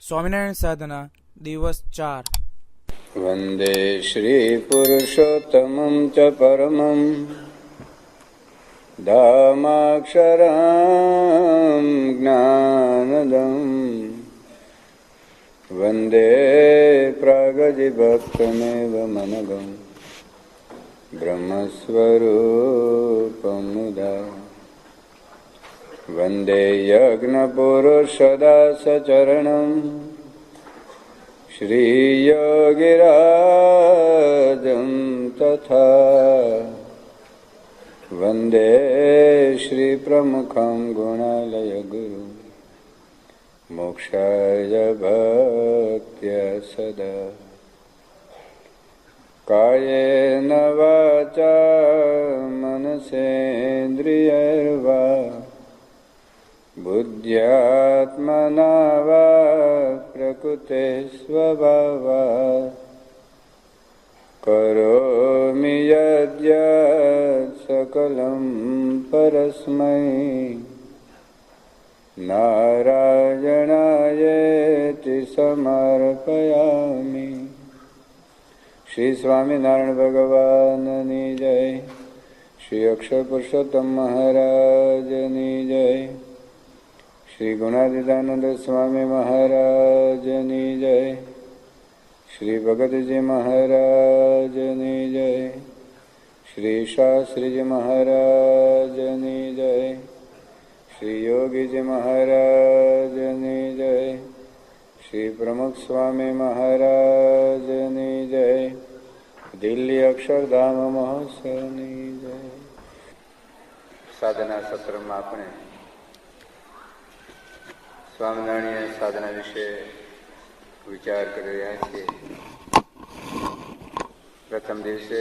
સ્વામિનારાયણ સાધના દિવસ 4. વંદે શ્રી પુરુષોત્તમં ચ પરમં ધામાક્ષરં જ્ઞાનદં વંદે પ્રાગજિભક્તમેવ મનગં બ્રહ્મસ્વરૂપં મુદા વંદે યજ્ઞપુરુષદાસચરણં શ્રીયોગિરાજં તથા વંદે શ્રીપ્રમુખં ગુણાલયગુરું મોક્ષાય ભક્ત્યા સદા કાયેન વાચા મનસેન્દ્રિયૈર્વા બુદ્ધ્યાત્મના વા પ્રકૃતે સ્વભાવાत् કરોમિ યદ્યत् સકલં પરસ્મૈ નારાયણાયેતિ સમર્પયામિ. શ્રી સ્વામિનારાયણ ભગવાનની જય. શ્રી અક્ષર પુરુષોત્તમ મહારાજની જય. શ્રી ગુણાતીતાનંદ સ્વામી મહારાજની જય. શ્રી ભગતજી મહારાજની જય. શ્રી શાસ્ત્રીજી મહારાજની જય. શ્રી યોગીજી મહારાજની જય. શ્રી પ્રમુખ સ્વામી મહારાજની જય. દિલ્હી અક્ષરધામ મહોત્સવની જય. સાધના સત્રમાં આપણે સ્વામિનારાયણ સાધના વિશે વિચાર કરી રહ્યા છીએ. પ્રથમ દિવસે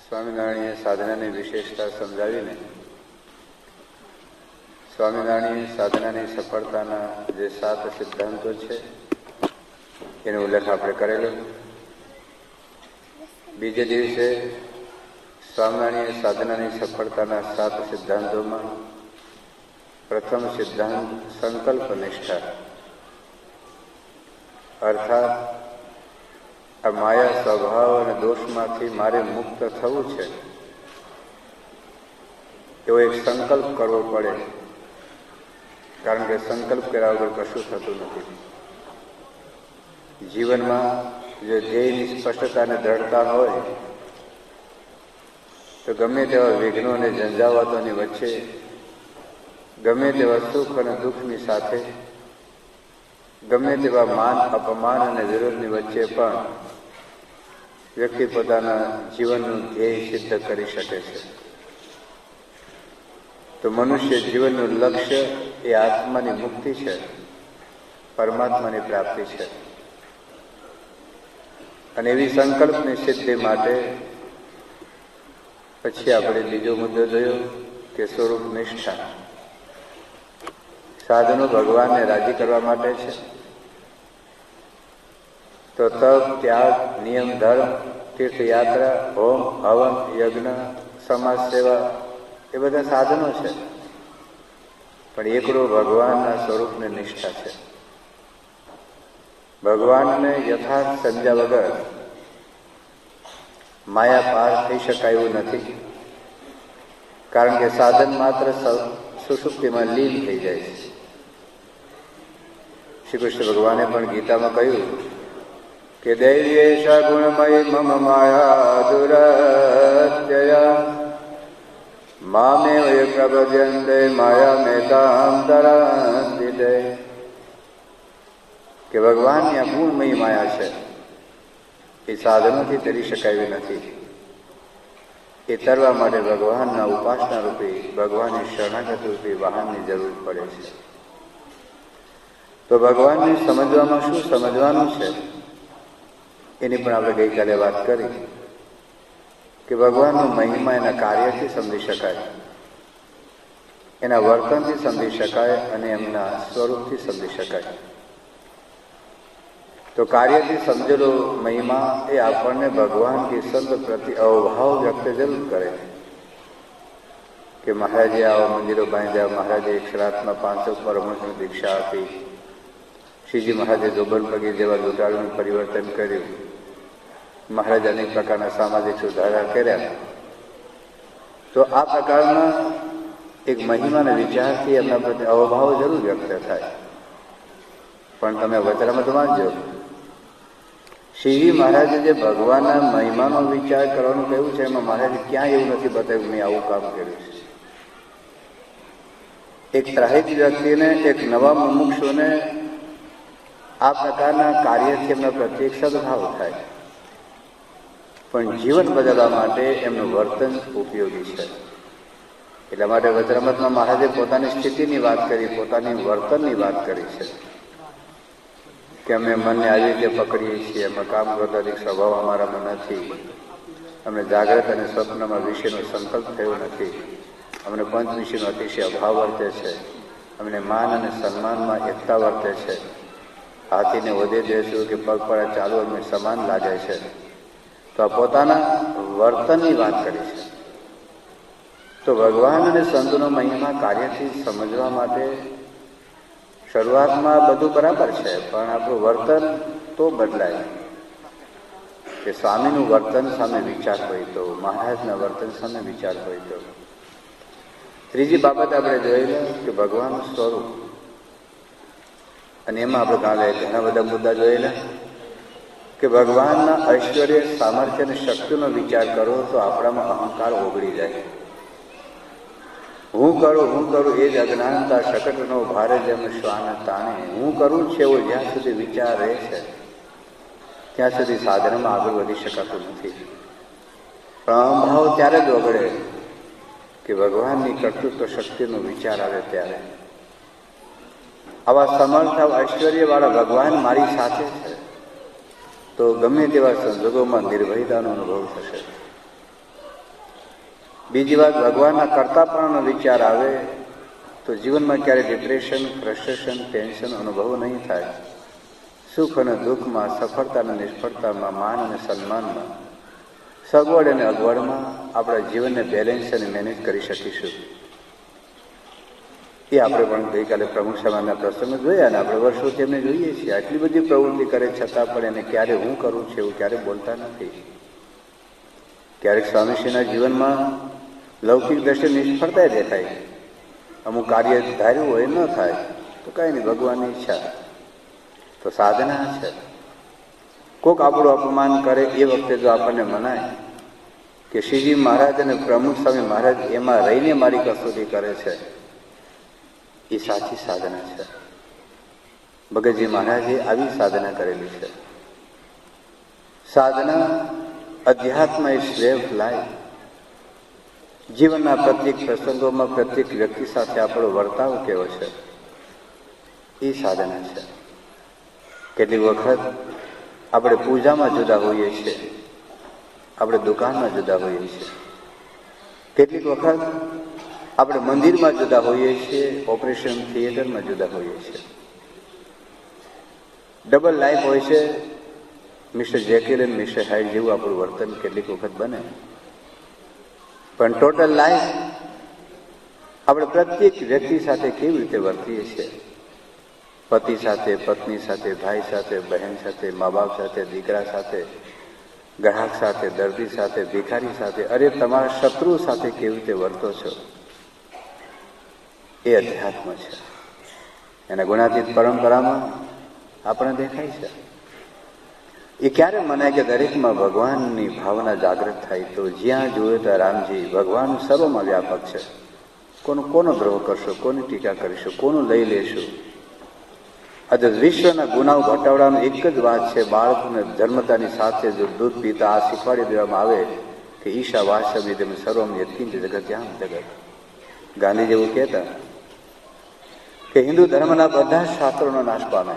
સ્વામિનારાયણ સાધનાની વિશેષતા સમજાવીને સ્વામિનારાયણ સાધનાની સફળતાના જે 7 સિદ્ધાંતો છે એનો ઉલ્લેખ આપણે કરેલો. બીજે દિવસે સ્વામિનારાયણ સાધનાની સફળતાના 7 સિદ્ધાંતોમાં પ્રથમ સિદ્ધાંત સંકલ્પ નિષ્ઠા, અર્થાત આ માયા સ્વભાવ અને દોષમાંથી મારે મુક્ત થવું છે એવો એક સંકલ્પ કરવો પડે, કારણ કે સંકલ્પ કર્યા વગર કશું થતું નથી. જીવનમાં જો ધ્યેયની સ્પષ્ટતા અને દ્રઢતા હોય તો ગમે તેવા વિઘ્નો અને ઝંઝાવાતોની વચ્ચે, ગમે તેવા સુખ અને દુઃખની સાથે, ગમે તેવા માન અપમાન અને વિરોધની વચ્ચે પણ વ્યક્તિ પોતાના જીવનનું ધ્યેય સિદ્ધ કરી શકે છે. તો મનુષ્ય જીવનનું લક્ષ્ય એ આત્માની મુક્તિ છે, પરમાત્માની પ્રાપ્તિ છે. અને એવી સંકલ્પની સિદ્ધિ માટે પછી આપણે બીજો મુદ્દો જોયો કે સ્વરૂપ નિષ્ઠા. સાધનો ભગવાનને રાજી કરવા માટે છે. તો તપ, ત્યાગ, નિયમ, ધર્મ, તીર્થયાત્રા, હોમ, હવન, યજ્ઞ, સમાજ સેવા એ બધા સાધનો છે. પણ એકડો ભગવાનના સ્વરૂપની નિષ્ઠા છે. ભગવાનને યથાર્થ સમજ્યા વગર માયા પાર થઈ શકાય એવું નથી, કારણ કે સાધન માત્ર સુષુપ્તિમાં લીન થઈ જાય છે. શ્રી કૃષ્ણ ભગવાને પણ ગીતામાં કહ્યું કે દૈવ્યેશા ગુણમયી મમ માયા દુરત્યયા મામેવ પ્રપદ્યન્તે માયા મેતામ તરંતિ. કે ભગવાનની આ ગુણમયી માયા છે, એ સાધનોથી તરી શકાય નથી. એ તરવા માટે ભગવાનના ઉપાસના રૂપી, ભગવાનની શરણાગત રૂપી વાહનની જરૂર પડે છે. તો ભગવાનને સમજવામાં શું સમજવાનું છે એની પણ આપણે ગઈકાલે વાત કરી કે ભગવાનનો મહિમા એના કાર્યથી સમજી શકાય, એના વર્તનથી સમજી શકાય અને એમના સ્વરૂપથી સમજી શકાય. તો કાર્યથી સમજેલો મહિમા એ આપણને ભગવાન કે સંત પ્રતિ અવભાવ વ્યક્ત જરૂર કરે કે મહારાજે આવા મંદિરો બાંધ્યા, મહારાજે એક રાતમાં 500 પરમહંસની દીક્ષા આપી, શ્રીજી મહારાજે જોબન પગી જેવા લૂંટાળુનું પરિવર્તન કર્યું. મહારાજ અનેક પ્રકારના સામાજિક સુધારા કર્યા. તો આ પ્રકારના એક મહિમાના વિચારથી એમના પ્રત્યે અવભાવ જરૂર વ્યક્ત થાય. પણ તમે વચરામાં તો વાંચજો, શ્રીજી મહારાજે જે ભગવાનના મહિમાનો વિચાર કરવાનું કહ્યું છે એમાં મહારાજે ક્યાંય એવું નથી બતાવ્યું મેં આવું કામ કર્યું છે. એક ત્રાહિત વ્યક્તિને, એક નવા મુમુક્ષુને આ પ્રકારના કાર્યથી એમના પ્રત્યે સદભાવ થાય, પણ જીવન બદલવા માટે એમનું વર્તન ઉપયોગી છે. એટલા માટે વચરામૃતમાં મહારાજે પોતાની સ્થિતિની વાત કરી, પોતાની વર્તનની વાત કરી છે કે અમે મનને આવી રીતે પકડીએ છીએ, એમાં કામ ક્રોધાદિક સ્વભાવ અમારામાં નથી, અમને જાગ્રત અને સ્વપ્નમાં વિષયનો સંકલ્પ થયો નથી, અમને પંચ વિષયનો અતિશય અભાવ વર્તે છે, અમને માન અને સન્માનમાં એકતા વર્તે છે, હાથીને વધે દેશું કે પગપાળા ચાલુ અમને સમાન લાગે છે. તો આ પોતાના વર્તનની વાત કરી છે. તો ભગવાન અને સંતનો મહિમા કાર્યથી સમજવા માટે શરૂઆતમાં બધું બરાબર છે, પણ આપણું વર્તન તો બદલાય. કે સ્વામીનું વર્તન સામે વિચાર હોય તો, મહારાજના વર્તન સામે વિચાર હોય તો. ત્રીજી બાબત આપણે જોઈ કે ભગવાનનું સ્વરૂપ, અને એમાં આપણે કાલે ઘણા બધા મુદ્દા જોયેલા કે ભગવાનના ઐશ્વર્ય, સામર્થ્ય અને શક્તિનો વિચાર કરો તો આપણામાં અહંકાર ઓગળી જાય. હું કરું એ જ અજ્ઞાનતા શકટનો ભારે જેમ શ્વાન તાણે. હું કરું છે એવો જ્યાં સુધી વિચાર રહે છે ત્યાં સુધી સાધનમાં આગળ વધી શકાતું નથી. પણ અભાવ ત્યારે જ ઓગળે કે ભગવાનની કર્તૃત્વ શક્તિનો વિચાર આવે ત્યારે. આવા સમર્થ, ઐશ્વર્યવાળા ભગવાન મારી સાથે છે તો ગમે તેવા સંજોગોમાં નિર્ભયતાનો અનુભવ થશે. બીજી વાત, ભગવાનના કર્તાપણાનો વિચાર આવે તો જીવનમાં ક્યારે ડિપ્રેશન, ફ્રસ્ટ્રેશન, ટેન્શન અનુભવ નહીં થાય. સુખ અને દુઃખમાં, સફળતા અને નિષ્ફળતામાં, માન અને સન્માનમાં, સગવડ અને અગવડમાં આપણા જીવનને બેલેન્સ અને મેનેજ કરી શકીશું. એ આપણે પણ ગઈકાલે પ્રમુખ સમાજના પ્રસંગો જોયા અને આપણે વર્ષોથી એમને જોઈએ છીએ. આટલી બધી પ્રવૃત્તિ કરે છતાં પણ એને ક્યારે હું કરું છું એવું ક્યારે બોલતા નથી. ક્યારેક સ્વામીશ્રીના જીવનમાં લૌકિક દ્રષ્ટિએ નિષ્ફળતા દેખાય, અમુક કાર્ય ધાર્યું હોય ન થાય તો કાંઈ નહીં, ભગવાનની ઈચ્છા. તો સાધના છે. કોક આપણું અપમાન કરે એ વખતે જો આપણને મનાય કે શ્રીજી મહારાજ અને પ્રમુખ સ્વામી મહારાજ એમાં રહીને મારી કસોટી કરે છે, એ સાચી સાધના છે. ભગતજી મહારાજે આવી સાધના કરેલી છે. સાધના અધ્યાત્મ ઇઝ વે ઓફ લાઈફ. જીવનના પ્રત્યેક પ્રસંગોમાં, પ્રત્યેક વ્યક્તિ સાથે આપણો વર્તાવ કેવો છે એ સાધના છે. કેટલીક વખત આપણે પૂજામાં જુદા હોઈએ છીએ, આપણે દુકાનમાં જુદા હોઈએ છીએ, કેટલીક વખત આપણે મંદિરમાં જુદા હોઈએ છીએ, ઓપરેશન થિયેટરમાં જુદા હોઈએ છીએ. ડબલ લાઈફ હોય છે. મિસ્ટર જેકિલ અને મિસ્ટર હાઇડ જેવું આપણું વર્તન કેટલીક વખત બને, પણ ટોટલ લાઈફ આપણે પ્રત્યેક વ્યક્તિ સાથે કેવી રીતે વર્તીએ છીએ, પતિ સાથે, પત્ની સાથે, ભાઈ સાથે, બહેન સાથે, મા બાપ સાથે, દીકરા સાથે, ગ્રાહક સાથે, દર્દી સાથે, ભિખારી સાથે, અરે તમારા શત્રુ સાથે કેવી રીતે વર્તો છો, એ અધ્યાત્મ છે. એના ગુણાતીત પરંપરામાં આપણે દેખાય છે. એ ક્યારે મનાય કે દરેકમાં ભગવાનની ભાવના જાગૃત થાય. તો જ્યાં જોયે ત્યાં રામજી, ભગવાન સર્વમાં વ્યાપક છે. કોનો દ્રોહ કરશો, કોની ટીકા કરીશું, કોનું લઈ લેશું. આજે વિશ્વના ગુનાઓ ઘટાડવાનું એક જ વાત છે, બાળકને જન્મતાની સાથે જો દૂધ પીતા આ શીખવાડી દેવામાં આવે કે ઈશા વાસમિદમ સર્વમ યત્કિંચ જગત્યામ જગત. ગાંધીજી એવું કહેતા કે હિન્દુ ધર્મના બધા શાસ્ત્રોનો નાશ પામે,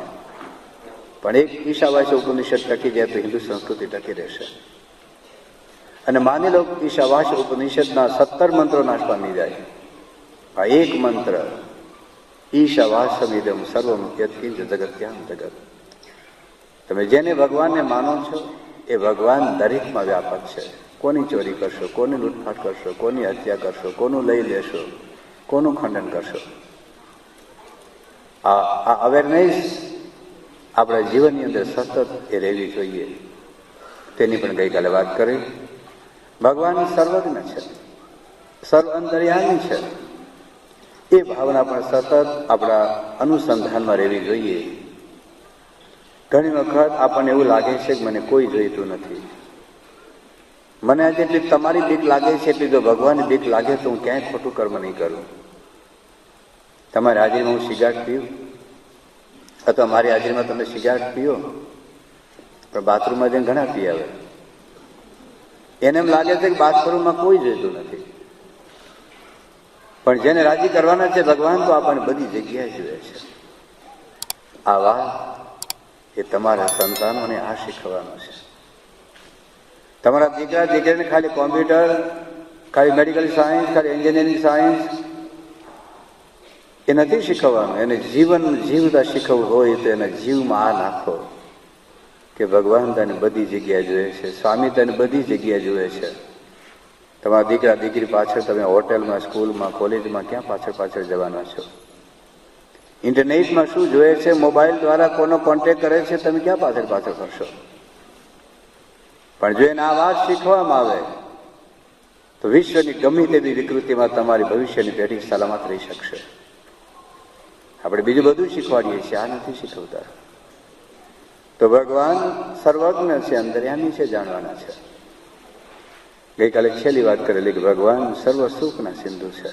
પણ એક ઈશાવાસ્ય ઉપનિષદ ટકી જાય તો હિન્દુ સંસ્કૃતિ ટકી રહેશે. અને માની લો ઈશાવાસ્ય ઉપનિષદના 17 મંત્રો નાશ પામી જાય, આ એક મંત્ર ઈશાવાસ્યમિદમ સર્વમ યત્કિંચ જગત્યામ જગત. તમે જેને ભગવાનને માનો છો એ ભગવાન દરેકમાં વ્યાપક છે. કોની ચોરી કરશો, કોની લૂંટફાટ કરશો, કોની હત્યા કરશો, કોનું લઈ લેશો, કોનું ખંડન કરશો. આ અવેરનેસ આપણા જીવનની અંદર સતત એ રહેવી જોઈએ. તેની પણ ગઈકાલે વાત કરી. ભગવાન સર્વજ્ઞ છે, સર્વ અંતર્યામી છે. એ ભાવના પણ સતત આપણા અનુસંધાનમાં રહેવી જોઈએ. ઘણી વખત આપણને એવું લાગે છે કે મને કોઈ જોઈતું નથી. મને જેટલી તમારી બીક લાગે છે એટલી જો ભગવાનની બીક લાગે તો હું ક્યાંય ખોટું કર્મ નહીં કરું. તમારી હાજરીમાં હું સિગારેટ પીવું અથવા મારી હાજરીમાં તમે સિગારેટ પીઓ, પણ બાથરૂમમાં જઈને ઘણા પી આવે. એને એમ લાગે છે કે બાથરૂમમાં કોઈ જોઈતું નથી. પણ જેને રાજી કરવાના છે ભગવાન તો આપણને બધી જગ્યાએ જોઈએ છે. આ વાત એ તમારા સંતાનોને આ શીખવાનું છે. તમારા દીકરા દીકરીને ખાલી કોમ્પ્યુટર, ખાલી મેડિકલ સાયન્સ, ખાલી એન્જિનિયરિંગ સાયન્સ એ નથી શીખવવાનું. એને જીવન જીવતા શીખવવું હોય તો એના જીવમાં આ નાખો કે ભગવાન તને બધી જગ્યાએ જોઈએ છે, સ્વામી તને બધી જગ્યાએ જોઈએ છે. તમારા દીકરા દીકરી પાછળ તમે હોટેલમાં, સ્કૂલમાં, કોલેજમાં ક્યાં પાછળ પાછળ જવાના છો? ઇન્ટરનેટમાં શું જોઈએ છે, મોબાઈલ દ્વારા કોનો કોન્ટેક્ટ કરે છે, તમે ક્યાં પાછળ પાછળ કરશો? પણ જો એને આ વાત શીખવામાં આવે તો વિશ્વની ગમે તેવી વિકૃતિમાં તમારી ભવિષ્યની પેઢી સલામત રહી શકશે. આપણે બીજું બધું શીખવાડીએ છીએ, આ નથી શીખવતા. તો ભગવાન સર્વજ્ઞ છે, અંતર્યામી છે, જાણવાના છે. ગઈકાલે છેલ્લી વાત કરેલી કે ભગવાન સર્વ સુખના સિંધુ છે.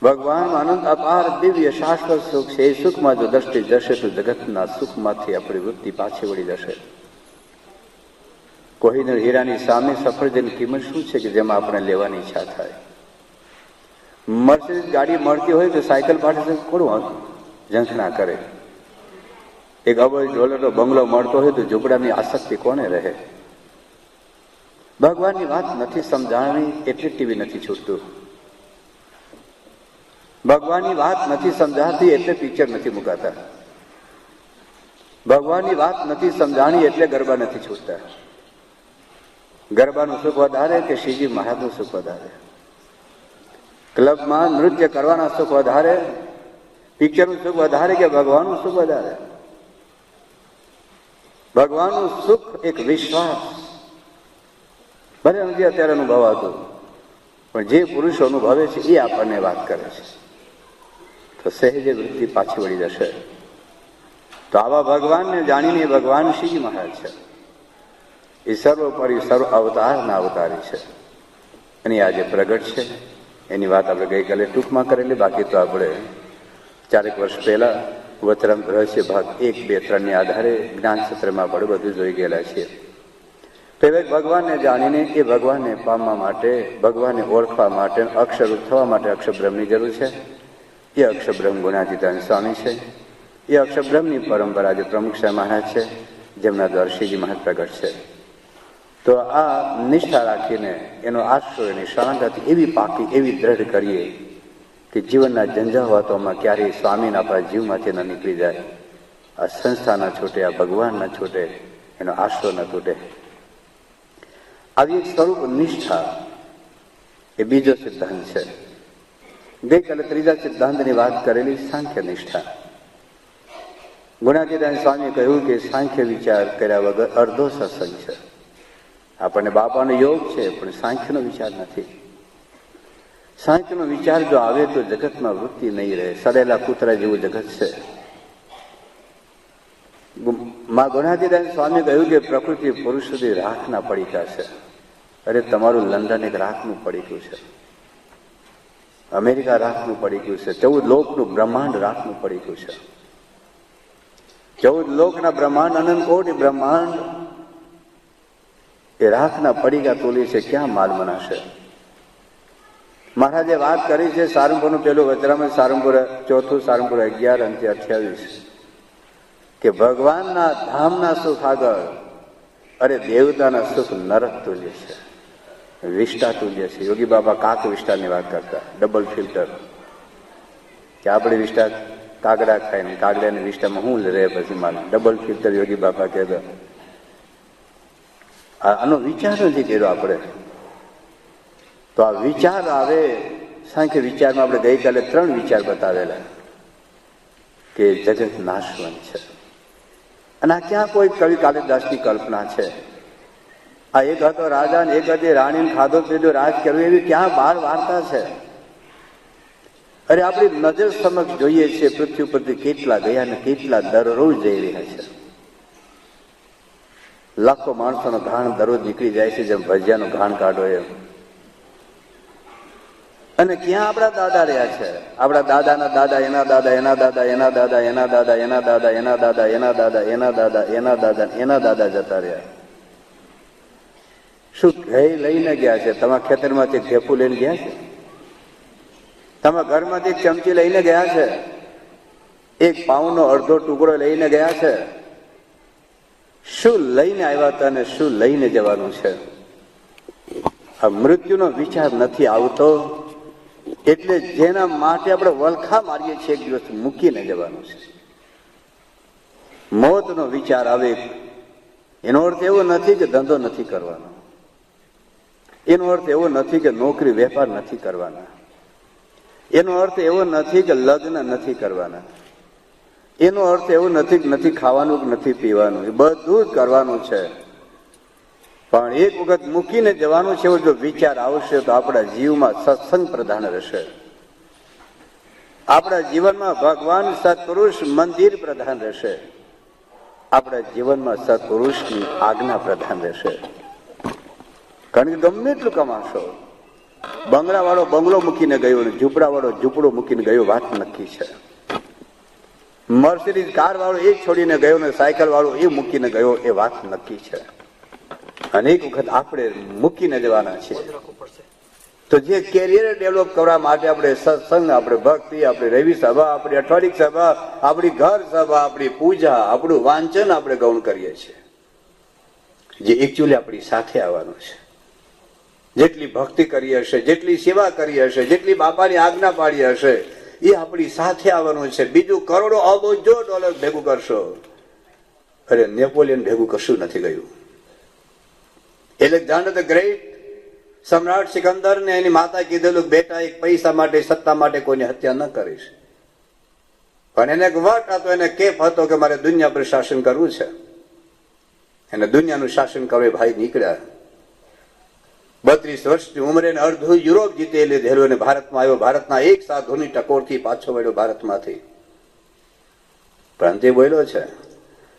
ભગવાન અનંત અપાર દિવ્ય શાશ્વત સુખ છે. એ સુખમાં જો દ્રષ્ટિ જશે તો જગતના સુખમાંથી આપણી વૃત્તિ પાછી વળી જશે. કોહિનૂર હીરાની સામે સફરજનની કિંમત શું છે કે જેમાં આપણે લેવાની ઈચ્છા થાય? મર્સિડીઝ ગાડી મળતી હોય તો સાયકલ પાસે કોણ ઝંખના કરે? એક અબજ ડોલરનો બંગલો મળતો હોય તો ઝૂંપડાની આસક્તિ કોને રહે? ભગવાનની વાત નથી સમજાવી એટલે ટીવી નથી છૂટતું. ભગવાનની વાત નથી સમજાતી એટલે પિક્ચર નથી મુકાતા. ભગવાનની વાત નથી સમજાણી એટલે ગરબા નથી છૂટતા. ગરબાનું સુખ વધારે કે શ્રીજી મહારાજનું સુખ વધારે? ક્લબમાં નૃત્ય કરવાના સુખ વધારે, પિક્ચરનું સુખ વધારે કે ભગવાનનું સુખ વધારે? ભગવાનનું સુખ એક વિશ્વાસ ભલે નથી અત્યારે અનુભવાતું, પણ જે પુરુષો અનુભવે છે એ આપણને વાત કરે છે તો સહેજે વૃત્તિ પાછી વળી જશે. તો આવા ભગવાનને જાણીને ભગવાન શ્રીજી મહારાજ છે. એ સર્વોપરી સર્વ અવતારના અવતારી છે અને આજે પ્રગટ છે. એની વાત આપણે ગઈકાલે ટૂંકમાં કરેલી. બાકી તો આપણે 4 વર્ષ પહેલા વચરામ રહસ્ય ભાગ 1, 2, 3 આધારે જ્ઞાન સત્રમાં પણ બધું જોઈ ગયેલા છીએ. તો હવે ભગવાનને જાણીને એ ભગવાનને પામવા માટે, ભગવાનને ઓળખવા માટે, અક્ષરરૂપ થવા માટે અક્ષરબ્રહ્મની જરૂર છે. એ અક્ષરબ્રહ્મ ગુણાતીતાન સ્વામી છે. એ અક્ષરબ્રહ્મની પરંપરા જે પ્રમુખ સાહેબ મહારાજ છે, જેમના દ્વારા શ્રીજી મહારાજ પ્રગટ છે. તો આ નિષ્ઠા રાખીને એનો આશ્રય, એની શરણાગતિ એવી પાકી, એવી દ્રઢ કરીએ કે જીવનના ઝંઝાવાતોમાં ક્યારેય સ્વામીના આપણા જીવમાંથી ન નીકળી જાય. આ સંસ્થા ન છૂટે, આ ભગવાન ન છૂટે, એનો આશ્રય ન તૂટે. આવી એક સ્વરૂપ નિષ્ઠા એ બીજો સિદ્ધાંત છે. ગઈકાલે ત્રીજા સિદ્ધાંતની વાત કરેલી સાંખ્ય નિષ્ઠા. ગુણાતીતાન સ્વામીએ કહ્યું કે સાંખ્ય વિચાર કર્યા વગર અડધો સત્સંગ છે. આપણને બાપાનો યોગ છે પણ સાંખ્યનો વિચાર નથી. સાંખ્યનો વિચાર જો આવે તો જગતમાં વૃત્તિ નહીં રહે. સડેલા કૂતરા જેવું જગત છે. મા ગુણાતીતાન સ્વામી કહ્યું કે પ્રકૃતિ પુરુષ સુધી રાખના પડીકા છે. અરે તમારું લંડન એક રાખનું પડીકું છે, અમેરિકા રાખનું પડીકું છે, 14 લોકનું બ્રહ્માંડ રાખનું પડીકું છે. 14 લોકના બ્રહ્માંડ, અનંત કોટી બ્રહ્માંડ એ રાખના પડીકા તોલી છે. ક્યાં માલ મનાશે? મહારાજે વાત કરી છે સારંગપુરનું પેલું વચરામાં, સારંગપુર 4, સારંગપુર 11 અને 28 કે ભગવાનના ધામના સુખ આગળ અરે દેવતાના સુખ નરક તુલ્ય છે, વિષ્ટા તુલ્ય છે. યોગી બાબા કાક વિષ્ટાની વાત કરતા, ડબલ ફિલ્ટર કે આપણે વિષ્ટા કાગડા ખાય ને કાગડાને વિષ્ટામાં હું રહે પછી માલ. ડબલ ફિલ્ટર યોગી બાબા કહેતા. આનો વિચાર નથી કર્યો આપણે. તો આ વિચાર આવે. સાંખ્ય વિચારમાં આપણે ગઈકાલે 3 વિચાર બતાવેલા કે જગત નાશવંત છે. અને આ ક્યાં કોઈ કવિ કાલિદાસની કલ્પના છે? આ એક હતો રાજા ને એક હતી રાણી, ખાધો પીધો રાજ કર્યું, એવી ક્યાં બાળ વાર્તા છે? અરે આપણી નજર સમક્ષ જોઈએ છીએ પૃથ્વી પરથી કેટલા ગયા ને કેટલા દરરોજ જઈ રહ્યા છે. લાખો માણસોનો ઘાણ દરરોજ નીકળી જાય છે, જેમ ભજીયાનો ઘાણ કાઢો એમ. અને ક્યાં આપણા દાદા રહ્યા છે? આપણા દાદાના દાદા, એના દાદા, એના દાદા, એના દાદા, એના દાદા, એના દાદા, એના દાદા, એના દાદા, એના દાદા, એના દાદા, એના દાદા જતા રહ્યા. શું લઈને ગયા છે? તમારા ખેતરમાંથી ઢેપું લઈને ગયા છે? તમારા ઘરમાંથી ચમચી લઈને ગયા છે? એક પાઉનો અડધો ટુકડો લઈને ગયા છે? શું લઈને આવ્યા હતા અને શું લઈને જવાનું છે? આ મૃત્યુનો વિચાર નથી આવતો, એટલે જેના માટે આપણે વલખા મારીએ છીએ, એક દિવસ મૂકીને જવાનું છે. મોતનો વિચાર આવે એનો અર્થ એવો નથી કે ધંધો નથી કરવાનો, એનો અર્થ એવો નથી કે નોકરી વેપાર નથી કરવાના, એનો અર્થ એવો નથી કે લગ્ન નથી કરવાના, એનો અર્થ એવો નથી કે નથી ખાવાનું કે નથી પીવાનું. એ બધું જ કરવાનું છે, પણ એક વખત મૂકીને જવાનું છે. એવો જો વિચાર આવશે તો આપણા જીવમાં સત્સંગ પ્રધાન રહેશે, આપણા જીવનમાં ભગવાન સત્પુરુષ મંદિર પ્રધાન રહેશે, આપણા જીવનમાં સત્પુરુષની આજ્ઞા પ્રધાન રહેશે. કારણ કે ગમે એટલું કમાશો, બંગલા વાળો બંગલો મૂકીને ગયો ને ઝૂંપડા વાળો ઝૂંપડો મૂકીને ગયો, વાત નક્કી છે. મર્સિડીઝ કાર વાળો એ છોડીને ગયો ને સાયકલ વાળો એ મૂકીને ગયો, એ વાત નક્કી છે. અનેક વખત આપણે મૂકીને જવાના છીએ. તો જે કેરિયર ડેવલપ કરવા માટે આપણે સત્સંગ, આપણે ભક્તિ, આપણી રવિ સભા, આપણી અઠવાડિક સભા, આપણી ઘર સભા, આપણી પૂજા, આપણું વાંચન આપણે ગૌણ કરીએ છીએ, જે એકચ્યુઅલી આપણી સાથે આવવાનું છે. જેટલી ભક્તિ કરી હશે, જેટલી સેવા કરી હશે, જેટલી બાપાની આજ્ઞા પાડી હશે, એ આપણી સાથે આવવાનું છે. બીજું કરોડો અબજો ડોલર ભેગું કરશો, અરે નેપોલિયન ભેગું કશું નથી ગયું. એલેક્ઝાન્ડર ધ ગ્રેટ, સમ્રાટ સિકંદર ને એની માતા કીધેલું, બેટા એક પૈસા માટે, સત્તા માટે કોઈની હત્યા ન કરીશ. પણ એને એક વટ હતો, એને કેફ હતો કે મારે દુનિયા પર શાસન કરવું છે. એને દુનિયાનું શાસન કરવા ભાઈ નીકળ્યા. 32 વર્ષની ઉંમરે અડધું યુરોપ જીતી લીધેલું અને ભારતમાં આવ્યો. ભારતના એક સાધુની ટકોરથી પાછો વળ્યો ભારતમાંથી. પણ તે બોલ્યો છે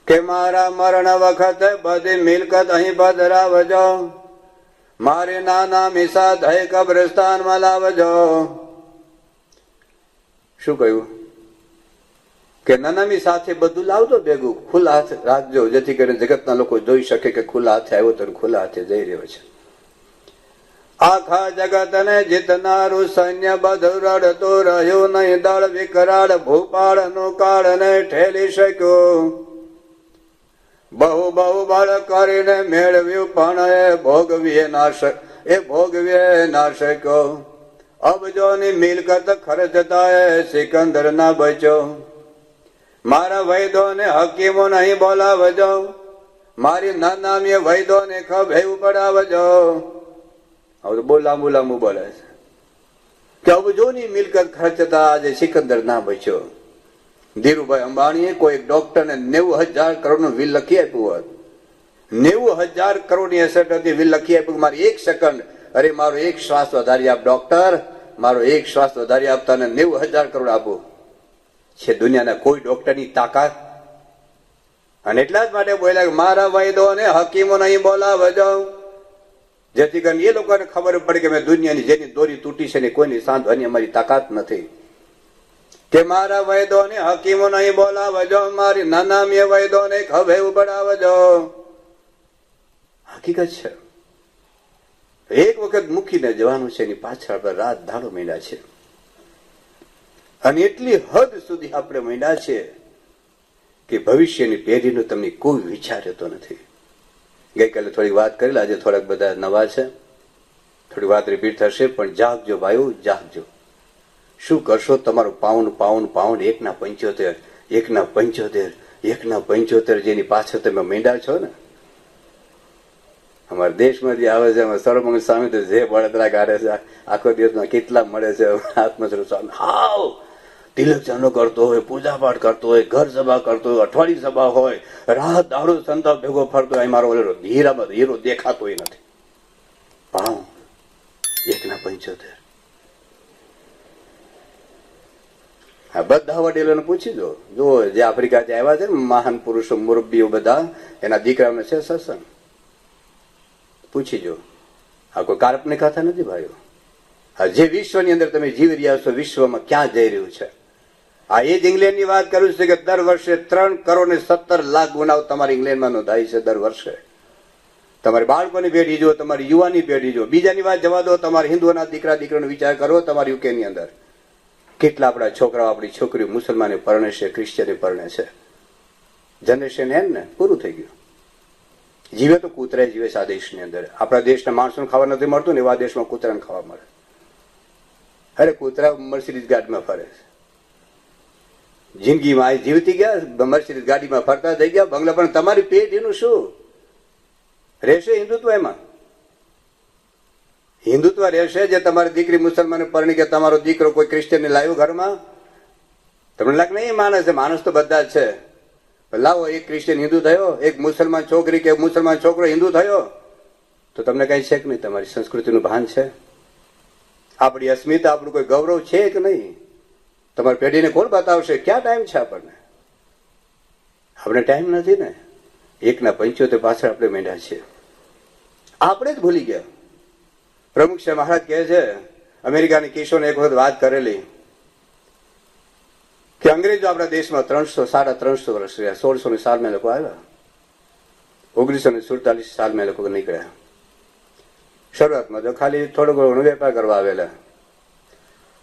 કે મારા મરણ વખતે બધી મિલકત અહીં પધરાવજો, મારે નાના મિસા દહે કબ્રસ્તાનમાં લાવજો. શું કહ્યું? કે નાનામી સાથે બધું લાવજો ભેગું, ખુલ્લા હાથ રાખજો, જેથી કરીને જગતના લોકો જોઈ શકે કે ખુલ્લા હાથે આવ્યો તો ખુલ્લા હાથે જઈ રહ્યો છે. આખા જગત ને જીતનારું સૈન્ય બધું રડતું રહ્યું નહીં, દળ વિકરાળ ભૂપાળ નું કાળ ને ઠેલી શક્યું. બહુ બહુ બળ કરીને મેળવ્યું પણ એ ભોગવીએ ના શક્યો. અબજોની મિલકત ખર્ચતા એ સિકંદર ના બચ્યો. મારા વૈદો ને હકીમો નહીં બોલાવજો, મારી નાનામી વૈદો ને ખભે પડાવજો. હવે તો બહુ લાંબુ લાંબુ બોલે છે કે અબજોની મિલકત ખર્ચતા આજે સિકંદર ના બચ્યો. ધીરુભાઈ અંબાણીએ કોઈ એક ડોક્ટરને 90,000 કરોડનું બિલ લખી આપ્યું હોત, 90,000 કરોડની એસેટ હતી, બિલ લખી આપ્યું, મારી 1 સેકન્ડ, અરે મારો એક શ્વાસ વધારી આપ ડોક્ટર, મારો એક શ્વાસ વધારી આપતા 90,000 કરોડ આપો. છે દુનિયાના કોઈ ડોક્ટરની તાકાત? અને એટલા જ માટે બોલ્યા કે મારા વૈદોને હકીમો નહીં બોલાવજો, જેથી કરીને એ લોકોને ખબર પડે કે મેં દુનિયાની જેની દોરી તૂટી છે ને કોઈની સાંધવાની અમારી તાકાત નથી. કે મારા વૈદોને હકીમો નહીં બોલાવજો, મારી નાનામી વૈદોને ખભે ઉપડાવજો. હકીકત છે. એક વખત મૂકીને જવાનું છે, એની પાછળ આપણે રાત દાડો માંડ્યા છે. અને એટલી હદ સુધી આપણે માંડ્યા છે કે ભવિષ્યની પેઢીનો તમને કોઈ વિચાર રહેતો નથી. ગઈકાલે થોડી વાત કરેલી, આજે થોડાક બધા નવા છે, થોડી વાત રિપીટ થશે. પણ જાગજો ભાઈઓ, જાગજો. શું કરશો? તમારું પાઉન્ડ 1/75, 1/75 જેની પાછળ તમે માંડ્યા છો ને. અમારા દેશમાંથી આવે છે સર્વમંગલ સ્વામી, તો જે બળતરા કાઢે છે આખો દિવસમાં કેટલા મળે છે આત્મસ્વરૂપ સ્વામી. હાવ તિલક ચાંદલો કરતો હોય, પૂજા પાઠ કરતો હોય, ઘર સભા કરતો હોય, અઠવાડિયે સભા હોય, રાત દાડો સંતાપ ભેગો ફરતો હોય, મારો ઓલો હીરામાં હીરો દેખાતોય નથી. ભાવ 1:75. આ બધા વડીલોને પૂછી જો જે આફ્રિકાથી આવ્યા છે ને મહાન પુરુષો મુરબ્બીઓ બધા, એના દીકરાઓને છે સત્સંગ, પૂછી જો. આ કોઈ કાલ્પનિક કથા નથી ભાઈઓ. આ જે વિશ્વની અંદર તમે જીવી રહ્યા છો, વિશ્વમાં ક્યાં જઈ રહ્યું છે. આ એ જ ઇંગ્લેન્ડની વાત કરું છું કે દર વર્ષે 3,17,00,000 ગુનાઓ તમારી ઇંગ્લેન્ડમાં નોંધાય છે દર વર્ષે. તમારી બાળકોની પેઢી જો, તમારી યુવાની પેઢી જો. બીજાની વાત જવા દો, તમારા હિન્દુઓના દીકરા દીકરીનો વિચાર કરો. તમારી યુકેની અંદર કેટલા આપણા છોકરાઓ, આપણી છોકરીઓ મુસલમાને પરણે છે, ક્રિશ્ચિયને પરણે છે. જનરેશન એન્ડ ને પૂરું થઈ ગયું. જીવે તો કૂતરા જીવે છે આ દેશની અંદર. આપણા દેશના માણસોને ખાવા નથી મળતું ને એવા દેશમાં કૂતરાને ખાવા મળે. અરે કૂતરા મર્સિડીઝ ગાડીમાં ફરે છે. જિંદગીમાં આ જીવતી ગયા, મર્સિડીઝ ગાડીમાં ફરતા થઈ ગયા બંગલા. પણ તમારી પેઢીનું શું રહેશે હિન્દુત્વ? એમાં હિન્દુત્વ રહેશે જે તમારી દીકરી મુસલમાન પરણી કે તમારો દીકરો કોઈ ક્રિશ્ચિયનને લાવ્યો ઘરમાં? તમને લાગે નહીં માણસ છે? માણસ તો બધા જ છે. લાવો એક ક્રિશ્ચિયન હિન્દુ થયો, એક મુસલમાન છોકરી કે મુસલમાન છોકરો હિન્દુ થયો, તો તમને કઈ છે કે નહીં? તમારી સંસ્કૃતિનું ભાન છે? આપણી અસ્મિતા, આપણું કોઈ ગૌરવ છે કે નહીં? તમારી પેઢીને કોણ બતાવશે? ક્યાં ટાઈમ છે આપણને? આપણે ટાઈમ નથી ને. 1:75 પાછળ આપણે મેંઢા છીએ. આપણે જ ભૂલી ગયા. પ્રમુખ શાહ મહારાજ કહે છે, અમેરિકાની કિશોરને એક વખત વાત કરેલી કે અંગ્રેજો આપણા દેશમાં 300-350 વર્ષ રહ્યા. 1600 સાલમાં લોકો આવ્યા, 1947 સાલમાં લોકો નીકળ્યા. શરૂઆતમાં તો ખાલી થોડો ઘણો વેપાર કરવા આવેલા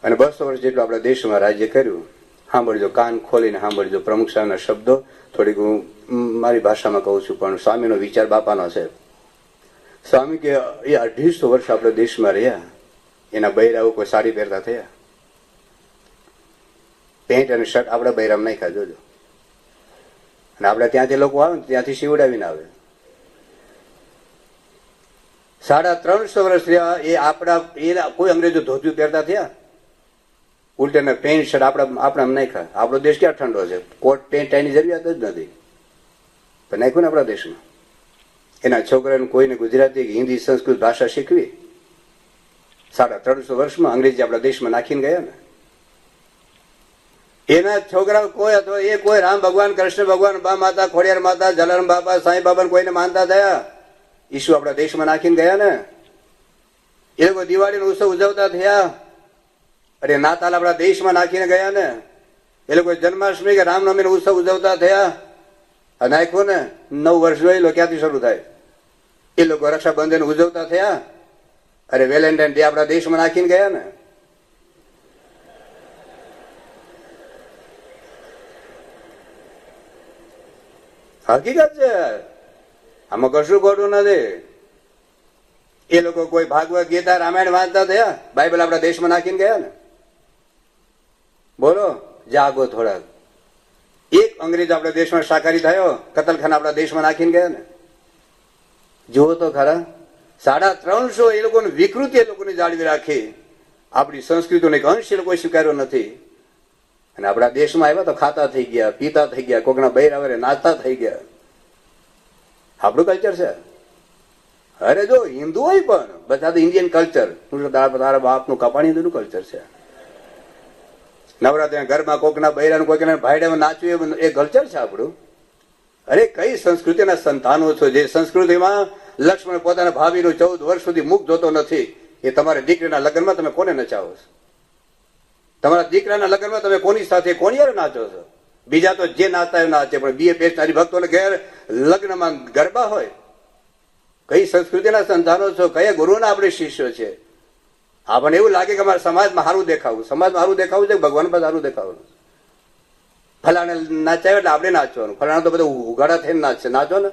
અને 200 વર્ષ જેટલું આપણા દેશમાં રાજ્ય કર્યું. સાંભળજો, કાન ખોલીને સાંભળજો પ્રમુખ સાહેબના શબ્દો. થોડીક હું મારી ભાષામાં કહું છું, પણ સ્વામીનો વિચાર બાપાનો છે. સ્વામી કે એ 250 વર્ષ આપણા દેશમાં રહ્યા, એના બૈરાઓ કોઈ સાડી પહેરતા થયા? પેન્ટ અને શર્ટ આપણા બૈરામ નહીં ખા જોજો. અને આપણે ત્યાંથી લોકો આવે ને ત્યાંથી સીવડાવીને આવે. 350 વર્ષ રહ્યા એ આપણા કોઈ અંગ્રેજો ધોતિયું પહેરતા થયા? ઉલટાના પેન્ટ શર્ટ આપણા નહીં ખા. આપણો દેશ ક્યાં ઠંડો છે? કોટ પેન્ટ ટાઈની જરૂરિયાત જ નથી, પણ નાખ્યું ને આપણા દેશમાં. એના છોકરાને કોઈને ગુજરાતી કે હિન્દી સંસ્કૃત ભાષા શીખવી 350 વર્ષમાં અંગ્રેજી આપણા દેશમાં નાખીને ગયા ને. એના છોકરાઓ કોઈ અથવા એ કોઈ રામ ભગવાન, કૃષ્ણ ભગવાન, બા માતા, ખોડિયાર માતા, જલારામ બાપા, સાંઈ બાબા કોઈને માનતા થયા? ઈસુ આપણા દેશમાં નાખીને ગયા ને. એ લોકો દિવાળીનો ઉત્સવ ઉજવતા થયા? અરે નાતાલ આપણા દેશમાં નાખીને ગયા ને. એ લોકો જન્માષ્ટમી કે રામનવમીનો ઉત્સવ ઉજવતા થયા? નાખ્યું ને. 9 વર્ષ જોઈ લો ક્યાંથી શરૂ થાય. એ લોકો રક્ષાબંધન ઉજવતા થયા? અરે વેલેન્ટાઇન ડે આપણા દેશમાં નાખીને ગયા ને. હકીકત છે, આમાં કશું ખોટું નથી. એ લોકો કોઈ ભાગવત ગીતા રામાયણ વાંચતા થયા? બાઇબલ આપણા દેશમાં નાખીને ગયા ને. બોલો, જાગો થોડાક. એક અંગ્રેજ આપણા દેશમાં શાકાહારી થયો? કતલખાના આપણા દેશમાં નાખીને ગયા ને. જુઓ તો ખરા. 350 એ લોકોની વિકૃતિ એ લોકોને જાળવી રાખી. આપણી સંસ્કૃતિનો એક અંશ એ લોકો સ્વીકાર્યો નથી. અને આપણા દેશમાં આવ્યા તો ખાતા થઈ ગયા, પીતા થઈ ગયા, કોકના બૈરાવરે નાચતા થઈ ગયા. આપણું કલ્ચર છે. અરે જો હિન્દુ હોય પણ બધા તો ઇન્ડિયન કલ્ચર. તારા બાપનું કપાણી હિન્દુનું કલ્ચર છે. નવરાત્રી ઘરમાં કોકના બૈરાનું કોઈના ભાઈડામાં નાચવું એ કલ્ચર છે આપણું. અરે કઈ સંસ્કૃતિના સંતાનો છો જે સંસ્કૃતિમાં લક્ષ્મણ પોતાના ભાભીનું 14 વર્ષ સુધી મુખ જોતો નથી? એ તમારા દીકરીના લગ્નમાં તમે કોને નચાવો છો? તમારા દીકરાના લગ્નમાં તમે કોની સાથે કોની યાર નાચો છો? બીજા તો જે નાચતા નાચે, પણ બીએ પેચનારી ભક્તોને ઘેર લગ્નમાં ગરબા હોય. કઈ સંસ્કૃતિના સંતાનો છો? કયા ગુરુના આપણે શિષ્યો છે? આપણને એવું લાગે કે અમારા સમાજમાં સારું દેખાવું. સમાજમાં સારું દેખાવું છે, ભગવાન પર સારું દેખાવાનું. ફલાણે નાચાય એટલે આપણે નાચવાનું. ફલાણા તો બધા ઉઘાડા થઈને નાચશે, નાચો ને.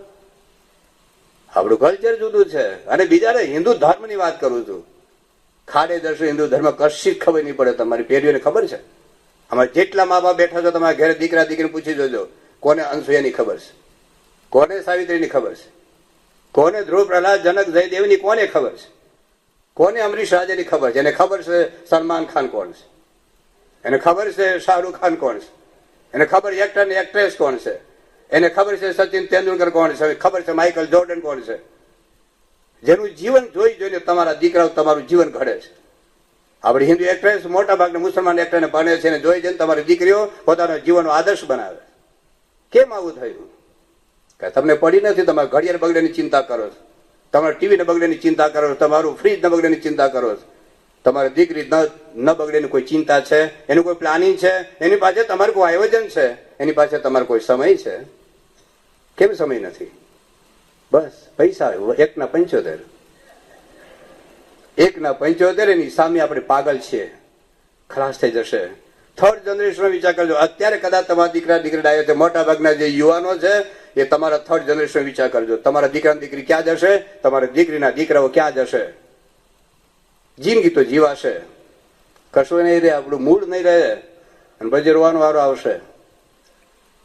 આપણું કલ્ચર જુદું છે. અને બીજા હિન્દુ ધર્મની વાત કરું છું. ખાડે દર્શો હિન્દુ ધર્મ કશી જ ખબર નહીં પડે. તમારી પેઢીઓને ખબર છે? અમારે જેટલા મા બાપ બેઠા છો તમારા ઘરે દીકરા દીકરીને પૂછી જોજો, કોને અનસૂયાની ખબર છે, કોને સાવિત્રીની ખબર છે, કોને ધ્રુવ પ્રહલાદ જનક જયદેવની કોને ખબર છે, કોને અમરીશ રાજાની ખબર છે, એને ખબર છે સલમાન ખાન કોણ છે, એને ખબર છે શાહરૂખ ખાન કોણ છે, એને ખબર એક્ટર ને એક્ટ્રેસ કોણ છે, એને ખબર છે સચિન તેંડુલકર કોણ છે, ખબર છે માઇકલ જોર્ડન કોણ છે. જેનું જીવન જોઈને તમારા દીકરાઓ તમારું જીવન ઘડે છે. આપણી હિન્દુ એક્ટ્રેસ મોટા ભાગના મુસલમાન એક્ટરને ભણે છે અને જોઈ જઈને તમારી દીકરીઓ પોતાના જીવનનો આદર્શ બનાવે. કેમ આવું થયું? કે તમને પડી નથી? તમારા ઘડિયાળ બગડેની ચિંતા કરો છો, તમારા ટીવી ને બગડેની ચિંતા કરો છો, તમારું ફ્રીજ ન બગડેની ચિંતા કરો છો. તમારી દીકરી ન બગડેની કોઈ ચિંતા છે? એનું કોઈ પ્લાનિંગ છે? એની પાસે તમારું કોઈ આયોજન છે? એની પાસે તમારો કોઈ સમય છે? કેમ સમય નથી? બસ પૈસા 1/75. 1/75 એની સામે આપણે પાગલ છીએ. ખલાસ થઈ જશે. થર્ડ જનરેશનનો વિચાર કરજો. અત્યારે કદાચ તમારા દીકરા દીકરી ડાયો છે, મોટા ભાગના જે યુવાનો છે એ તમારા થર્ડ જનરેશન વિચાર કરજો. તમારા દીકરા દીકરી ક્યાં જશે? તમારા દીકરીના દીકરાઓ ક્યાં જશે? જિંદગી તો જીવાશે, કશું નહીં રહે, આપણું મૂડ નહીં રહે અને પછી રોવાનો વારો આવશે.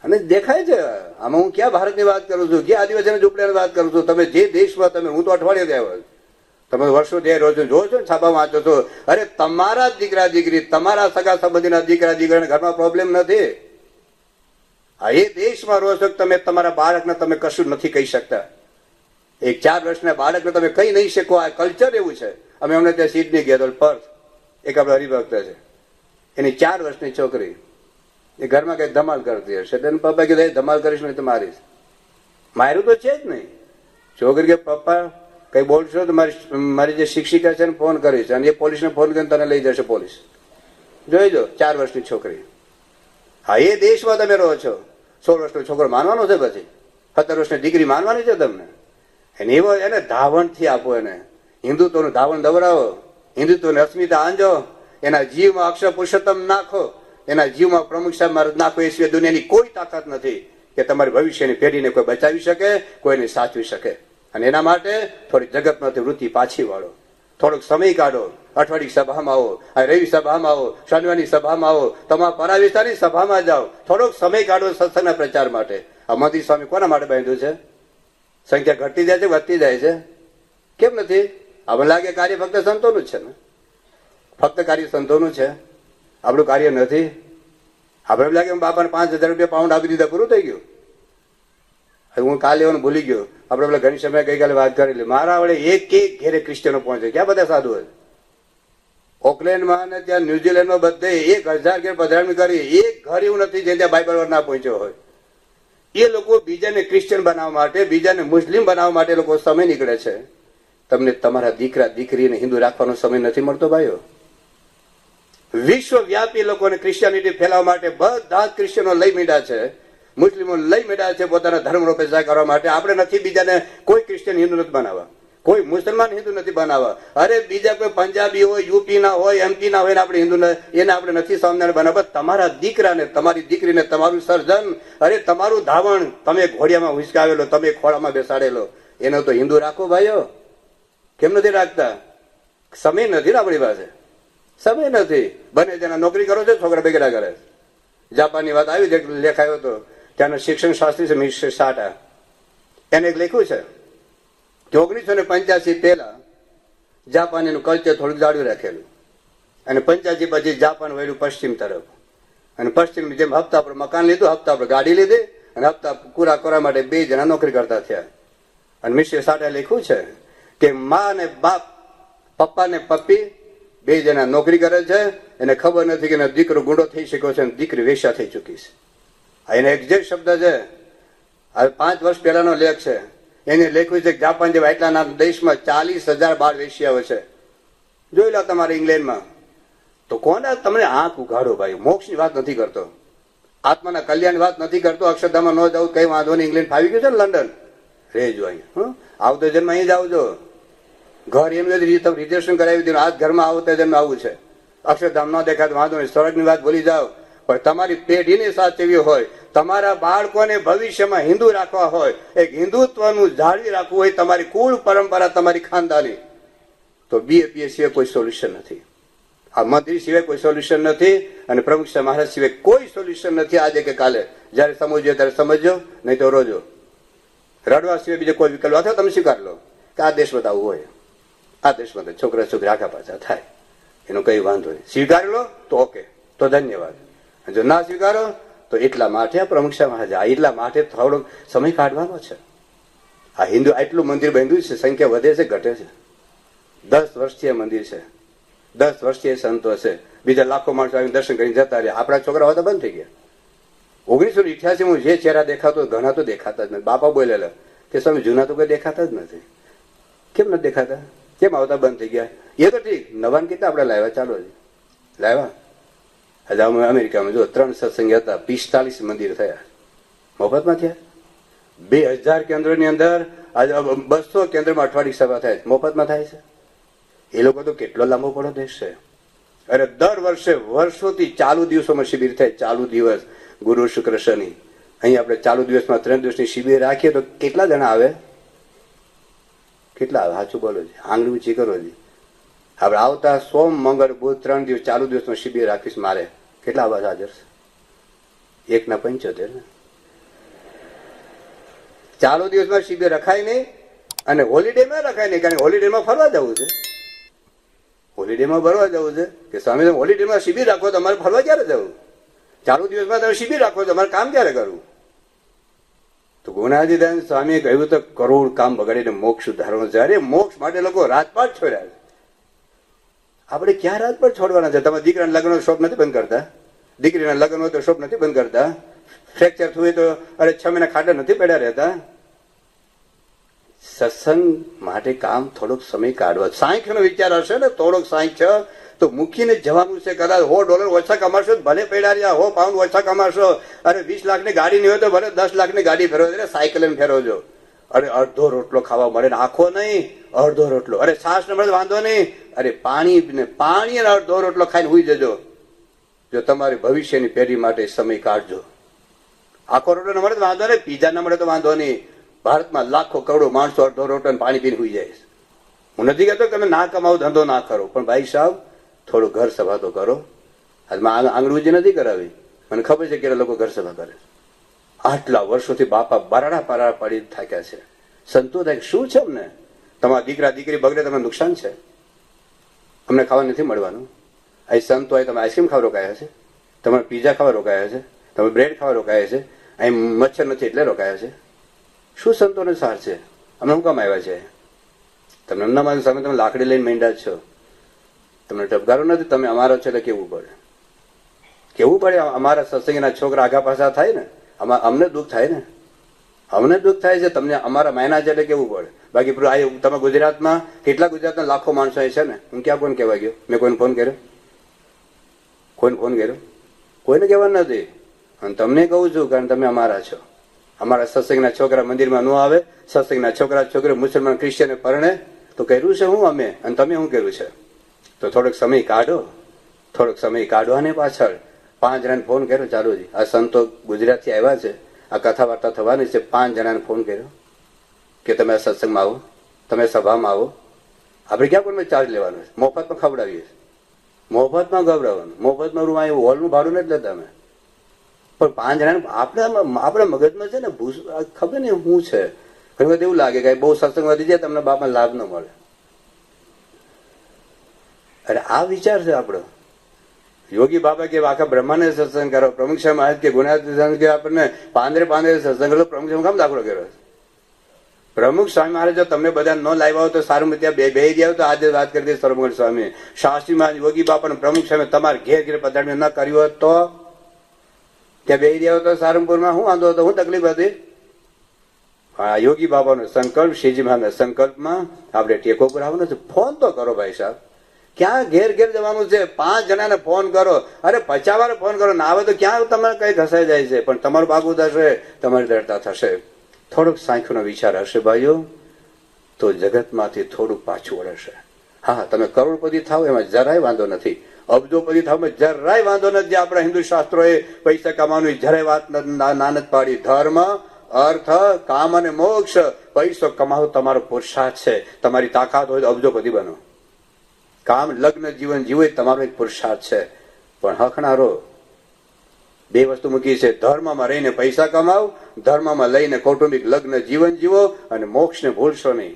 અને દેખાય છે આમાં હું ક્યાં ભારતની વાત કરું છું, ક્યાં આદિવાસીના ઝૂંપડાની વાત કરું છું. તમે જે દેશમાં તમે, હું તો અઠવાડિયે ગયા, તમે વર્ષો ત્યાં રહો છો, જોવો છો ને છાપા વાંચો છો. અરે તમારા દીકરા દીકરી, તમારા સગા સંબંધીના દીકરા દીકરીના ઘરમાં પ્રોબ્લેમ નથી. આ એ દેશમાં રહો છો તમે તમારા બાળકને તમે કશું નથી કહી શકતા. એક 4 વર્ષના બાળકને તમે કહી નહીં શકો. આ કલ્ચર એવું છે. અમે અમને ત્યાં સિડની ગયા તો પર્થ, એક આપણે હરિભક્ત છે, એની 4 વર્ષની છોકરી એ ઘરમાં કઈ ધમાલ કરતી હશે, તેને પપ્પા કીધું ધમાલ કરીશ નહીં તો મારીશ. માર્યું તો છે જ નહીં. છોકરી કે પપ્પા કઈ બોલશો તો મારી જે શિક્ષિકા છે ને ફોન કરીશ, અને એ પોલીસને ફોન કરીને તને લઈ જશે પોલીસ. જોઈ જો 4 વર્ષની છોકરી. હા, એ દેશમાં તમે રહો છો. 16 વર્ષનો છોકરો માનવાનો છે, પછી 17 વર્ષની દીકરી માનવાની છે તમને. એને ધાવણથી આપો, એને હિન્દુત્વનું ધાવણ દવડાવો, હિન્દુત્વની અસ્મિતા આંજો, એના જીવમાં અક્ષર પુરુષોત્તમ નાખો, એના જીવમાં પ્રમુખ સાહેબ મહારાજ નાખો. એ સિવાય દુનિયાની કોઈ તાકાત નથી કે તમારી ભવિષ્યની પેઢીને કોઈ બચાવી શકે, કોઈને સાચવી શકે. અને એના માટે થોડી જગતમાંથી વૃત્તિ પાછી વાળો, થોડોક સમય કાઢો. અઠવાડિયે સભામાં આવો, આ રવિ સભામાં આવો, શનિવારની સભામાં આવો, તમારા પરાવિસ્તારની સભામાં જાઓ. થોડોક સમય કાઢો સત્સંગના પ્રચાર માટે. આ મંદિર સ્વામી કોના માટે બાંધ્યું છે? સંખ્યા ઘટતી જાય છે, વધતી જાય છે, કેમ નથી? હવે લાગે કાર્ય ફક્ત સંતોનું જ છે ને, ફક્ત કાર્ય સંતોનું છે, આપણું કાર્ય નથી. આપણે એમ લાગે બાપાને 5,000 રૂપિયા પાઉન્ડ આપી દીધા, પૂરું થઈ ગયું. હું કાલે એવું ભૂલી ગયો. આપણે પેલા ઘણી સમય ગઈકાલે વાત કરેલી. મારા વડે એક ઘેરે ક્રિશ્ચિયનો પહોંચે. ક્યાં બધા સાધુ હોય? ઓકલેન્ડમાં ને ત્યાં ન્યુઝીલેન્ડમાં બધે 1,000 ઘેર પધરામણી કરી. એક ઘર એવું નથી જે ત્યાં બાઇબલ ના પહોંચ્યો હોય. એ લોકો બીજાને ક્રિશ્ચિયન બનાવવા માટે, બીજાને મુસ્લિમ બનાવવા માટે લોકો સમય નીકળે છે. તમને તમારા દીકરા દીકરીને હિન્દુ રાખવાનો સમય નથી મળતો ભાઈઓ. વિશ્વવ્યાપી લોકોને ક્રિશ્ચિયાનિટી ફેલાવવા માટે બધા જ ક્રિશ્ચિયનો લઈ મીડ્યા છે, મુસ્લિમો લઈ મીડ્યા છે પોતાના ધર્મનો પ્રચાર કરવા માટે. આપણે નથી બીજાને કોઈ ક્રિશ્ચિયન હિન્દુ નથી બનાવવા, કોઈ મુસલમાન હિન્દુ નથી બનાવવા. અરે બીજા કોઈ પંજાબી હોય, યુપી ના હોય, એમપી ના હોય, આપણે હિન્દુ એને આપણે નથી સ્વામિનારાયણ બનાવવા. તમારા દીકરાને, તમારી દીકરીને, તમારું સર્જન, અરે તમારું ધાવણ તમે ઘોડિયામાં હુંચકાવેલો, તમે ખોળામાં બેસાડેલો, એને તો હિન્દુ રાખો ભાઈઓ. કેમ નથી રાખતા? સમય નથી ને આપણી પાસે, સમય નથી. બને તેના નોકરી કરો છો, છોકરા બેગડા કરે. જાપાનની વાત આવી, લેખાયો હતો ત્યાંના શિક્ષણ શાસ્ત્રી છે મિસ્ટર સાટા. એને એક લખ્યું છે કે 1985 પહેલા જાપાનીનું કલ્ચર થોડુંક જાળવી રાખેલું, અને 85 પછી જાપાન વળ્યું પશ્ચિમ તરફ. અને પશ્ચિમની જેમ હપ્તા પર મકાન લીધું, હપ્તા પર ગાડી લીધી, અને હપ્તા પૂરા કરવા માટે 2 જણા નોકરી કરતા થયા. અને મિસ્ટર સાટા લખ્યું છે કે મા અને બાપ, પપ્પા ને પપ્પી 2 જણા નોકરી કરે છે. એને ખબર નથી કે દીકરો ગુંડો થઈ શક્યો છે અને દીકરી વેશ્યા થઈ ચૂકી છે. એને એક્ઝેક્ટ શબ્દ છે. હવે 5 વર્ષ પહેલાનો લેખ છે. એને લખ્યું છે કે જાપાન જેવા એટલાના દેશમાં 40,000 બાળ વેશ્યાઓ છે. જોઈ લો તમારે ઇંગ્લેન્ડમાં. તો કોને તમને આંખ ઉઘાડો ભાઈ. મોક્ષની વાત નથી કરતો, આત્માના કલ્યાણની વાત નથી કરતો. અક્ષરધામમાં ન જાવ કઈ વાંધો નહીં. ઇંગ્લેન્ડ ફાવી ગયું છે ને, લંડન રહેજો અહીંયા. આવતો જન્મ અહીં જ આવજો. ઘર એમ તમે રિઝર્વેશન કરાવી દીધું, આજ ઘરમાં આવતા જન્મ આવું છે. અક્ષરધામ ન દેખાતું વાંધો નહીં, સ્વર્ગની વાત ભૂલી જાઓ. પણ તમારી પેઢીને સાચવી હોય, તમારા બાળકોને ભવિષ્યમાં હિન્દુ રાખવા હોય, એક હિન્દુત્વનું જાળવી રાખવું હોય, તમારી કુળ પરંપરા, તમારી ખાનદાની, તો BA સિવાય કોઈ સોલ્યુશન નથી. આ મંત્રી સિવાય કોઈ સોલ્યુશન નથી, અને પ્રમુખ સાહેબ મહારાજ સિવાય કોઈ સોલ્યુશન નથી. આજે કે કાલે જયારે સમજ્યો ત્યારે સમજો, નહીં તો રોજો. રડવા સિવાય બીજો કોઈ વિકલ્પ અથવા તમે સ્વીકાર લો કે આ દેશમાં આવું હોય, આ દેશમાં છોકરા છોકરી આગા પાછા થાય, એનો કઈ વાંધો નહીં. સ્વીકાર લો તો ઓકે, તો ધન્યવાદ. જો ના સ્વીકારો તો એટલા માટે આ પ્રમુખ સમાજ, એટલા માટે થોડોક સમય કાઢવાનો છે. આ હિન્દુ આટલું મંદિર બાંધ્યું છે, સંખ્યા વધે છે ઘટે છે? 10 વર્ષથી આ મંદિર છે, 10 વર્ષથી સંતો છે, બીજા લાખો માણસો આવીને દર્શન કરીને જતા રહ્યા. આપણા છોકરા હતા બંધ થઈ ગયા. 1988 જે ચહેરા દેખાતો ઘણા તો દેખાતા જ નથી. બાપા બોલેલા કે સ્વામી જૂના તો કોઈ દેખાતા જ નથી. કેમ નથી દેખાતા? કેમ આવતા બંધ થઈ ગયા? એ તો ઠીક, નવાન કેટલા આપણે લાવ્યા? ચાલો લાવ્યા. આજે અમે અમેરિકામાં જો 3 સત્સંગ હતા, 45 મંદિર થયા, મફતમાં થયા. 2000 કેન્દ્રોની અંદર આજે 200 કેન્દ્રમાં અઠવાડિક સભા થાય, મફતમાં થાય છે. એ લોકો તો કેટલો લાંબો પડો દેશ છે. અરે દર વર્ષે વર્ષોથી ચાલુ દિવસોમાં શિબિર થાય, ચાલુ દિવસ ગુરુ શુક્ર શનિ. અહીં આપણે ચાલુ દિવસમાં 3 દિવસની શિબિર રાખીએ તો કેટલા જણા આવે? કેટલા આવે? સાચું બોલો છે, આંગળી ઊંચી કરો છે. આપણે આવતા સોમ મંગળ બુધ 3 દિવસ ચાલુ દિવસમાં શિબિર રાખીશ મારે, કેટલા આવાજ હાજર છે? 1 ના 75 ને. ચાલુ દિવસમાં શિબિર રખાય નહીં અને હોલિડેમાં રખાય નહીં, કારણ કે હોલિડેમાં ફરવા જવું છે. હોલિડેમાં ફરવા જવું છે કે સ્વામી તમે હોલિડેમાં શિબિર રાખો તો અમારે ફરવા ક્યારે જવું? ચાલુ દિવસમાં તમે શિબિર રાખો તો અમારે કામ ક્યારે કરવું? તો ગુણાજીદાન સ્વામીએ કહ્યું તો કરોડ કામ બગાડીને મોક્ષ ઉધારવાનો છે. અરે મોક્ષ માટે લોકો રાજપાટ છોડ્યા છે. આપણે ક્યાં રાજપાટ છોડવાના છે? તમે દીકરાના લગ્ન શોપ નથી બંધ કરતા? દીકરીના લગ્ન હોય તો શોપ નથી બંધ કરતા? ફ્રેક્ચર થયું તો અરે 6 મહિના ખાડા નથી પડ્યા રહેતા? સત્સંગ માટે કામ થોડોક સમય કાઢવા. સાંખ્યનો વિચાર હશે ને થોડોક સાંખ્ય તો મૂકીને જવાનું છે. કદાચ $100 ઓછા કમાશો ભલે પડ્યા રહ્યા, £100 ઓછા કમાશો. અરે 20 લાખની ગાડી નહીં હોય તો ભલે 10 લાખની ગાડી ફેરવો, સાયકલ ફેરવજો. અરે અડધો રોટલો ખાવા મળે ને આખો નહીં, અડધો રોટલો. અરે છાશ ને મળે વાંધો નહીં, અરે પાણી અને અડધો રોટલો ખાઈને હુઈ જજો. જો તમારી ભવિષ્યની પેઢી માટે સમય કાઢજો. આખો રોટલો ન મળે તો વાંધો નહીં, પીઝા ન મળે તો વાંધો નહીં. ભારતમાં લાખો કરોડો માણસો અડધો રોટલો પાણી પીને હુઈ જાય. હું નથી કહેતો તમે ના કમાવો, ધંધો ના કરો, પણ ભાઈ સાહેબ થોડું ઘર સભા તો કરો. હાલમાં આંગળી નથી કરાવી, મને ખબર છે કે લોકો ઘર સભા કરે. આટલા વર્ષોથી બાપા બારડા પાડી થાક્યા છે. સંતો થાય શું છે અમને? તમારા દીકરા દીકરી બગડે તમને નુકસાન છે, અમને ખાવા નથી મળવાનું. અહીં સંતો હોય તમે આઈસ્ક્રીમ ખાવા રોકાયા છે, તમારે પીઝા ખાવા રોકાયા છે, તમે બ્રેડ ખાવા રોકાયા છે, અહીં મચ્છર નથી એટલે રોકાયા છે. શું સંતોને સાર છે? અમને શું કામ આવ્યા છે? તમને એમના સામે તમે લાકડી લઈને માંડ્યા છો, તમને ટપકારો નથી. તમે અમારા છો એટલે કેવું પડે, કેવું પડે. અમારા સત્સંગના છોકરા આગા પાછા થાય ને, અમને દુઃખ થાય ને, અમને દુઃખ થાય છે. તમને અમારા માયના છે એટલે કેવું પડે. બાકી તમે ગુજરાતમાં કેટલા ગુજરાતના લાખો માણસો છે ને, હું ક્યાં કોઈને કહેવા ગયો? મેં કોઈને ફોન કર્યો? કોઈને ફોન કર્યો? કોઈને કહેવાનું નથી. અને તમને કહું છું કારણ તમે અમારા છો. અમારા સત્સંગના છોકરા મંદિરમાં ન આવે, સત્સંગના છોકરા છોકરી મુસલમાન ક્રિશ્ચિયને પરણે તો કર્યું છે હું અમે, અને તમે શું કર્યું છે? તો થોડોક સમય કાઢો, થોડોક સમય કાઢવાને પાછળ 5 જણાને ફોન કર્યો. ચાલુજી આ સંતો ગુજરાતથી આવ્યા છે, આ કથા વાર્તા થવાની છે, 5 જણાને ફોન કર્યો કે તમે આ સત્સંગમાં આવો, તમે સભામાં આવો. આપણે ક્યાં કોઈ ચાર્જ લેવાનો છે? મફતમાં ખવડાવીએ, મફતમાં ગવડાવવાનું, મફતમાં રૂમ આવ્યું, હોલનું ભાડું નથી લેતા અમે. પણ 5 જણાને આપણા મગજમાં છે ને ખબર ને શું છે. ઘણી વખત એવું લાગે કે બહુ સત્સંગ વધી જાય તમને બાપમાં લાભ ન મળે. અરે આ વિચાર છે આપણો. યોગી બાબા કે આખા બ્રહ્માને સત્સંગ કરો, પ્રમુખ સાહેબ મહારાજ કે ગુણાતીત કે આપણને પાંદરે સત્સંગ કરો. પ્રમુખ સાહેબ કામ દાખલો કર્યો? પ્રમુખ સ્વામી મહારાજ જો તમને બધા ન લાવ્યા હોય તો સારું, ત્યાં બે ગયા તો આજે વાત કરી દે. સર્વમંગળ સ્વામી, શાસ્ત્રી મહારાજ, યોગી બાપા, પ્રમુખ સાહેબ તમારે ઘેર પધારણી ન કર્યું હોત તો ત્યાં બે રહ્યા હતો સારંગપુરમાં, શું વાંધો હતો, શું તકલીફ હતી? હા, યોગી બાબાનો સંકલ્પ, શ્રીજી મહારાજના સંકલ્પમાં આપણે ટેકો કરાવવાનો છે. ફોન તો કરો ભાઈ સાહેબ, ક્યાં ઘેર જવાનું છે? 5 જણાને ફોન કરો, અરે 50 વાર ફોન કરો, ના આવે તો ક્યાં તમે કઈ ઘસાઈ જાય છે. પણ તમારું ભાગું થશે, તમારી દળતા થશે. થોડોક સાંખ્યનો વિચાર હશે ભાઈઓ તો જગતમાંથી થોડુંક પાછું વળશે. હા, તમે કરોડપતિ થાવ એમાં જરાય વાંધો નથી, અબજોપતિ થાવ જરાય વાંધો નથી. આપણા હિન્દુ શાસ્ત્રોએ પૈસા કમાવાની જરાય વાત નાનત પાડી. ધર્મ, અર્થ, કામ અને મોક્ષ, પૈસો કમાવો તમારો પુરુષાર્થ છે. તમારી તાકાત હોય તો અબજોપતિ બનો. કામ, લગ્ન જીવન જીવો તમારો એક પુરુષાર્થ છે. પણ હખણારો 2 વસ્તુ મૂકી છે. ધર્મમાં રહીને પૈસા કમાવ, ધર્મમાં લઈને કૌટુંબિક લગ્ન જીવન જીવો, અને મોક્ષને ભૂલશો નહીં.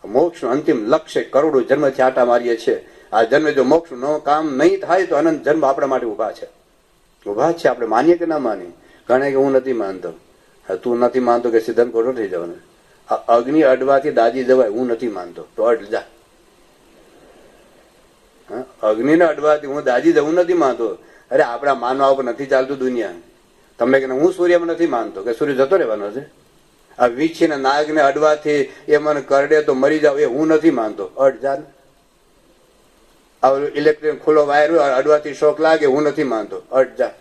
મોક્ષનું અંતિમ લક્ષ્ય કરોડો જન્મથી આટા મારીએ છીએ. આ જન્મે જો મોક્ષ નો કામ નહીં થાય તો અનંત જન્મ આપણા માટે ઉભા છે. આપણે માનીએ કે ના માનીએ? ઘણા કે હું નથી માનતો. તું નથી માનતો કે સિદ્ધાંત ખોટો થઈ જવાનો. આ અગ્નિ અડવાથી દાજી જવાય, હું નથી માનતો તો અડ જા. અગ્નિને અડવાથી હું દાજી જવું નથી માનતો. અરે આપણા માનવા ઉપર નથી ચાલતું દુનિયા. તમે કે હું સૂર્યમાં નથી માનતો કે સૂર્ય જતો રહેવાનો છે. આ વીછી ને નાગને અડવાથી એ મને કરડે તો મરી જાવ એ હું નથી માનતો. અડ જા. ઇલેક્ટ્રિક ખુલ્લો વાયર અડવાથી શોક લાગે, હું નથી માનતો. અડ જા.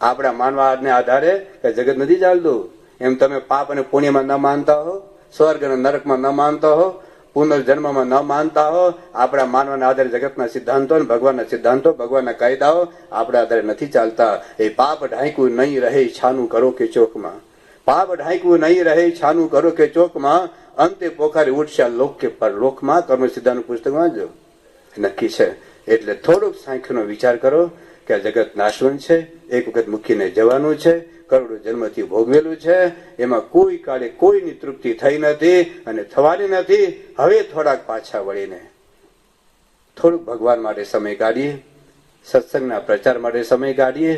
આપણા માનવાને આધારે જગત નથી ચાલતું. એમ તમે પાપ અને પુણ્યમાં ન માનતા હો, સ્વર્ગ અને નરકમાં ન માનતા હો, પુનર્જન્મમાં ન માનતા હો, આપણા માનવાના આધારે જગતના સિદ્ધાંતો અને ભગવાનના સિદ્ધાંતો, ભગવાનના કાયદાઓ આપણા આધારે નથી ચાલતા. એ પાપ ઢાંકવું નહીં રહે છાનું કરો કે ચોકમાં. પાપ ઢાંકવું નહીં રહે છાનું કરો કે ચોકમાં. અંતે પોખારી ઉઠશે લોક કે પરલોકમાં. કર્મ સિદ્ધાંત પુસ્તક વાંચો, નક્કી છે. એટલે થોડોક સાંખ્યનો વિચાર કરો કે આ જગત નાશવંત છે, એક વખત મૂકીને જવાનું છે, કરોડો જન્મથી ભોગવેલું છે, એમાં કોઈ કાળે કોઈની તૃપ્તિ થઈ નથી અને થવાની નથી. હવે થોડાક પાછા વળીને થોડુંક ભગવાન માટે સમય કાઢીએ, સત્સંગના પ્રચાર માટે સમય કાઢીએ,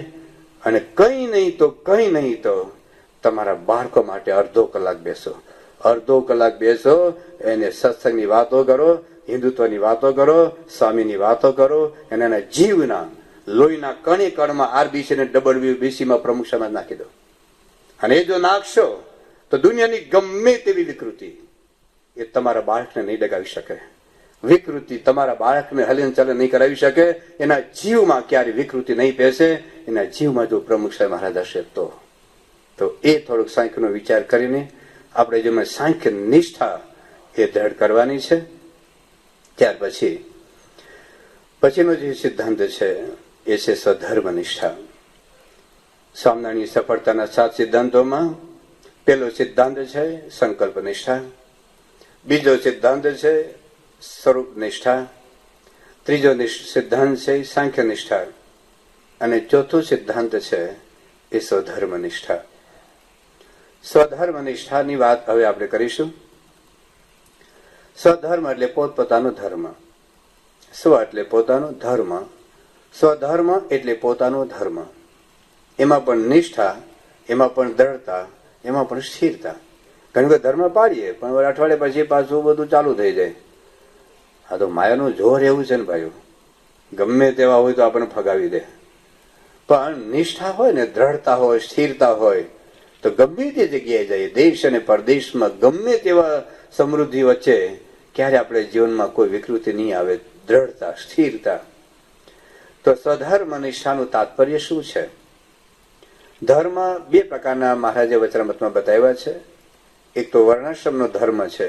અને કંઈ નહીં તો તમારા બાળકો માટે અડધો કલાક બેસો. અડધો કલાક બેસો, એને સત્સંગની વાતો કરો, હિન્દુત્વની વાતો કરો, સ્વામીની વાતો કરો, અને એના જીવના લોહીના કણે કણમાં આરબીસી ને WBC માં પ્રમુખમાં નાખી દો. અને એ જો નાખશો તો દુનિયાની ગમે તેવી વિકૃતિ એ તમારા બાળકને નહીં ડગાવી શકે. વિકૃતિ તમારા બાળકને હલન ચલન નહીં કરાવી શકે. એના જીવમાં ક્યારે વિકૃતિ નહીં પેસે. એના જીવમાં જો પ્રમુખ સાહેબ મહારાજ હશે તો એ થોડોક સાંખ્યનો વિચાર કરીને આપણે જેમાં સાંખ્ય નિષ્ઠા એ દ્રઢ કરવાની છે. ત્યાર પછીનો જે સિદ્ધાંત છે એ છે સ્વધર્મ નિષ્ઠા. સ્વામિનારાયણની સફળતાના 7 સિદ્ધાંતોમાં પહેલો સિદ્ધાંત છે સંકલ્પ નિષ્ઠા, બીજો સિદ્ધાંત છે સ્વરૂપ નિષ્ઠા, ત્રીજો સિદ્ધાંત છે સાંખ્ય નિષ્ઠા, અને ચોથો સિદ્ધાંત છે એ સ્વધર્મ નિષ્ઠા. સ્વધર્મ નિષ્ઠાની વાત હવે આપણે કરીશું. સ્વધર્મ એટલે પોતપોતાનો ધર્મ. સ્વ એટલે પોતાનો, ધર્મ, સ્વધર્મ એટલે પોતાનો ધર્મ. એમાં પણ નિષ્ઠા, એમાં પણ દ્રઢતા, એમાં પણ સ્થિરતા. ઘણી વખત ધર્મ પાડીએ પણ અઠવાડિયા પછી પાછું બધું ચાલુ થઈ જાય. આ તો માયાનું જોર એવું છે ને ભાઈઓ, ગમે તેવા હોય તો આપણને ફગાવી દે. પણ નિષ્ઠા હોય ને, દ્રઢતા હોય, સ્થિરતા હોય તો ગમે તે જગ્યાએ જઈએ, દેશ અને પરદેશમાં ગમે તેવા સમૃદ્ધિ વચ્ચે ક્યારે આપણે જીવનમાં કોઈ વિકૃતિ નહીં આવે. દ્રઢતા, સ્થિરતા. તો સ્વધર્મ નિષ્ઠાનું તાત્પર્ય શું છે? ધર્મ 2 પ્રકારના મહારાજે વચનામૃતમાં બતાવ્યા છે. એક તો વર્ણાશ્રમનો ધર્મ છે,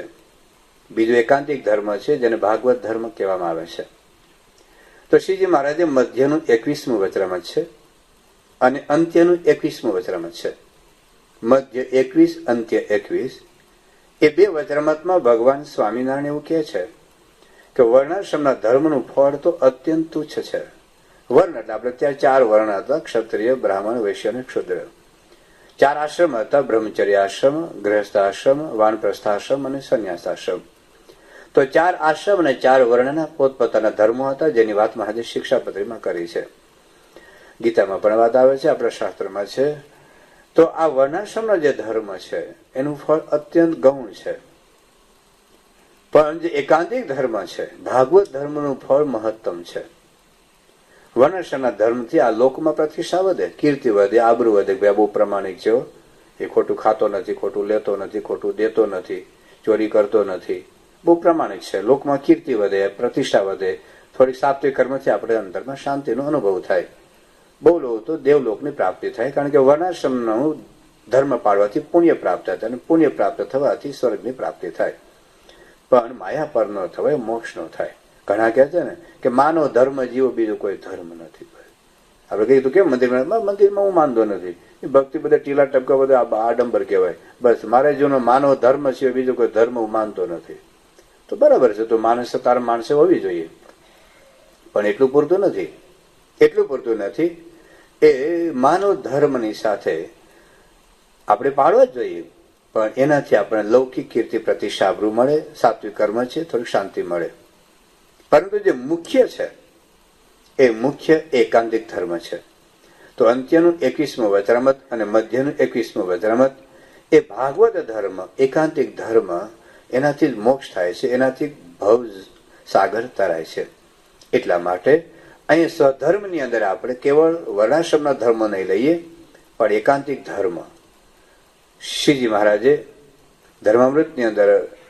બીજો એકાંતિક ધર્મ છે જેને ભાગવત ધર્મ કહેવામાં આવે છે. તો શ્રીજી મહારાજે મધ્યનું 21મું વચનામૃત છે અને અંત્યનું 21મું વચનામૃત છે. મધ્ય 21, અંત્ય 21. એ 2 વચનામૃતમાં ભગવાન સ્વામિનારાયણ એવું કહે છે કે વર્ણાશ્રમના ધર્મનું ફળ તો અત્યંત તુચ્છ છે. વર્ણ એટલે આપણે ત્યાં 4 વર્ણ હતા: ક્ષત્રિય, બ્રાહ્મણ, વૈશ્ય અને ક્ષુદ્ર. 4 આશ્રમ હતા: બ્રહ્મચર્ય આશ્રમ, ગૃહસ્થ આશ્રમ, વાનપ્રસ્થાશ્રમ અને સંન્યાસાશ્રમ. તો 4 આશ્રમ અને 4 વર્ણના પોતપોતાના ધર્મો હતા, જેની વાત મહારાજે શિક્ષાપત્રીમાં કરી છે. ગીતામાં પણ વાત આવે છે, આપણા શાસ્ત્રમાં છે. તો આ વર્ણાશ્રમનો જે ધર્મ છે એનું ફળ અત્યંત ગૌણ છે. પણ જે એકાંતિક ધર્મ છે, ભાગવત ધર્મનું ફળ મહત્તમ છે. વર્ણાશ્રમના ધર્મથી આ લોકમાં પ્રતિષ્ઠા વધે, કીર્તિ વધે, આબરૂ વધે. ભાઈ બહુ પ્રમાણિક છે, એ ખોટું ખાતો નથી, ખોટું લેતો નથી, ખોટું દેતો નથી, ચોરી કરતો નથી, બહુ પ્રમાણિક છે. લોકમાં કીર્તિ વધે, પ્રતિષ્ઠા વધે. થોડીક સાત્વિક કર્મથી આપણે અંતરમાં શાંતિનો અનુભવ થાય. બહુ લોકો તો દેવલોકની પ્રાપ્તિ થાય, કારણ કે વર્ણાશ્રમનું ધર્મ પાળવાથી પુણ્ય પ્રાપ્ત થાય, અને પુણ્ય પ્રાપ્ત થવાથી સ્વર્ગની પ્રાપ્તિ થાય. પણ માયા પર ન થવાય, મોક્ષ ન થાય. ઘણા કહે છે ને કે માનવ ધર્મ જીવો, બીજો કોઈ ધર્મ નથી. આપણે કહીએ તો કેમ મંદિરમાં હું માનતો નથી, ભક્તિ બધા ટીલા ટપકા બધા આડંબર કહેવાય. બસ મારે જીવનો માનવ ધર્મ છે, બીજો કોઈ ધર્મ હું માનતો નથી. તો બરાબર છે, તો માણસ તારા માણસે હોવી જોઈએ, પણ એટલું પૂરતું નથી. એ માનવ ધર્મની સાથે આપણે પાળવા જ જોઈએ, પણ એનાથી આપણે લૌકિક કીર્તિ, પ્રતિષ્ઠા, આબરૂ મળે, સાત્વિક કર્મ છે, થોડીક શાંતિ મળે. પરંતુ જે મુખ્ય છે એ મુખ્ય એકાંતિક ધર્મ છે. તો અંત્યનું 21મું વચરામૃત અને મધ્યનું 21મું વચરામૃત એ ભાગવત ધર્મ, એકાંતિક ધર્મ, એનાથી જ મોક્ષ થાય છે, એનાથી ભવ સાગર તરાય છે. એટલા માટે અહીં સ્વધર્મની અંદર આપણે કેવળ વર્ણાશ્રમના ધર્મ નહીં લઈએ, પણ એકાંતિક ધર્મ. શ્રીજી મહારાજે ધર્મામૃતની અંદર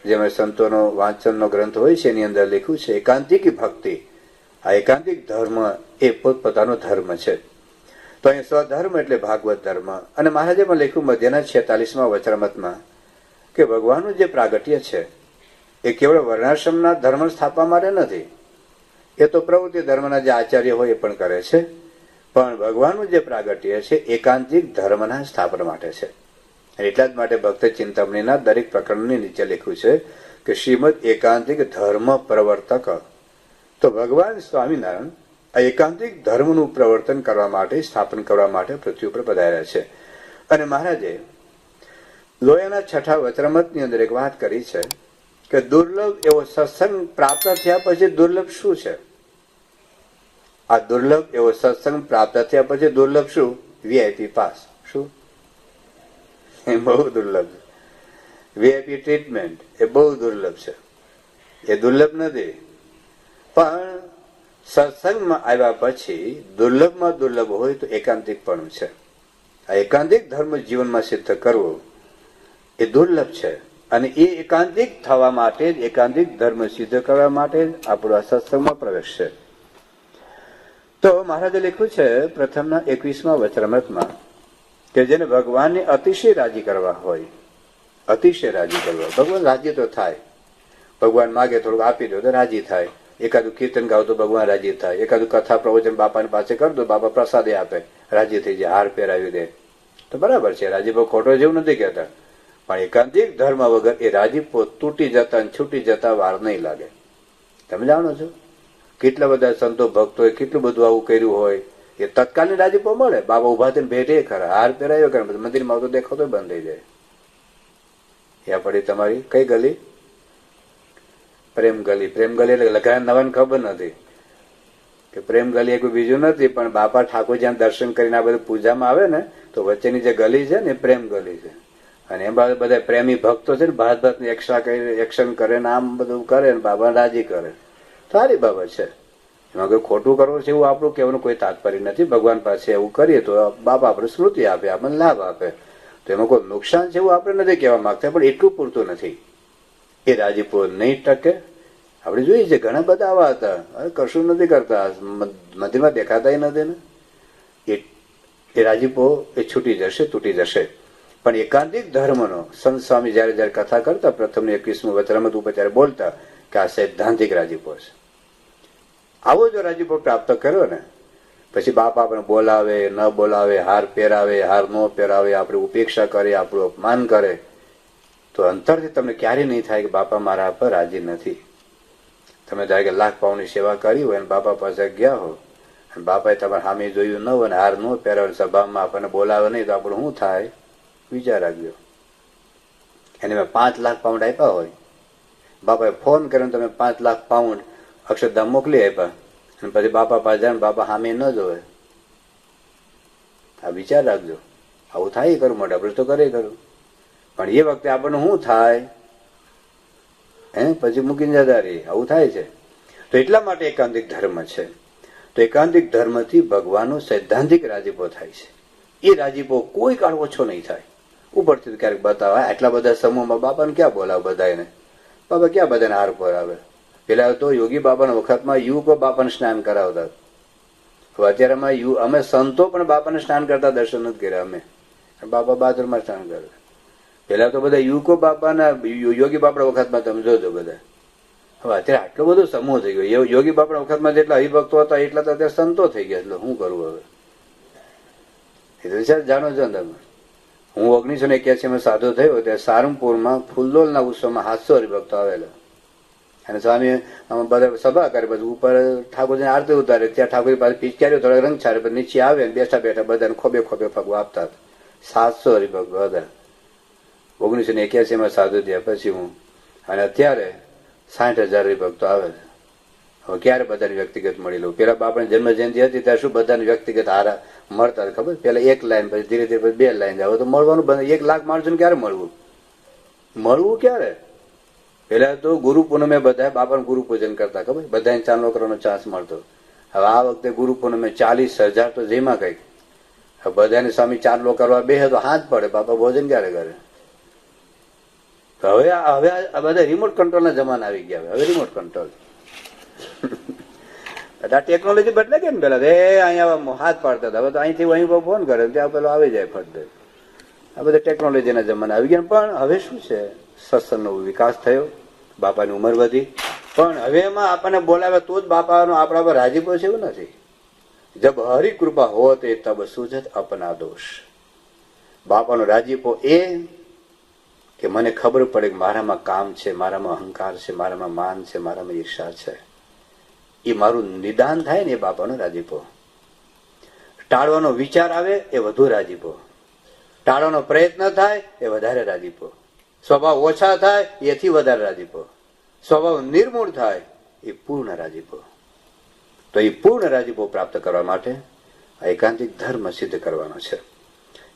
જેમાં સંતોનો વાંચનનો ગ્રંથ હોય છે એની અંદર લખ્યું છે એકાંતિક ભક્તિ. આ એકાંતિક ધર્મ એ પોતપોતાનો ધર્મ છે. તો અહીં સ્વધર્મ એટલે ભાગવત ધર્મ. અને મહારાજે પણ લખ્યું મધ્યના 46મા વચરામૃતમાં કે ભગવાનનું જે પ્રાગટ્ય છે એ કેવળ વર્ણાશ્રમના ધર્મ સ્થાપવા માટે નથી. એ તો પ્રવૃત્તિ ધર્મના જે આચાર્ય હોય એ પણ કરે છે, પણ ભગવાનનું જે પ્રાગટ્ય છે એકાંતિક ધર્મના સ્થાપના માટે છે. એટલા જ માટે ભક્ત ચિંતામણીના દરેક પ્રકરણની નીચે લખ્યું છે કે શ્રીમદ એકાંતિક ધર્મ પ્રવર્તક. તો ભગવાન સ્વામિનારાયણ આ એકાંતિક ધર્મનું પ્રવર્તન કરવા માટે, સ્થાપન કરવા માટે પૃથ્વી ઉપર પધાર્યા છે. અને મહારાજે લોયાના 6 વચરામૃતની અંદર એક વાત કરી છે કે દુર્લભ એવો સત્સંગ પ્રાપ્ત થયા પછી દુર્લભ શું છે? આ દુર્લભ એવો સત્સંગ પ્રાપ્ત થયા પછી દુર્લભ શું? VIP pass. શું? એ બહુ દુર્લભ છે. વીઆઈપી ટ્રીટમેન્ટ એ બહુ દુર્લભ છે. એ દુર્લભ નથી, પણ સત્સંગમાં આવ્યા પછી દુર્લભમાં દુર્લભ હોય તો એકાંતિક પણ છે. આ એકાંતિક ધર્મ જીવનમાં સિદ્ધ કરવો એ દુર્લભ છે. અને એ એકાંતિક થવા માટે જ, એકાંતિક ધર્મ સિદ્ધ કરવા માટે જ આપણો આ સત્સંગમાં પ્રવેશ છે. તો મહારાજે લખ્યું છે પ્રથમના 21મા વચરામૃતમાં કે જેને ભગવાનને અતિશય રાજી કરવા હોય, અતિશય રાજી કરવા. ભગવાન રાજી તો થાય, ભગવાન માગે થોડુંક આપી દો તો રાજી થાય. એકાદું કીર્તન ગાવ તો ભગવાન રાજી થાય. એકાદું કથા પ્રવચન બાપાની પાસે કરી દો, બાપા પ્રસાદે આપે, રાજી થઈ જાય, હાર પહેરાવી દે, તો બરાબર છે. રાજીપો ખોટો જેવું નથી કહેતા, પણ એકાંતિક ધર્મ વગર એ રાજીપો તૂટી જતા અને છૂટી જતા વાર નહીં લાગે. તમે જાણો છો કેટલા બધા સંતો ભક્તોએ કેટલું બધું આવું કર્યું હોય, એ તત્કાલની રાજીપો મળે. બાબા ઉભા થઈને ભેટે ખરા, હાર પહેરાયો કરે, મંદિરમાં આવતો દેખાતો બંધ થઈ જાય. ત્યાં પડી તમારી કઈ ગલી? પ્રેમ ગલી. પ્રેમ ગલી એટલે લખાણ નવાને ખબર નથી કે પ્રેમ ગલી એ કોઈ બીજું નથી, પણ બાપા ઠાકોર જ્યાં દર્શન કરીને આ બધું પૂજામાં આવે ને તો વચ્ચેની જે ગલી છે ને પ્રેમ ગલી છે. અને એમાં બધા પ્રેમી ભક્તો છે ને ભાત ભાત એક્શન કરે ને આમ બધું કરે ને બાબા રાજી કરે. સારી બાબત છે, એમાં કોઈ ખોટું કરવું છે એવું આપણું કહેવાનું કોઈ તાત્પર્ય નથી. ભગવાન પાસે એવું કરીએ તો બાપા આપણે સ્મૃતિ આપે, આપણને લાભ આપે, તો એમાં કોઈ નુકસાન છે એવું આપણે નથી કહેવા માંગતા, પણ એટલું પૂરતું નથી. એ રાજીપો નહીં ટકે. આપણે જોઈએ છે ઘણા બધા આવા હતા, કશું નથી કરતા, મંદિરમાં દેખાતા નથી ને. એ રાજીપો એ છૂટી જશે, તૂટી જશે. પણ એકાંતિક ધર્મનો સંત સ્વામી જયારે જયારે કથા કરતા પ્રથમનું 21મું વચરામૃત ઉપર ત્યારે બોલતા કે આ સૈદ્ધાંતિક રાજીપો છે. આવો જો રાજીપો પ્રાપ્ત કર્યો ને પછી બાપ આપણે બોલાવે ન બોલાવે, હાર પહેરાવે હાર ન પહેરાવે, આપણે ઉપેક્ષા કરે, આપણું અપમાન કરે, તો અંતરથી તમને ક્યારેય નહીં થાય કે બાપા મારા પર રાજી નથી. તમે ધારો કે લાખ પાઉની સેવા કરી હોય અને બાપા પાસે ગયા હો અને બાપાએ તમારે સામે જોયું ન હોય અને હાર ન પહેરાવે, સભામાં આપણને બોલાવે નહીં તો આપણું શું થાય? વિચાર રાખજો. એને મેં 5 લાખ પાઉન્ડ આપ્યા હોય, બાપાએ ફોન કરીને તમે 5 લાખ પાઉન્ડ અક્ષરધામ મોકલી આપ્યા અને પછી બાપા પાસે જાય બાપા સામે ન જોવે. આ વિચાર રાખજો. આવું થાય કરું મોટા આપણે તો કરે કરું, પણ એ વખતે આપણને શું થાય? પછી મૂકીને જતા રહી. આવું થાય છે. તો એટલા માટે એકાંતિક ધર્મ છે. તો એકાંતિક ધર્મથી ભગવાનનો સૈદ્ધાંતિક રાજીપો થાય છે. એ રાજીપો કોઈ કાળ ઓછો નહીં થાય. ઉપરથી ક્યારેક બતાવે આટલા બધા સમૂહમાં બાપાને ક્યાં બોલાવે બધાને? બાબા ક્યાં બધાને હાર પરાવે? પેલા તો યોગી બાબાના વખતમાં યુવકો બાપાને સ્નાન કરાવતા. અત્યારે અમે સંતો પણ બાપાને સ્નાન કરતા દર્શન નથી કર્યા. અમે બાપા બાથરૂમમાં સ્નાન કરે. પેલા તો બધા યુવકો બાપાના યોગી બાપા વખતમાં તમે જોજો બધા. હવે અત્યારે આટલો બધો સમૂહ થઈ ગયો. યોગી બાપા વખતમાં જેટલા હરિભક્તો હતા એટલા તો અત્યારે સંતો થઈ ગયા. એટલે શું કરવું હવે? એ તો વિચાર જાણો છો ને તમે. હું 1981 સાધુ થયો ત્યારે સારંગપુરમાં ફૂલદોલના ઉત્સવમાં 700 હરિભક્તો આવેલા અને સ્વામી બધા સભા કરે, પછી ઉપર ઠાકોરજીને આરતી ઉતારે, ત્યાં ઠાકોરજી પાસે પિચકારીઓ થોડા રંગ છાડે, પછી નીચે આવે ને બેઠા બેઠા બધાને ખોબે ખોબે ફગવા આપતા. 700 હરિભક્તો હતા 1981 સાધુ થયા પછી હું. અને અત્યારે 60,000 હરિભક્તો આવે છે. હવે ક્યારે બધાની વ્યક્તિગત મળી લઉં? પેલા બાપાની જન્મ જયંતિ હતી ત્યારે શું બધાની વ્યક્તિગત હારા મળતા હતા ખબર? પેલા 1 લાઈન, પછી ધીરે ધીરે પછી 2 લાઈન, હવે તો મળવાનું બંધ. 1 લાખ માણસોને ક્યારે મળવું ક્યારે? પેલા તો ગુરુ પૂનમે બધા બાપાનું ગુરુ પૂજન કરતા ખબર? બધાને ચાંદલો કરવાનો ચાન્સ મળતો. હવે આ વખતે ગુરુ પૂનમે 40,000 તો જેમાં કઈક. હવે બધાની સામે ચાંદલો કરવા બેસે તો હાથ પડે, બાપા ભોજન ક્યારે કરે? હવે આ બધા રિમોટ કંટ્રોલના જમાના આવી ગયા. હવે રિમોટ કંટ્રોલ આ ટેકનોલોજી બદલે કે ને પેલા અહીંયા હાથ પાડતા હતા, હવે તો અહીંથી અહીં ફોન કરે ત્યાં પેલો આવી જાય ફટ. આ બધા ટેકનોલોજીના જમાના આવી ગયા. પણ હવે શું છે, સત્સંગનો વિકાસ થયો, બાપાની ઉંમર વધી, પણ હવે એમાં આપણને બોલાવે તો જ બાપાનો આપણા પર રાજીપો છે એવું નથી. જબ હરી કૃપા હોત એ તબ સુજત અપના દોષ. બાપાનો રાજીપો એ કે મને ખબર પડે કે મારામાં કામ છે, મારામાં અહંકાર છે, મારામાં માન છે, મારામાં ઈર્ષા છે, એ મારું નિદાન થાય ને એ બાપાનો રાજીપો. ટાળવાનો વિચાર આવે એ વધુ રાજીપો, ટાળવાનો પ્રયત્ન થાય એ વધારે રાજીપો, સ્વભાવ ઓછા થાય એથી વધારે રાજીપો, સ્વભાવ નિર્મૂળ થાય એ પૂર્ણ રાજીપો. તો એ પૂર્ણ રાજીપો પ્રાપ્ત કરવા માટે આ એકાંતિક ધર્મ સિદ્ધ કરવાનો છે.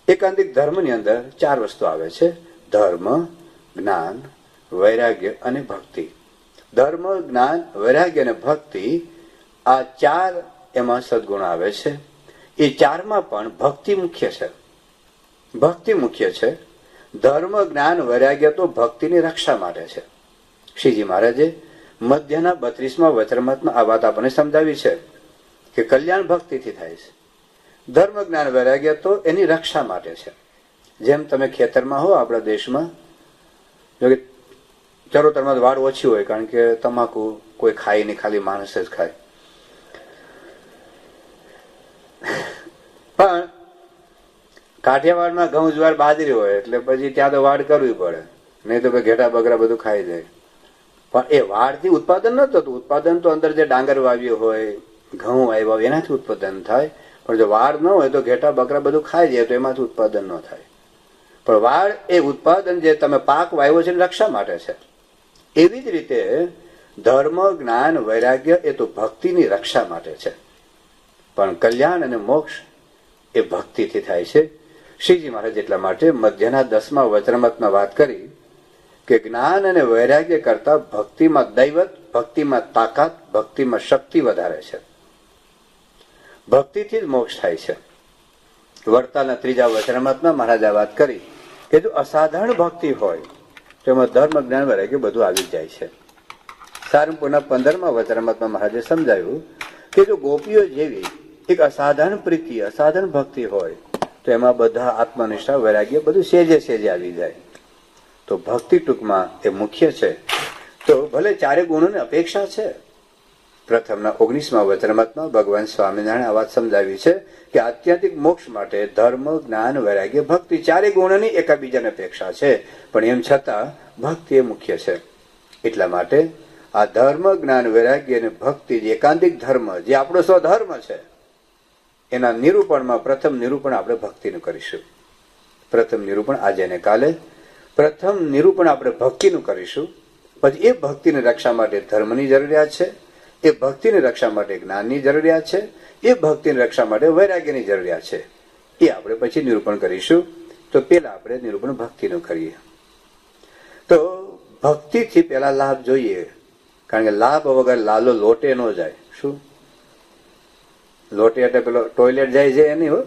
એકાંતિક ધર્મની અંદર 4 વસ્તુ આવે છે: ધર્મ, જ્ઞાન, વૈરાગ્ય અને ભક્તિ. ધર્મ, જ્ઞાન, વૈરાગ્ય અને ભક્તિ, આ 4 એમાં સદગુણ આવે છે. એ 4માં પણ ભક્તિ મુખ્ય છે. ભક્તિ મુખ્ય છે. ધર્મ, જ્ઞાન, વૈરાગ્ય તો ભક્તિની રક્ષા માટે છે. શ્રીજી મહારાજે મધ્યના 32મા વચનામૃતમાં આ વાત આપણને સમજાવી છે કે કલ્યાણ ભક્તિથી થાય છે. ધર્મ, જ્ઞાન, વૈરાગ્ય તો એની રક્ષા માટે છે. જેમ તમે ખેતરમાં હો આપણા દેશમાં, જો કે ચરોતરમાં વાડ ઓછી હોય, કારણ કે તમાકુ કોઈ ખાય નહીં, ખાલી માણસ જ ખાય. પણ કાઠિયાવાડમાં ઘઉં, જ્વાર, બાજરી હોય એટલે પછી ત્યાં તો વાડ કરવી પડે, નહીં તો ઘેટા બકરા બધું ખાઈ જાય. પણ એ વાડથી ઉત્પાદન ન થતું. ઉત્પાદન તો અંદર જે ડાંગર વાવ્યું હોય, ઘઉં આવ્યા હોય એનાથી ઉત્પાદન થાય. પણ જો વાડ ન હોય તો ઘેટા બકરા બધું ખાઈ જાય તો એમાંથી ઉત્પાદન ન થાય. પણ વાડ એ ઉત્પાદન જે તમે પાક વાવ્યો છે રક્ષા માટે છે. એવી જ રીતે ધર્મ, જ્ઞાન, વૈરાગ્ય એ તો ભક્તિની રક્ષા માટે છે. પણ કલ્યાણ અને મોક્ષ એ ભક્તિથી થાય છે. શ્રીજી મહારાજ એટલા માટે મધ્યના 10મા વચનામૃતમાં વાત કરી કે જ્ઞાન અને વૈરાગ્ય કરતા ભક્તિમાં દૈવત, ભક્તિમાં તાકાત, ભક્તિમાં શક્તિ વધારે છે. ભક્તિથી જ મોક્ષ થાય છે. વડતાલના 3જા વચનામૃતમાં મહારાજે વાત કરી કે જો અસાધારણ ભક્તિ હોય તો એમાં ધર્મ, જ્ઞાન, વૈરાગ્ય બધું આવી જાય છે. સારંગપુરના 15મા વચનામૃતમાં મહારાજે સમજાવ્યું કે જો ગોપીઓ જેવી એક અસાધારણ પ્રીતિ, અસાધારણ ભક્તિ હોય તો એમાં બધા આત્મનિષ્ઠા, વૈરાગ્ય બધું સેજે સેજે આવી જાય. તો ભક્તિ ટૂંકમાં એ મુખ્ય છે. તો ભલે 4 ગુણોની અપેક્ષા છે. પ્રથમના 19મા વચનામૃતમાં ભગવાન સ્વામિનારાયણ આ વાત સમજાવી છે કે આત્યંતિક મોક્ષ માટે ધર્મ, જ્ઞાન, વૈરાગ્ય, ભક્તિ 4 ગુણોની એકાબીજાની અપેક્ષા છે. પણ એમ છતાં ભક્તિ એ મુખ્ય છે. એટલા માટે આ ધર્મ, જ્ઞાન, વૈરાગ્ય અને ભક્તિ જે એકાંતિક ધર્મ, જે આપણો સ્વધર્મ છે, એના નિરૂપણમાં પ્રથમ નિરૂપણ આપણે ભક્તિનું કરીશું. પ્રથમ નિરૂપણ આજે ને કાલે. પ્રથમ નિરૂપણ આપણે ભક્તિનું કરીશું. પછી એ ભક્તિની રક્ષા માટે ધર્મની જરૂરિયાત છે, એ ભક્તિની રક્ષા માટે જ્ઞાનની જરૂરિયાત છે, એ ભક્તિની રક્ષા માટે વૈરાગ્યની જરૂરિયાત છે. એ આપણે પછી નિરૂપણ કરીશું. તો પેલા આપણે નિરૂપણ ભક્તિનું કરીએ. તો ભક્તિથી પેલા લાભ જોઈએ, કારણ કે લાભ વગર લાલો લોટે ન જાય. શું લોટે એટલે પેલો ટોયલેટ જાય છે એની હો.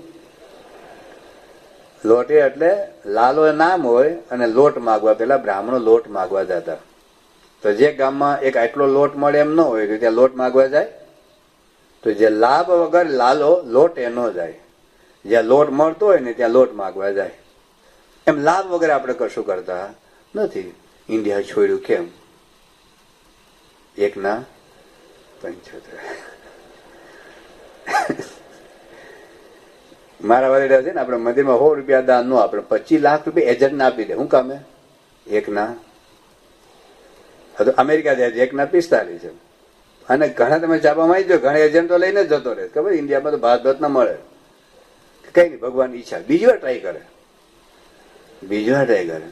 લોટે એટલે લાલો નામ હોય અને લોટ માગવા, પેલા બ્રાહ્મણો લોટ માગવા જતા. તો જે ગામમાં એક આટલો લોટ મળે એમ ન હોય તો ત્યાં લોટ માગવા જાય. તો જે લાભ વગર લાલો લોટે ન જાય. જ્યાં લોટ મળતો હોય ને ત્યાં લોટ માગવા જાય. એમ લાભ વગર આપણે કશું કરતા નથી. ઇન્ડિયા છોડ્યું કેમ? 1:75. મારા વાલીડા છે ને, આપણે મંદિરમાં 100 રૂપિયા દાન નો, આપણે 25 લાખ રૂપિયા એજન્ટ આપી દે. શું કામે? 1:, અમેરિકા જાય 1:45 છે. અને ઘણા તમે ચાપામાં આવી જાઓ, ઘણા એજન્ટો લઈને જ જતો રહે. ખબર ઇન્ડિયામાં તો ભાત ના મળે. કઈ નહીં, ભગવાન ઈચ્છા. બીજી વાર ટ્રાય કરે.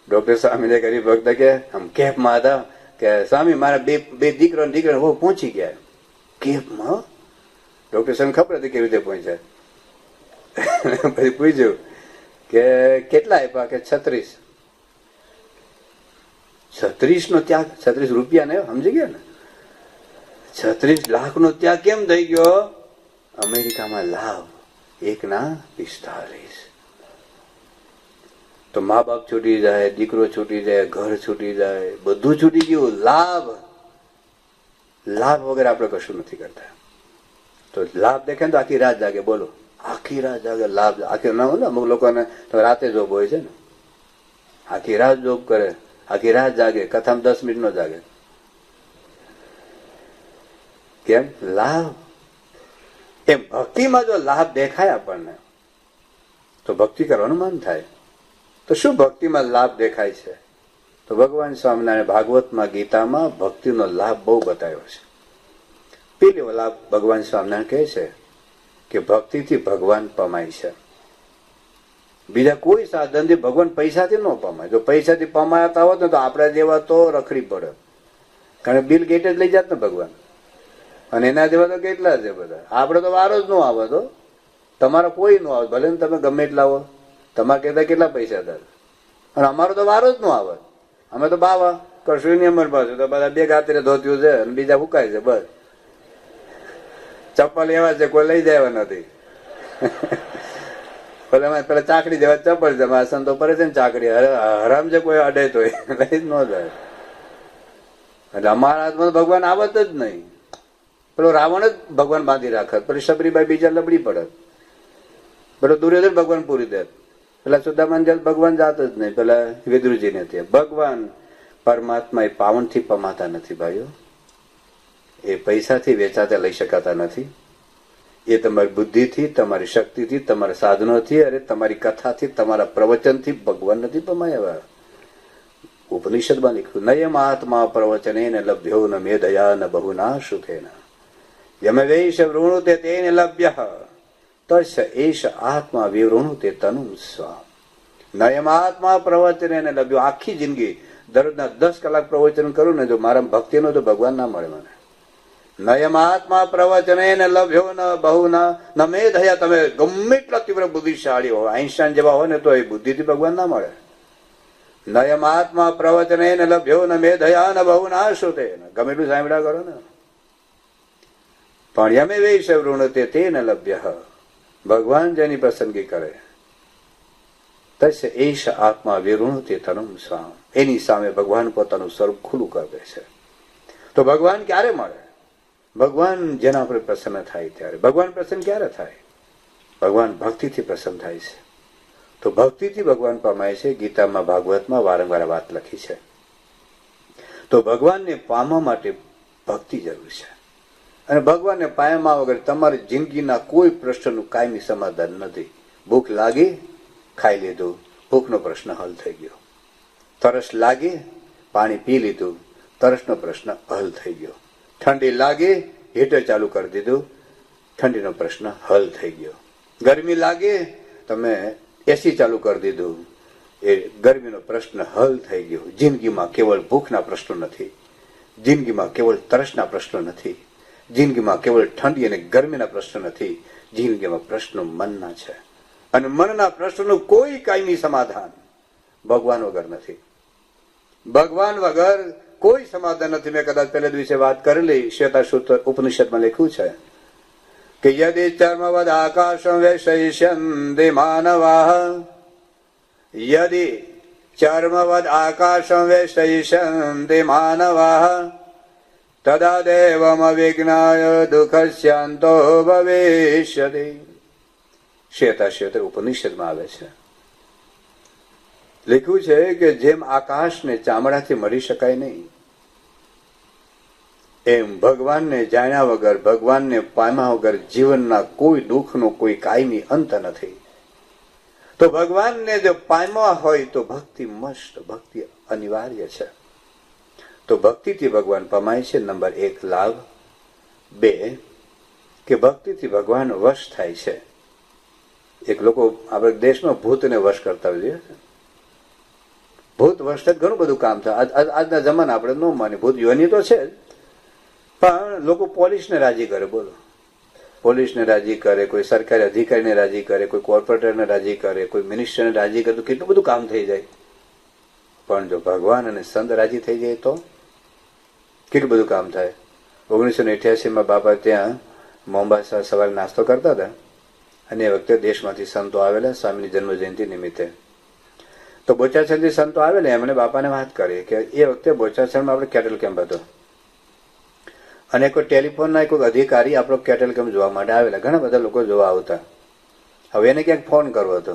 ડોક્ટર સ્વામીને કરી ભક્ત કે આમ કેમ્પમાં હતા, કે સ્વામી મારા બે દીકરો ને દીકરા બહુ પહોંચી ગયા. કેમ? ડોક્ટર સાહેબ ખબર હતી કેવી રીતે પહોંચ્યા. પછી પૂછ્યું કે કેટલા આપ્યા? કે 36. 36 નો ત્યાગ, 36 રૂપિયા ને, સમજી ગયા ને? 36 લાખ નો ત્યાગ કેમ થઈ ગયો? અમેરિકામાં લાભ 1/45. તો મા બાપ છૂટી જાય, દીકરો છૂટી જાય, ઘર છૂટી જાય, બધું છૂટી ગયું. લાભ વગર આપણે કશું નથી કરતા. તો લાભ દેખે ને તો આખી રાત જાગે. બોલો, આખી રાત જાગે. લાભ આખી ના હોય ને, અમુક લોકોને તો રાતે જોબ હોય છે ને, આખી રાત જોબ કરે, આખી રાત જાગે, કથામાં 10 મિનિટ નો જાગે. કેમ? લાભ. એમ ભક્તિમાં જો લાભ દેખાય આપણને તો ભક્તિ કરવાનું મન થાય. તો શું ભક્તિમાં લાભ દેખાય છે? તો ભગવાન સ્વામિનારાયણ ભાગવતમાં, ગીતામાં ભક્તિનો લાભ બહુ બતાવ્યો છે. પેલો લાભ ભગવાન સ્વામિનારાયણ કહે છે કે ભક્તિથી ભગવાન પમાય છે. બીજા કોઈ સાધનથી ભગવાન પૈસાથી ન પમાય. જો પૈસાથી પમાયાતા હોત ને તો આપણા જેવા તો રખડી પડે. કારણ બિલ ગેટ જ લઈ જાત ને ભગવાન, અને એના જેવા તો કેટલા છે બધા. આપણે તો વારો જ ન આવે. તો તમારો કોઈ ન આવે, ભલે ને તમે ગમે એટલા આવો, તમારે કહેતા કેટલા પૈસા થાય, અને અમારો તો વારો જ ન આવે. અમે તો બાવા કશું નહીં અમારી પાસે. તો બધા બે ગાત્રે ધોત્યું છે અને બીજા ફૂકાય છે. બસ ચપ્પલ એવા છે, કોઈ લઈ જાય નથી. પેલા ચાકડી જેવા ચપ્પલ છે, મારા સંતો પડે છે ને ચાકડી, હરામ છે, કોઈ અડે તો લઈ જ ન જાય. એટલે અમારા હાથમાં ભગવાન આવત જ નહીં. પેલો રાવણ જ ભગવાન બાંધી રાખત, પેલી શબરીબાઈ બીજા લબડી પડત, પેલો દુર્યોધન ભગવાન પૂરી દે, પેલા સુદામાન ભગવાન જાત જ નહીં, પેલા વિદુરજીને ત્યાં. ભગવાન પરમાત્મા એ પાવનથી પમાતા નથી ભાઈઓ. એ પૈસાથી વેચાતા લઈ શકાતા નથી. એ તમારી બુદ્ધિથી, તમારી શક્તિથી, તમારા સાધનોથી, અરે તમારી કથાથી, તમારા પ્રવચનથી ભગવાન નથી પમાયા. ઉપનિષદમાં લખ્યું, નયમ આત્મા પ્રવચને લભ્યો ન મેધયા ન બહુના સુખેન યમ વૈશ વૃણુતે તેને લભ્ય તસ એશ આત્મા વિવૃણુતે તનુ સ્વામ. નયમ આત્મા પ્રવચને લભ્યો. આખી જિંદગી દરરોજના 10 કલાક પ્રવચન કરું ને, જો મારા ભક્તિનો તો ભગવાન ના મળે મને. નયમાત્મા પ્રવચને લભ્યો ન બહુના ન મેધયા. તમે ગમે એટલા તીવ્ર બુદ્ધિશાળી હો, આઈન્સ્ટાઈન જેવા હોય ને, તો એ બુદ્ધિથી ભગવાન ના મળે. નયમાત્મા પ્રવચને લભ્યો ન મેધયા ન બહુના શ્રુતે. ગમે એટલું સાંભળ્યા કરો ને, પણ યમે વૈશ વૃણુતે તે ન લભ્ય. ભગવાન જેની પસંદગી કરે તસ એશ આત્મા વિવૃણુતે તનુમ સ્વામ. એની સામે ભગવાન પોતાનું સ્વરૂપ ખુલ્લું કરી દે છે. તો ભગવાન ક્યારે મળે? ભગવાન જેના પર પ્રસન્ન થાય ત્યારે. ભગવાન પ્રસન્ન ક્યારે થાય? ભગવાન ભક્તિથી પ્રસન્ન થાય છે. તો ભક્તિથી ભગવાન પામાય છે. ગીતામાં, ભાગવતમાં વારંવાર વાત લખી છે. તો ભગવાનને પામવા માટે ભક્તિ જરૂર છે. અને ભગવાનને પામ્યા વગર તમારી જિંદગીના કોઈ પ્રશ્નનું કાયમી સમાધાન નથી. ભૂખ લાગી, ખાઈ લીધું, ભૂખનો પ્રશ્ન હલ થઈ ગયો. તરસ લાગી, પાણી પી લીધું, તરસનો પ્રશ્ન હલ થઈ ગયો. ઠંડી લાગી, હીટર ચાલુ કરી દીધું, ઠંડીનો પ્રશ્ન હલ થઈ ગયો. ગરમી લાગી, તમે એસી ચાલુ કરી દીધું, એ ગરમીનો પ્રશ્ન હલ થઈ ગયો. જિંદગીમાં કેવળ ભૂખના પ્રશ્નો નથી, જિંદગીમાં કેવળ તરસના પ્રશ્નો નથી, જિંદગીમાં કેવળ ઠંડી અને ગરમીના પ્રશ્નો નથી, જિંદગીમાં પ્રશ્નો મનના છે. અને મનના પ્રશ્નોનું કોઈ કાયમી સમાધાન ભગવાન વગર નથી. ભગવાન વગર કોઈ સમાધાન નથી. મેં કદાચ પહેલા દિવસે વાત કરેલી, શ્વેતાસૂત્ર ઉપનિષદમાં લખ્યું છે કે યદિ ચર્મવદ આકાશમ વૈશયિષ્યન્તિ માનવાઃ, યદિ ચર્મવદ આકાશમ વૈશયિષ્યન્તિ માનવાઃ તદા દેવમ વિજ્ઞાય દુઃખસ્યાંતો ભવિષ્યતિ. શ્વેતાશ્વેત ઉપનિષદમાં આવે છે, લખ્યું છે કે જેમ આકાશને ચામડાથી મળી શકાય નહીં, એમ ભગવાનને જાણ્યા વગર, ભગવાનને પામ્યા વગર જીવનના કોઈ દુઃખનો કોઈ કાયમી અંત નથી. તો ભગવાનને જો પામ્યા હોય તો ભક્તિ મસ્ત, ભક્તિ અનિવાર્ય છે. તો ભક્તિથી ભગવાન પમાય છે. નંબર 1 લાભ. 2 કે ભક્તિથી ભગવાન વશ થાય છે. એક લોકો આપણે દેશમાં ભૂતને વશ કરતા હોઈએ, ભૂત વર્ષે ઘણું બધું કામ થાય. આજના જમાના આપણે ન માની, ભૂત યોની તો છે જ, પણ લોકો પોલીસને રાજી કરે. બોલો, પોલીસને રાજી કરે, કોઈ સરકારી અધિકારીને રાજી કરે, કોઈ કોર્પોરેટરને રાજી કરે, કોઈ મિનિસ્ટરને રાજી કરે, તો કેટલું બધું કામ થઈ જાય. પણ જો ભગવાન અને સંત રાજી થઈ જાય તો કેટલું બધું કામ થાય. 1988 બાપા ત્યાં મોમ્બાસા સવારે નાસ્તો કરતા હતા, અને એ વખતે દેશમાંથી સંતો આવેલા સ્વામીની જન્મ જયંતિ નિમિત્તે. તો બોચાસણથી સંતો આવેલા, એમણે બાપાને વાત કરી કે એ વખતે બોચાસણમાં આપણે કેટલ કેમ્પ હતો, અને કોઈ ટેલિફોનના કોઈ અધિકારી આપણો કેટલ કેમ્પ જોવા માટે આવેલા. ઘણા બધા લોકો જોવા આવતા. હવે એને ક્યાંક ફોન કરવો હતો,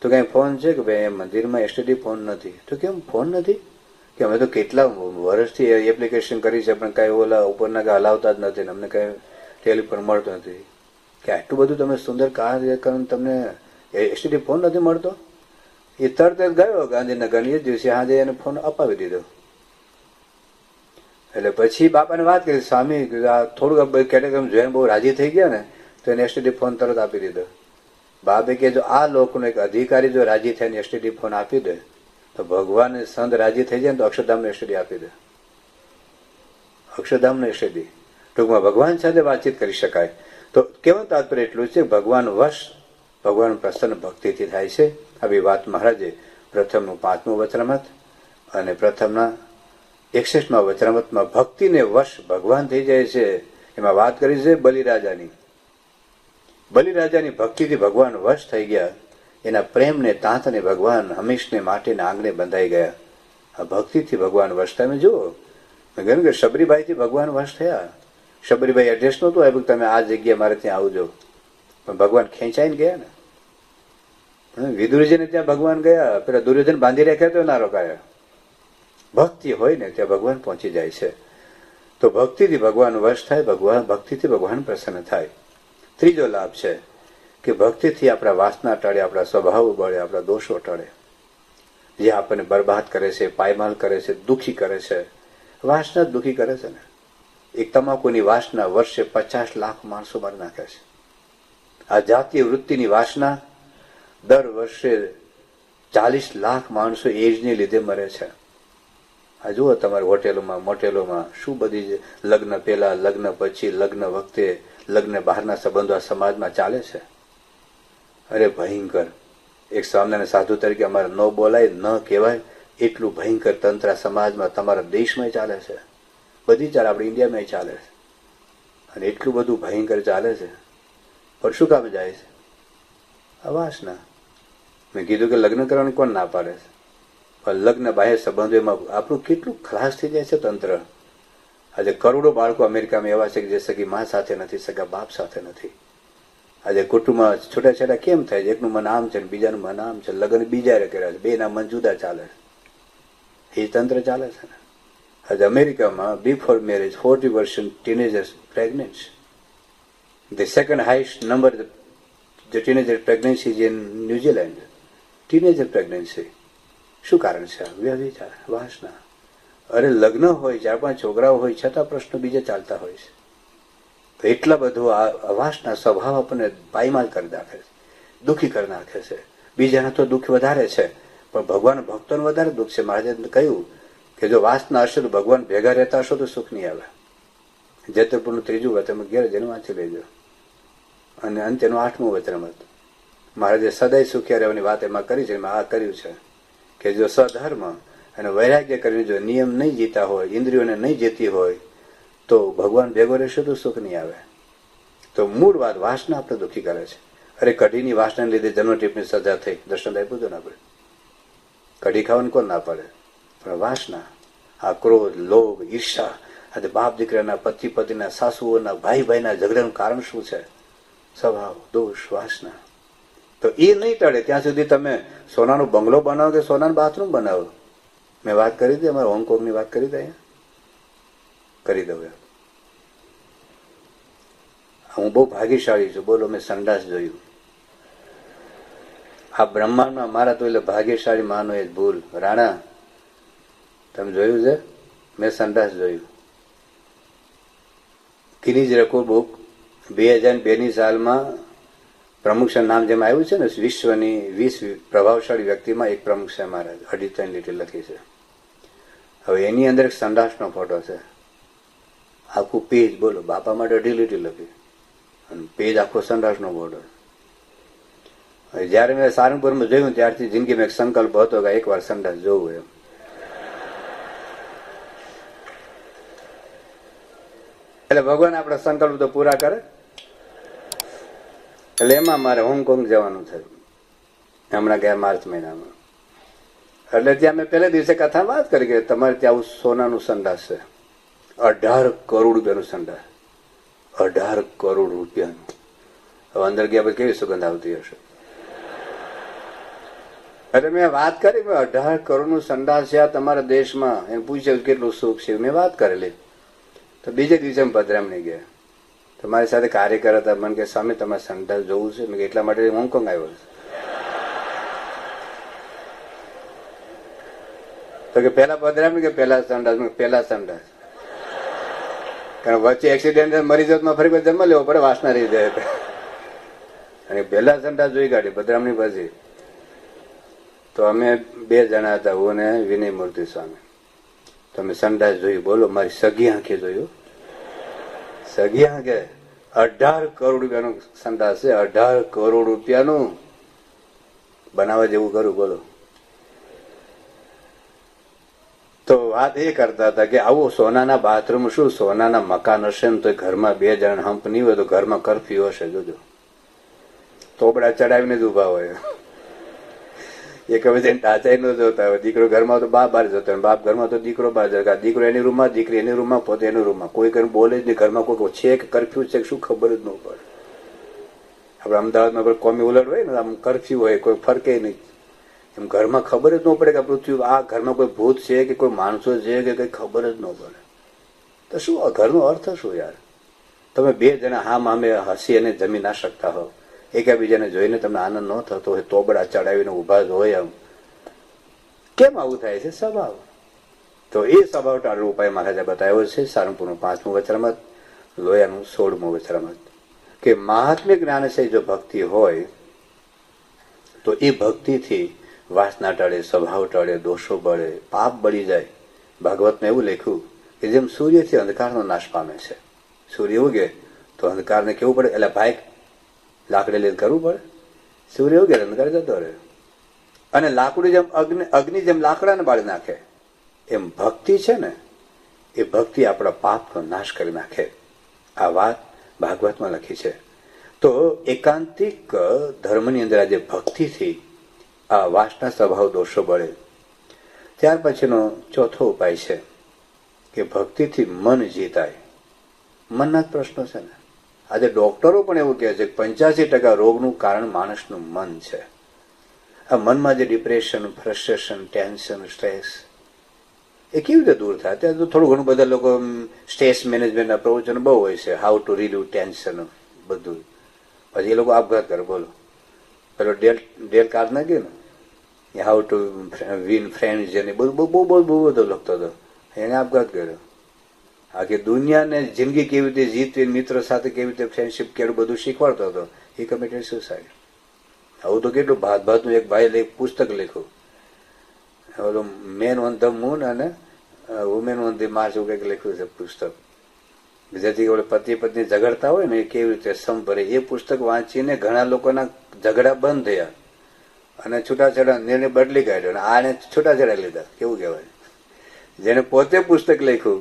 તો ક્યાંક ફોન છે કે ભાઈ મંદિરમાં એસટીડી ફોન નથી. તો કેમ ફોન નથી? કે અમે તો કેટલા વર્ષથી એપ્લિકેશન કરી છે, પણ કાંઈ ઓલા ઉપરના કાંઈ હલાવતા જ નથી, અમને કાંઈ ટેલિફોન મળતો નથી. કે આટલું બધું તમે સુંદર કાર્ય કરીને તમને એસટીડી ફોન નથી મળતો? એ તરત જ ગયો ગાંધીનગર, એ દિવસે આજે એને ફોન અપાવી દીધો. એટલે પછી બાપાને વાત કરી, સ્વામી થોડુંક કેટેગરી જોઈને બહુ રાજી થઈ ગયા ને, તો એને એસટીડી ફોન તરત આપી દીધો. બાપે કે જો આ લોકોનો એક અધિકારી જો રાજી થઈને એસટીડી ફોન આપી દે, તો ભગવાન સંત રાજી થઈ જાય ને તો અક્ષરધામને એસટીડી આપી દે. અક્ષરધામને એસટીડી, ટૂંકમાં ભગવાન સાથે વાતચીત કરી શકાય. તો કેવું તાત્પર્ય એટલું છે, ભગવાન વશ, ભગવાન પ્રસન્ન ભક્તિથી થાય છે. આવી વાત મહારાજે પ્રથમનું 5મું વચનામૃત અને પ્રથમના 61માં વચનામૃતમાં ભક્તિને વશ ભગવાન થઈ જાય છે, એમાં વાત કરી છે બલિરાજાની. બલિરાજાની ભક્તિથી ભગવાન વશ થઈ ગયા, એના પ્રેમને તાંતને ભગવાન હંમેશને માટેના આંગણે બંધાઈ ગયા. આ ભક્તિથી ભગવાન વશ. તમે જુઓ, મેં કહ્યું કે શબરીબાઈથી ભગવાન વશ થયા. શબરીબાઈ એડ્રેસ નહોતું આપ્યું તમે આ જગ્યાએ મારે ત્યાં આવજો, પણ ભગવાન ખેંચાઈને ગયા ને. વિદુરજીને ત્યાં ભગવાન ગયા, પેલા દુર્યોધન બાંધી રાખ્યા તો ના રોકાયા. ભક્તિ હોય ને ત્યાં ભગવાન પહોંચી જાય છે. તો ભક્તિથી ભગવાન વશ થાય, ભક્તિથી ભગવાન પ્રસન્ન થાય. ત્રીજો લાભ છે કે ભક્તિથી આપણા વાસના ટળે, આપણા સ્વભાવ બળે, આપણા દોષો ટળે. જે આપણને બરબાદ કરે છે, પાયમાલ કરે છે, દુઃખી કરે છે, વાસના જ દુઃખી કરે છે ને. એક તમાકુની વાસના વર્ષે 50 લાખ માણસો મારી નાખે છે. આ જાતીય વૃત્તિની વાસના દર વર્ષે 40 લાખ માણસો એજને લીધે મરે છે. આ જુઓ તમારે હોટેલોમાં, મોટેલોમાં શું બધી લગ્ન પહેલા, લગ્ન પછી, લગ્ન વખતે, લગ્ન બહારના સંબંધો આ સમાજમાં ચાલે છે. અરે ભયંકર. એક સ્વામિનારાયણ સાધુ તરીકે અમારે ન બોલાય, ન કહેવાય એટલું ભયંકર તંત્ર સમાજમાં, તમારા દેશમાં ચાલે છે, બધી ચાલે, આપણે ઇન્ડિયામાં ચાલે છે. અને એટલું બધું ભયંકર ચાલે છે, પણ શું કામ જાય છે? આ વાસના. મેં કીધું કે લગ્ન કરવાની કોણ ના પાડે છે, પણ લગ્ન બાહ્ય સંબંધોમાં આપણું કેટલું ખલાસ થઈ જાય છે તંત્ર. આજે કરોડો બાળકો અમેરિકામાં એવા છે કે જે સગી મા સાથે નથી, સગા બાપ સાથે નથી. આજે કુટુંબમાં છૂટાછેડા કેમ થાય છે? એકનું મન આમ છે ને બીજાનું મન આમ છે, લગ્ન બીજા કર્યા છે, બેના મન જુદા ચાલે છે. એ તંત્ર ચાલે છે ને. આજે અમેરિકામાં before marriage 40% teenagers pregnant. The second highest number the teenager pregnancy is in New Zealand. Teenager pregnancy. શું કારણ છે? વ્યભિચાર, વાસના. અરે લગ્ન હોય, 4-5 છોકરાઓ હોય, છતાં પ્રશ્નો બીજા ચાલતા હોય છે. તો એટલા બધું આ વાસના સ્વભાવ આપણને પાયમાલ કરી નાખે છે, દુઃખી કરી નાખે છે. બીજાના તો દુઃખ વધારે છે, પણ ભગવાન ભક્તોને વધારે દુઃખ છે. મહારાજે કહ્યું કે જો વાસના હશે તો ભગવાન ભેગા રહેતા હશો તો સુખ નહીં આવે. જેતપુરનું 3જું વચન ઘેર જેને વાંચી લેજો. અને અંત્યનું 8મું વચનામૃત. મહારાજે સદાય સુખ્યા રહેવાની વાત એમાં કરી છે. એમાં આ કર્યું છે કે જો સધર્મ અને વૈરાગ્ય કરીને જો નિયમ નહીં જીતા હોય, ઇન્દ્રિયોને નહીં જીતી હોય, તો ભગવાન ભેગો રહેશે તો સુખ નહીં આવે. તો મૂળ વાત વાસના આપણે દુઃખી કરે છે. અરે કઢીની વાસનાને લીધે જન્મ ટીપની સજા થઈ, દર્શન આપ્યું હતું ને આપણે. કઢી ખાવાનું કોણ ના પડે, પણ વાસના, આ ક્રોધ, લોભ, ઈર્ષા, આજે બાપ દીકરાના, પતિ પતિના, સાસુઓના, ભાઈ ભાઈના ઝઘડાનું કારણ શું છે? સ્વભાવ, દોષ, વાસના. તો એ નહીં ટળે ત્યાં સુધી તમે સોનાનો બંગલો બનાવો કે સોનાનું બાથરૂમ બનાવો. મેં વાત કરી હતી, અમારે હોંગકોંગની વાત કરી હતી, અહીંયા કરી દઉં. હું બહુ ભાગ્યશાળી છું. બોલો, મેં સંડાસ જોયું આ બ્રહ્માંડમાં. મારા તો એટલે ભાગ્યશાળી માનો એ ભૂલ. રાણા, તમે જોયું છે? મેં સંડાસ જોયું. ગિનીઝ રેકોર્ડ બુક 2002ની સાલમાં પ્રમુખ નામ જેમ આવ્યું છે ને, વિશ્વની 20 પ્રભાવશાળી વ્યક્તિમાં એક પ્રમુખ છે મહારાજ. 2.5 લીટી લખી છે. હવે એની અંદર એક સંડાસનો ફોટો છે, આખું પેજ. બોલો, બાપા માટે 2.5 લીટી લખી અને પેજ આખો સંડાસનો ફોટો. જયારે મેં સારંગપુરમાં જોયું ત્યારથી જિંદગીમાં એક સંકલ્પ હતો કે એકવાર સંડાસ જોવું એમ. એટલે ભગવાન આપણા સંકલ્પ તો પૂરા કરે. એટલે એમાં મારે હોંગકોંગ જવાનું થયું હમણાં ગયા માર્ચ મહિનામાં. એટલે ત્યાં મેં પહેલા દિવસે કથા વાત કરી કે તમારે ત્યાં આવું સોનાનું સંડાસ છે, 18 કરોડ રૂપિયાનું સંડાસ. 18 કરોડ રૂપિયાનું. હવે અંદર ગયા પછી કેવી સુગંધ આવતી હશે. એટલે મેં વાત કરી, 18 કરોડનું સંડાસ છે આ તમારા દેશમાં. એને પૂછ્યું કેટલું સુખ છે, મેં વાત કરેલી. તો બીજે દિવસે પધરામણી ગયા. તમારી સાથે કાર્યકર હતા, મને કે સ્વામી તમારે સંડાસ જોવું છે. મેં એટલા માટે હોંગકોંગ આવ્યો છે. તો કે પેલા પધરામણી કે પેલા સંડાસ? પેલા સંડાસ. કારણ વચ્ચે એક્સિડન્ટ મરી જતમાં ફરી પછી જન્મ લેવો પડે, વાસના રહી જાય. અને પેલા સંડાસ જોઈ કાઢી પધરામણી પછી. તો અમે 2 જણા હતા, હું ને વિનય મૂર્તિ સ્વામી. તમે સંડાસ જોયું? બોલો, મારી સગી આંખે જોયું. સગી આંખે 18 કરોડ રૂપિયાનું સંડાસ છે. 18 કરોડ રૂપિયાનું બનાવવા જેવું કરું. બોલો. તો વાત એ કરતા હતા કે આવું સોનાના બાથરૂમ શું સોનાના મકાન હશે ને તો ઘરમાં 2 જણા હંપ નહીં હોય તો ઘરમાં કરફ્યુ હશે. જોજો, તોબડા ચડાવીને જ ઉભા હોય. એક હવે ટાચાઈ ન જોતા હોય. દીકરો ઘરમાં તો બાપ બહાર જતો હોય, બાપ ઘરમાં તો દીકરો બહાર જતો. દીકરો એની રૂમમાં, દીકરી એની રૂમમાં, પોતે એની રૂમમાં. કોઈ કઈ બોલે જ નહીં. ઘરમાં કોઈ છે કે કરફ્યુ છે શું ખબર જ ન પડે. આપડે અમદાવાદમાં કોમી ઉલટ હોય ને, આમ કરફ્યુ હોય, કોઈ ફરકે નહીં. એમ ઘરમાં ખબર જ ન પડે કે પૃથ્વી આ ઘરમાં કોઈ ભૂત છે કે કોઈ માણસો છે કે કઈ ખબર જ ન પડે. તો શું ઘરનો અર્થ શું યાર? તમે 2 જણા હામ હામે હસી અને જમી ના શકતા હો, એકબીજાને જોઈને તમને આનંદ ન થતો હોય, તોબડા ચડાવીને ઉભા જ હોય, એમ કેમ આવું થાય છે? સ્વભાવ. તો એ સ્વભાવ ટાળવાનો ઉપાય મહારાજે બતાવ્યો છે. સારંગપુરનું 5મું વચરામૃત, લોયાનું 16મું વચરામૃત. કે મહાત્મ્ય જ્ઞાન છે જો ભક્તિ હોય તો એ ભક્તિથી વાસના ટળે, સ્વભાવ ટળે, દોષો બળે, પાપ બળી જાય. ભાગવતમાં એવું લખ્યું કે જેમ સૂર્યથી અંધકારનો નાશ પામે છે. સૂર્ય ઉગે તો અંધકારને કેવું પડે? એટલે ભાઈ લાકડે લઈને કરવું પડે. સૂર્ય ઉગે અંધકાર જતો રહે. અને લાકડું જેમ અગ્નિ જેમ લાકડાને બાળી નાખે, એમ ભક્તિ છે ને, એ ભક્તિ આપણા પાપનો નાશ કરી નાખે. આ વાત ભાગવતમાં લખી છે. તો એકાંતિક ધર્મની અંદર આજે ભક્તિથી આ વાસના સ્વભાવ દોષો બળે. ત્યાર પછીનો ચોથો ઉપાય છે કે ભક્તિથી મન જીતાય. મનના જ પ્રશ્નો છે ને. આજે ડોક્ટરો પણ એવું કહે છે કે 85% રોગનું કારણ માણસનું મન છે. આ મનમાં જે ડિપ્રેશન, ફ્રસ્ટ્રેશન, ટેન્શન, સ્ટ્રેસ એ કેવી રીતે દૂર થાય? અત્યારે તો થોડું ઘણું બધા લોકો સ્ટ્રેસ મેનેજમેન્ટના પ્રવચનો બહુ હોય છે, હાઉ ટુ રિલીવ ટેન્શન બધું. પછી એ લોકો આપઘાત કરે. બોલો, પેલો ડેલ કાર્નેગી ને હાઉ ટુ વિન ફ્રેન્ડ્સ જેને બહુ બધો લખતો હતો, એને આપઘાત કર્યો. આખી દુનિયાને જિંદગી કેવી રીતે જીતવી, મિત્રો સાથે કેવી રીતે ફ્રેન્ડશીપ કેવું બધું શીખવાડતો હતો. એ કમિટેડ સુસાઇડ. આવું તો કેટલું ભાતનું એક ભાઈ પુસ્તક લખ્યું, ઓલું મેન ઓન ધ મૂન અને વુમેન ઓન ધી માર્ચ એવું કંઈક લખ્યું છે પુસ્તક. જેથી પતિ પત્ની ઝઘડતા હોય ને એ કેવી રીતે સંભરે. એ પુસ્તક વાંચીને ઘણા લોકોના ઝઘડા બંધ થયા અને છૂટાછેડા નિર્ણય બદલી કાઢ્યો. અને આને છૂટાછેડા લીધા. કેવું કહેવાય? જેને પોતે પુસ્તક લખ્યું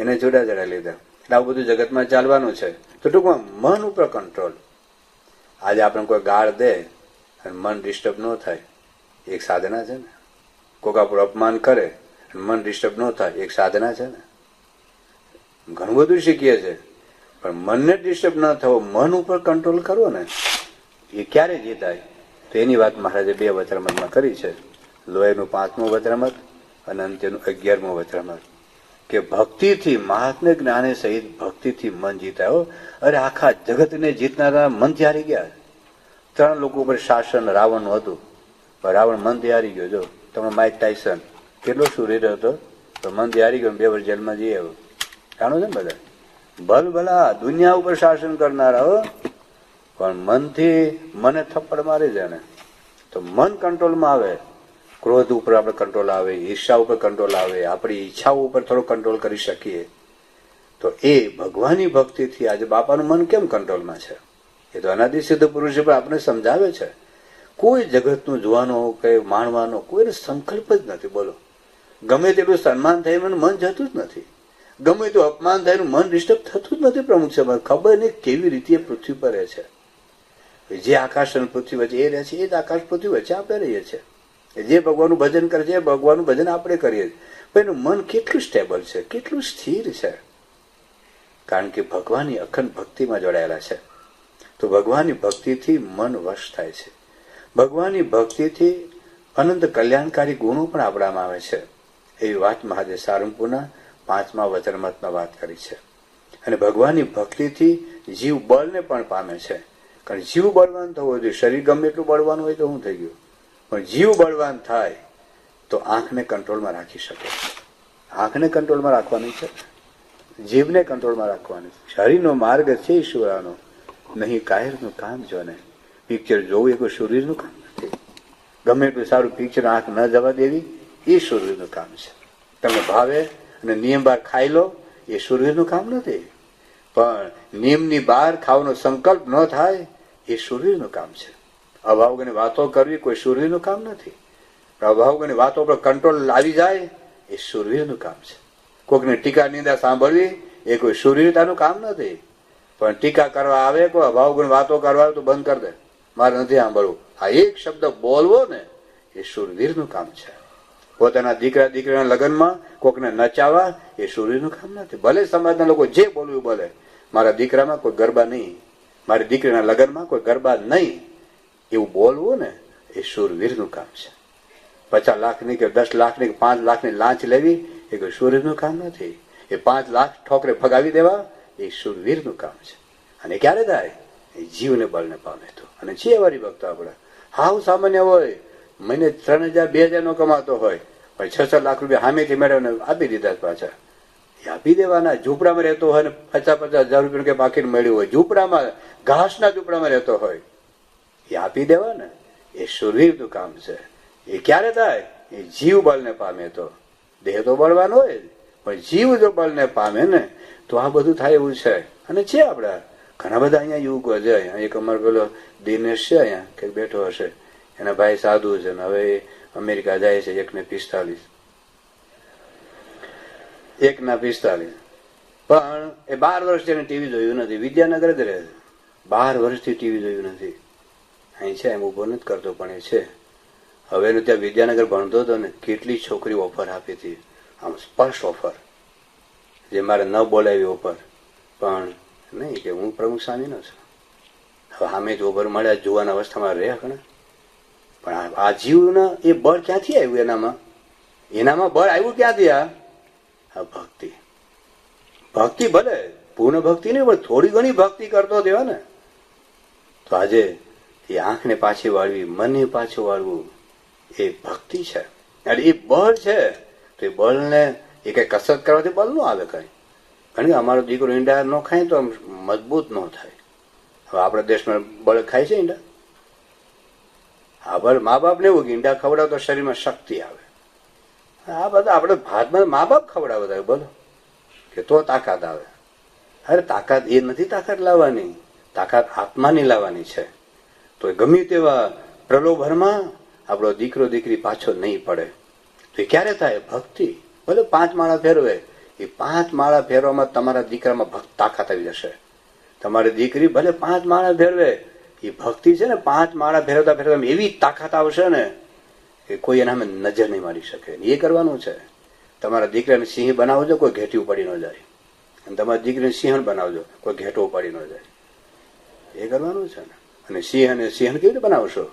એને છૂટાછેડા લીધા. એટલે આવું બધું જગતમાં ચાલવાનું છે. તો ટૂંકમાં મન ઉપર કંટ્રોલ. આજે આપણે કોઈ ગાળ દે અને મન ડિસ્ટર્બ ન થાય, એક સાધના છે ને. કોઈક આપણું અપમાન કરે અને મન ડિસ્ટર્બ ન થાય, એક સાધના છે ને. ઘણું બધું શીખીએ છે પણ મનને ડિસ્ટર્બ ન થવો, મન ઉપર કંટ્રોલ કરવો ને, એ ક્યારે જીતાય? તો એની વાત મહારાજે 2 વચરામૃતમાં કરી છે. લોહીનું 5મું વચરામૃત અને અંત્યનું 11મું વચરામૃત. કે ભક્તિથી મહાત્મ્ય જ્ઞાને સહિત ભક્તિથી મન જીતાયો. અરે આખા જગતને જીતનારા મનથી હારી ગયા. 3 લોકો ઉપર શાસન રાવણનું હતું, પણ રાવણ મનથી હારી ગયો. જો તમે માઇક ટાયસન કેટલો શૂરીર હતો, તો મનથી હારી ગયો, 2 વર્ષ જેલમાં જઈ આવ્યો. જાણો છે ને બધા? ભલ ભલા દુનિયા ઉપર શાસન કરનારા પણ મનથી મને થપ્પડ મારી જાય ને તો મન કંટ્રોલમાં આવે, ક્રોધ ઉપર આપણે કંટ્રોલ આવે, ઈર્ષા ઉપર કંટ્રોલ આવે, આપણી ઈચ્છાઓ ઉપર થોડો કંટ્રોલ કરી શકીએ, તો એ ભગવાનની ભક્તિથી આજે બાપાનું મન કેમ કંટ્રોલમાં છે? એ તો અનાદિ સિદ્ધ પુરુષ પણ આપણે સમજાવે છે. કોઈ જગતનું જોવાનો કે માણવાનો કોઈને સંકલ્પ જ નથી. બોલો, ગમે તેટલું સન્માન થાય એનું મન જતું જ નથી, ગમે તેટલું અપમાન થાય એનું મન ડિસ્ટર્બ થતું જ નથી. પ્રમુખ સાહેબ ખબર નહીં કેવી રીતે પૃથ્વી પર રહે છે. જે આકાશ અને પૃથ્વી વચ્ચે એ રહે છે, એ જ આકાશ પૃથ્વી વચ્ચે આપણે રહીએ છીએ. જે ભગવાનનું ભજન કરે છે એ ભગવાનનું ભજન આપણે કરીએ છીએ. પણ એનું મન કેટલું સ્ટેબલ છે, કેટલું સ્થિર છે? કારણ કે ભગવાનની અખંડ ભક્તિમાં જોડાયેલા છે. તો ભગવાનની ભક્તિથી મન વશ થાય છે. ભગવાનની ભક્તિથી અનંત કલ્યાણકારી ગુણો પણ આપણામાં આવે છે. એવી વાત મહાદેવ સારંગપુરના 5મા વચનામૃતમાં વાત કરી છે. અને ભગવાનની ભક્તિથી જીવ બળને પણ પામે છે. કારણ જીવ બળવાન થવો જોઈએ. શરીર ગમે એટલું બળવાનું હોય તો શું થઈ ગયું? પણ જીવ બળવાન થાય તો આંખને કંટ્રોલમાં રાખી શકે. આંખને કંટ્રોલમાં રાખવાની છે, જીભને કંટ્રોલમાં રાખવાની છે. શરીરનો માર્ગ છે ઈશ્વરાનો, નહીં કાયરનું કામ જો ને. પિક્ચર જોવું એ કોઈ શરીરનું કામ નથી. ગમે એટલું સારું પિક્ચર આંખ ન જવા દેવી એ શરીરનું કામ છે. તમને ભાવે અને નિયમ બહાર ખાઈ લો એ શરીરનું કામ નથી. પણ નિયમની બહાર ખાવાનો સંકલ્પ ન થાય એ શરીરનું કામ છે. અભાવગની વાતો કરવી કોઈ શરીરનું કામ નથી. અભાવગની વાતો પર કંટ્રોલ આવી જાય એ શરીરનું કામ છે. કોઈકની ટીકા નિંદા સાંભળવી એ કોઈ શરીરતાનું કામ નથી. પણ ટીકા કરવા આવે, કોઈ અભાવગુણ વાતો કરવા આવે તો બંધ કરી દે, મારે નથી સાંભળવું. આ એક શબ્દ બોલવો ને એ શૂરવીરનું કામ છે. પોતાના દીકરા દીકરીના લગ્નમાં કોકને નચાવવા એ શૂરવીરનું કામ નથી. ભલે સમાજના લોકો જે બોલવું બોલે, મારા દીકરામાં કોઈ ગરબા નહીં, મારી દીકરીના લગ્નમાં કોઈ ગરબા નહીં, એવું બોલવું ને એ શૂરવીરનું કામ છે. 50 લાખની કે 10 લાખની કે 5 લાખની લાંચ લેવી એ કોઈ શૂરવીરનું કામ નથી. એ 5 લાખ ઠોકરે ફગાવી દેવા એ શૂરવીરનું કામ છે. અને ક્યારે થાય? એ જીવને બળને પામે તો. અને છે વારી ભક્તો આપણે હાવ સામાન્ય હોય, મહિને 3000 2000 નો કમાતો હોય, પણ 6-6 લાખ રૂપિયા સામેથી મેળવીને આપી દીધા પાછા. એ આપી દેવાના. ઝૂંપડામાં રહેતો હોય ને 50-50 હજાર રૂપિયા કે પાકીટ મળ્યું હોય, ઝૂંપડામાં ઘાસના ઝૂંપડામાં રહેતો હોય, એ આપી દેવા ને એ શૂરવીરનું કામ છે. એ ક્યારે થાય? એ જીવ બળને પામે તો. દેહ તો બળવાનો હોય, પણ જીવ જો બળને પામે ને તો આ બધું થાય એવું છે. અને છે આપડા ઘણા બધા અહીંયા યુવકો છે. એક અમારો પેલો દિનેશ છે અહીંયા કે બેઠો હશે, એના ભાઈ સાધુ છે ને હવે અમેરિકા જાય છે. 1:45 પણ એ 12 વર્ષથી એને ટીવી જોયું નથી. વિદ્યાનગર જ રહે છે, 12 વર્ષથી ટીવી જોયું નથી. અહીં છે એમ ઉભો નથી કરતો, પણ એ છે. હવે એનું ત્યાં વિદ્યાનગર ભણતો હતો ને, કેટલી છોકરી ઓફર આપી હતી, આમ સ્પષ્ટ ઓફર, જે મારે ન બોલાવી ઓફર. પણ નહીં કે હું પ્રમુખ સ્વામીનો છું. હવે સામે જ ઓફર મળ્યા, જુવાન અવસ્થામાં રહે ને. પણ આ જીવના એ બળ ક્યાંથી આવ્યું? એનામાં બળ આવ્યું ક્યાંથી? આ ભક્તિ. ભક્તિ ભલે પૂર્ણ ભક્તિ નહીં, પણ થોડી ઘણી ભક્તિ કરતો થયો ને તો આજે એ આંખને પાછી વાળવી, મનને પાછું વાળવું એ ભક્તિ છે. અને એ બળ છે. તો એ બળને એ કઈ કસરત કરવાથી બળ ન આવે કઈ. કારણ કે અમારો દીકરો ઈંડા ન ખાય તો મજબૂત ન થાય. હવે આપણા દેશમાં બળ ખાય છે ઈંડા? હા, બળ મા બાપને એવું કે ઈંડા ખવડાવ તો શરીરમાં શક્તિ આવે. આ બધા આપણે ભાતમાં મા બાપ ખવડાવતા બોલો કે તો તાકાત આવે. અરે તાકાત એ નથી તાકાત લાવવાની, તાકાત આત્માની લાવવાની છે. તો ગમે તેવા પ્રલોભનમાં આપણો દીકરો દીકરી પાછો નહીં પડે. તો એ ક્યારે થાય? ભક્તિ. ભલે 5 માળા ફેરવે, એ 5 માળા ફેરવામાં તમારા દીકરામાં તાકાત આવી જશે. તમારી દીકરી ભલે 5 માળા ફેરવે, એ ભક્તિ છે ને 5 માળા ફેરવતા ફેરવતા એવી તાકાત આવશે ને કે કોઈ એના સામે નજર નહીં મારી શકે. એ કરવાનું છે. તમારા દીકરાને સિંહ બનાવજો, કોઈ ઘેટી ઉપાડી ન જાય. અને તમારી દીકરીને સિંહણ બનાવજો, કોઈ ઘેટો ઉપાડી ન જાય. એ કરવાનું છે ને. અને સિંહણ કેવી રીતે બનાવશો?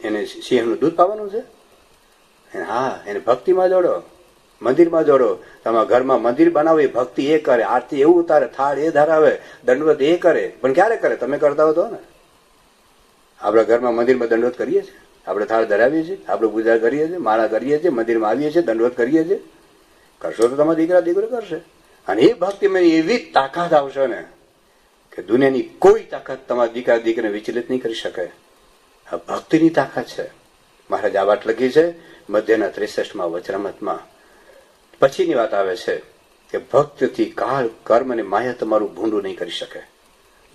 એને સિંહનું દૂધ પાવાનું છે? હા, એને ભક્તિમાં જોડો, મંદિરમાં જોડો. તમારા ઘરમાં મંદિર બનાવો, એ ભક્તિ એ કરે, આરતી એવું ઉતારે, થાળ એ ધરાવે, દંડવત એ કરે. પણ ક્યારે કરે? તમે કરતા હો તો ને. આપણા ઘરમાં મંદિરમાં દંડવત કરીએ છીએ, આપણે થાળ ધરાવીએ છીએ, આપણે પૂજા કરીએ છીએ, માળા કરીએ છીએ, મંદિરમાં આવીએ છીએ, દંડવત કરીએ છીએ. કરશો તો તમારા દીકરો કરશે. અને એ ભક્તિમાં એવી તાકાત આવશે ને કે દુનિયાની કોઈ તાકાત તમારા દીકરા દીકરીને વિચલિત નહીં કરી શકે. આ ભક્તિની તાકાત છે. મહારાજ આ વાત લખી છે મધ્યના 63માં વચનામૃતમાં. પછીની વાત આવે છે કે ભક્તિથી કાળ કર્મ અને માયા તમારું ભૂંડું નહીં કરી શકે.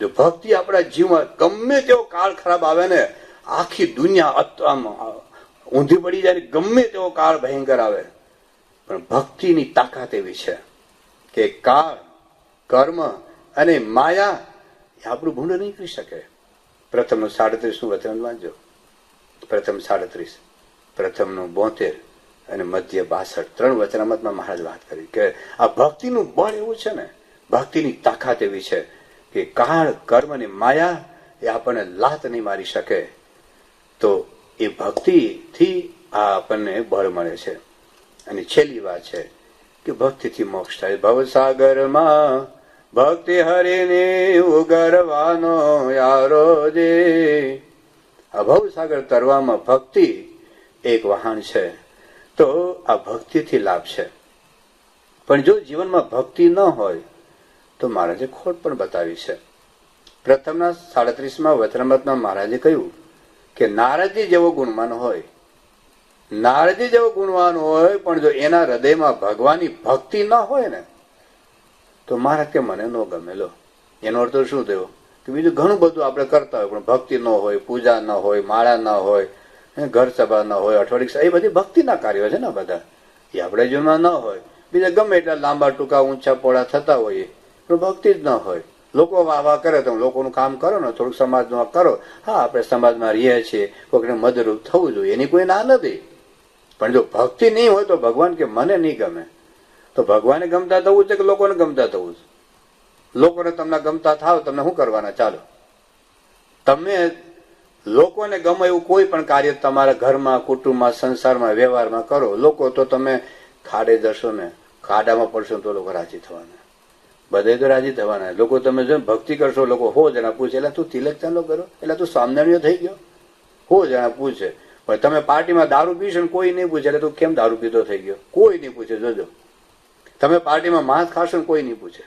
જો ભક્તિ આપણા જીવમાં ગમે તેવો કાળ ખરાબ આવે ને, આખી દુનિયા ઊંધી પડી જાય, ગમે તેવો કાળ ભયંકર આવે, પણ ભક્તિની તાકાત એવી છે કે કાળ કર્મ અને માયા એ આપણું ભૂંડ નહીં કરી શકે. પ્રથમનું 37નું વચન વાંચજો. પ્રથમ 37, પ્રથમનું 72 અને મધ્ય 62, 3 વચનામૃતમાં મહારાજ વાત કરી કે આ ભક્તિનું બળ એવું છે ને, ભક્તિની તાકાત એવી છે કે કાળ કર્મ અને માયા એ આપણને લાત નહીં મારી શકે. તો એ ભક્તિથી આ આપણને બળ મળે છે. અને છેલ્લી વાત છે કે ભક્તિથી મોક્ષ થાય. ભવસાગરમાં ભક્તિ હરીને ઉગરવાનો યારો જે. આ ભવસાગર તરવામાં ભક્તિ એક વહાણ છે. તો આ ભક્તિથી લાભ છે. પણ જો જીવનમાં ભક્તિ ન હોય તો મહારાજે ખોટ પણ બતાવી છે. પ્રથમના 37માં વચનામૃતમાં મહારાજે કહ્યું કે નારદજી જેવો ગુણવાન હોય, નારદજી જેવો ગુણવાન હોય, પણ જો એના હૃદયમાં ભગવાનની ભક્તિ ન હોય ને તો મહારાજ કે મને ન ગમે. લો, એનો અર્થ શું થયો કે બીજું ઘણું બધું આપણે કરતા હોય પણ ભક્તિ ન હોય, પૂજા ન હોય, માળા ન હોય, ઘર સભા ન હોય, અઠવાડિયે, એ બધી ભક્તિના કાર્યો છે ને બધા, એ આપણે જીવનમાં ન હોય. બીજા ગમે એટલા લાંબા ટૂંકા ઊંચા પોળા થતા હોઈએ પણ ભક્તિ જ ન હોય. લોકો વાહ વાહ કરે તો લોકોનું કામ કરો ને, થોડુંક સમાજમાં કરો. હા, આપણે સમાજમાં રહીએ છીએ, કોઈકને મદદરૂપ થવું જોઈએ, એની કોઈ ના નથી. પણ જો ભક્તિ નહીં હોય તો ભગવાન કે મને નહીં ગમે. તો ભગવાને ગમતા થવું છે કે લોકોને ગમતા થવું છે? લોકોને તમને ગમતા થાવ, તમને શું કરવાના? ચાલો, તમે લોકોને ગમે એવું કોઈ પણ કાર્ય તમારા ઘરમાં, કુટુંબમાં, સંસારમાં, વ્યવહારમાં કરો. લોકો તો તમે ખાડે જશો ને, ખાડામાં પડશો તો લોકો રાજી થવાના, બધે તો રાજી થવાના. લોકો તમે જો ભક્તિ કરશો, લોકો હો જણા પૂછે એટલે તું તિલક ચાલો કરો, એટલે તું સ્વામિનારાયણ થઈ ગયો, હો જણા પૂછે. પણ તમે પાર્ટીમાં દારૂ પીશો ને કોઈ નહીં પૂછે એટલે તું કેમ દારૂ પીતો થઈ ગયો, કોઈ નહીં પૂછે. જોજો, તમે પાર્ટીમાં માંસ ખાશો ને કોઈ નહીં પૂછે.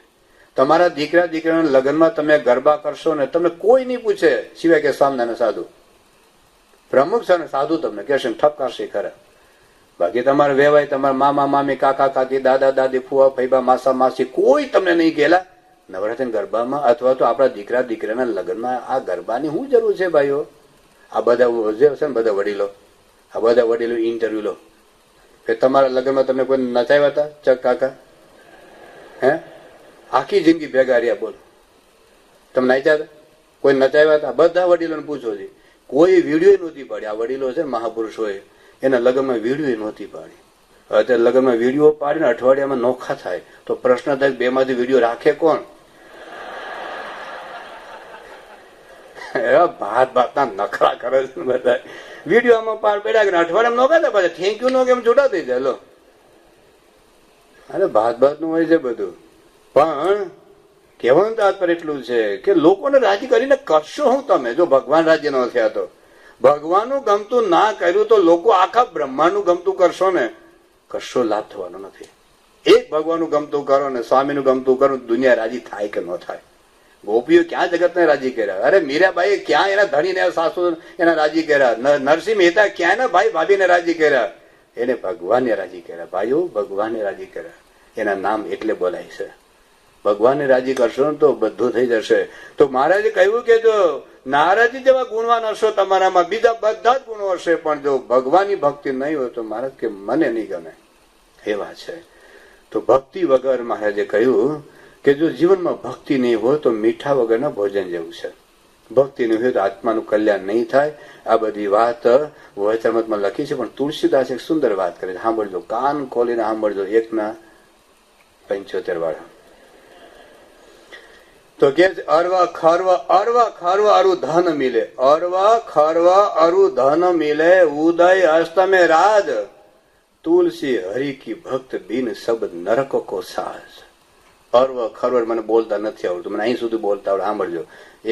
તમારા દીકરા દીકરાના લગ્નમાં તમે ગરબા કરશો ને તમને કોઈ નહીં પૂછે, સિવાય કે સ્વામિનારાયણ સાધુ પ્રમુખ છે ને સાધુ તમને કહેશે ને ઠપકારશે ખરા. બાકી તમારે વેવાય, તમારા મામા મામી, કાકા કાકી, દાદા દાદી, ફુવા ફૈબા, માસા માસી કોઈ તમને નહીં ગયેલા નવરાત્રી ગરબામાં, અથવા તો આપણા દીકરા દીકરાના લગ્નમાં. આ ગરબાની શું જરૂર છે ભાઈઓ? આ બધા જે છે ને બધા વડીલો, આ બધા વડીલો ઇન્ટરવ્યુ લો કે તમારા લગ્નમાં તમને કોઈ નચાવ્યા હતા? ચક કાકા, હે? આખી જિંદગી ભેગા રહ્યા, બોલો, તમે નાચ્યા હતા? કોઈ નચાવ્યા હતા? બધા વડીલોને પૂછો છે, કોઈ વિડીયો નહોતી પાડી. આ વડીલો છે મહાપુરુષોએ, એના લગ્નમાં વિડીયો નહોતી પાડી. અત્યારે લગ્નમાં વિડીયો પાડીને અઠવાડિયામાં નોખા થાય તો પ્રશ્ન થાય બે માંથી વિડીયો રાખે કોણ? ભાત ભાતના નખરા કરે છે બધા. વિડીયો આમાં પાર પેડા કે અઠવાડિયામાં નોખા થાય, પાછા થેન્ક યુ નો કેમ છૂટા થઈ જાય. લો, અરે ભાત ભાત નું હોય છે બધું. પણ કહેવાનું તાત્પર્ય એટલું છે કે લોકોને રાજી કરીને કરશો હું તમે? જો ભગવાન રાજી ન થયા તો, ભગવાનનું ગમતું ના કર્યું તો લોકો આખા બ્રહ્માંડનું ગમતું કરશો ને, કશો લાભ થવાનો નથી. એક ભગવાનનું ગમતું કરો ને, સ્વામીનું ગમતું કરો, દુનિયા રાજી થાય કે ન થાય? ગોપીઓ ક્યાં જગતને રાજી કર્યા? અરે મીરાબાઈ ક્યાં એના ધણીને સાસુ એના રાજી કર્યા? નરસિંહ મહેતા ક્યાં એના ભાઈ ભાભીને રાજી કર્યા? એને ભગવાનને રાજી કર્યા. ભાઈઓ, ભગવાનને રાજી કર્યા. એના નામ એટલે બોલાય છે. ભગવાનને રાજી કરશો ને તો બધું થઈ જશે. તો મહારાજે કહ્યું કે જો નારાજી જેવા ગુણવાન હશો, તમારામાં બીજા બધા જ ગુણો હશે, પણ જો ભગવાનની ભક્તિ નહીં હોય તો મહારાજ કે મને નહીં ગમે. એવા છે. તો ભક્તિ વગર મહારાજે કહ્યું કે જો જીવનમાં ભક્તિ નહીં હોય તો મીઠા વગરના ભોજન જેવું છે. ભક્તિ નહીં હોય તો આત્માનું કલ્યાણ નહીં થાય. આ બધી વાત વચનામૃતમાં લખી છે. પણ તુલસીદાસ એક સુંદર વાત કરે છે, સાંભળજો, કાન ખોલીને સાંભળજો. 1:75 વાળા તો કે અરવા ખરવા અરુ ધન મિલે, અરવા ખરવા અરુ ધન મિલે, ઉદય અસ્તમે રાજ, તુલસી હરિ કી ભક્ત બિન શબ્દ નરક કો સાજ. અર્વ ખરવર મને બોલતા નથી આવડતું, મને અહીં સુધી બોલતા આવડે. સાંભળજો,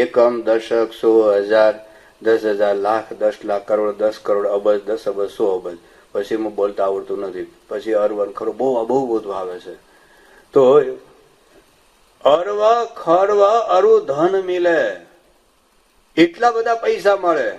એકમ, દશક, 100,000, 10,000, લાખ, 10 લાખ, કરોડ, 10 કરોડ, અબજ, 10 અબજ, 100 અબજ. પછી હું બોલતા આવડતું નથી. પછી અર્વન ખરો બહુ બધું આવે છે. તો અરવા ખરવા અરુ ધન મિલે, એટલા બધા પૈસા મળે.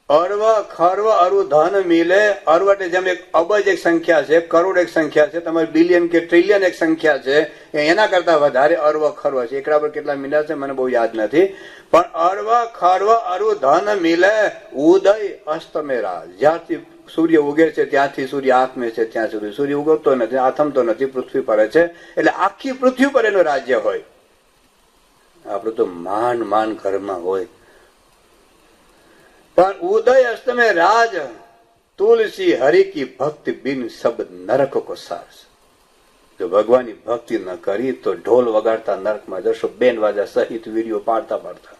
અરવા ખરવા અરુ ધન મિલે. અરવા એટલે જેમ એક અબજ એક સંખ્યા છે, કરોડ એક સંખ્યા છે, તમારે બિલિયન કે ટ્રિલિયન એક સંખ્યા છે, એના કરતા વધારે અરવા ખરવા છે. એકડા પર કેટલા મિલ્યા છે મને બહુ યાદ નથી, પણ અરવા ખરવા અરુ ધન મિલે. ઉદય અસ્તમે રાજ, જ્યારથી સૂર્ય ઉગે છે ત્યાંથી સૂર્ય આથમે છે ત્યાં સુધી. સૂર્ય ઉગતો નથી, આથમતો નથી, પૃથ્વી પર છે, એટલે આખી પૃથ્વી પર એનું રાજ્ય હોય. આપણું તો માન માન ઘરમાં હોય. પણ ઉદય અસ્તમે રાજ, તુલસી હરિ કી ભક્તિ બિન સબ નરક કો સાર. જો ભગવાનની ભક્તિ ન કરી તો ઢોલ વગાડતા નરકમાં જશો, બેન વાજા સહિત વીડિયો પાડતા પાડતા.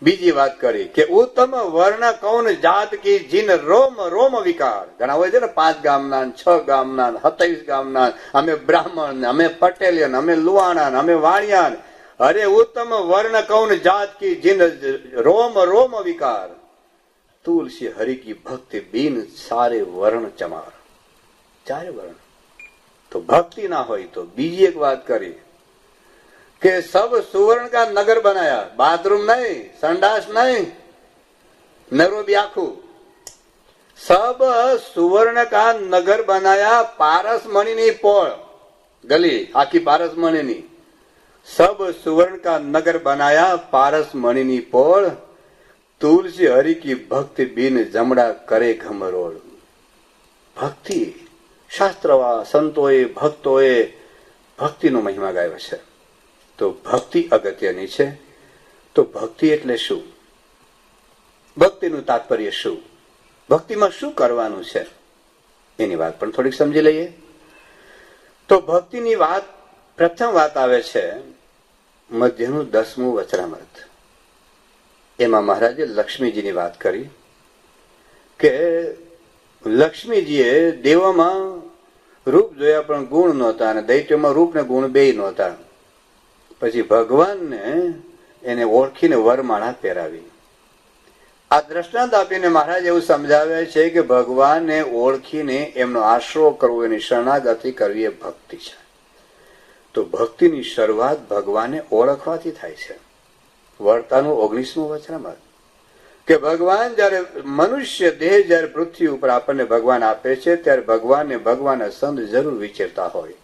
બીજી વાત કરી કે ઉત્તમ વર્ણ કૌન જાત કી જીન રોમ રોમ વિકાર. ઘણા હોય છે ને 5 ગામના, 6 ગામના, 27 ગામના, અમે બ્રાહ્મણ, અમે પટેલિયન, અમે લુવાણા, અમે વાણિયાન. અરે ઉત્તમ વર્ણ કૌન જાત કી જીન રોમ રોમ વિકાર, તુલસી હરિ કી ભક્તિ બિન સારે વર્ણ ચમાર. 4 વર્ણ તો ભક્તિ ના હોય તો. બીજી એક વાત કરી કે સબ સુવર્ણ કા નગર બનાયા, બાથરૂમ નહીં, સંડાસ નહીં, નૈરોબી આખું. સબ સુવર્ણ કા નગર બનાયા, પારસમણીની પોળ, ગલી આખી પારસમણીની. સબ સુવર્ણ કા નગર બનાયા, પારસમણીની પોળ, તુલસી હરિ કી ભક્તિ બિન જમડા કરે ઘમરોળ. ભક્તિ શાસ્ત્રવા સંતોએ ભક્તોએ ભક્તિનો મહિમા ગાયો છે. તો ભક્તિ અગત્યની છે. તો ભક્તિ એટલે શું? ભક્તિનું તાત્પર્ય શું? ભક્તિમાં શું કરવાનું છે એની વાત પણ થોડીક સમજી લઈએ. તો ભક્તિની વાત, પ્રથમ વાત આવે છે મધ્યનું 10મું વચનામૃત. એમાં મહારાજે લક્ષ્મીજીની વાત કરી કે લક્ષ્મીજીએ દેવોમાં રૂપ જોયા પણ ગુણ નહોતા, અને દૈત્યોમાં રૂપ ને ગુણ બેય નહોતા. પછી ભગવાનને એને ઓળખીને વરમાળા પહેરાવી. આ દ્રષ્ટાંત આપીને મહારાજ એવું સમજાવે છે કે ભગવાનને ઓળખીને એમનો આશરો કરવો, એની શરણાગતિ કરવી એ ભક્તિ છે. તો ભક્તિની શરૂઆત ભગવાનને ઓળખવાથી થાય છે. વર્તાનું 19મું વચનામૃત કે ભગવાન જયારે મનુષ્ય દેહ જયારે પૃથ્વી ઉપર આપણને ભગવાન આપે છે ત્યારે ભગવાનને ભગવાનના સંત જરૂર વિચરતા હોય,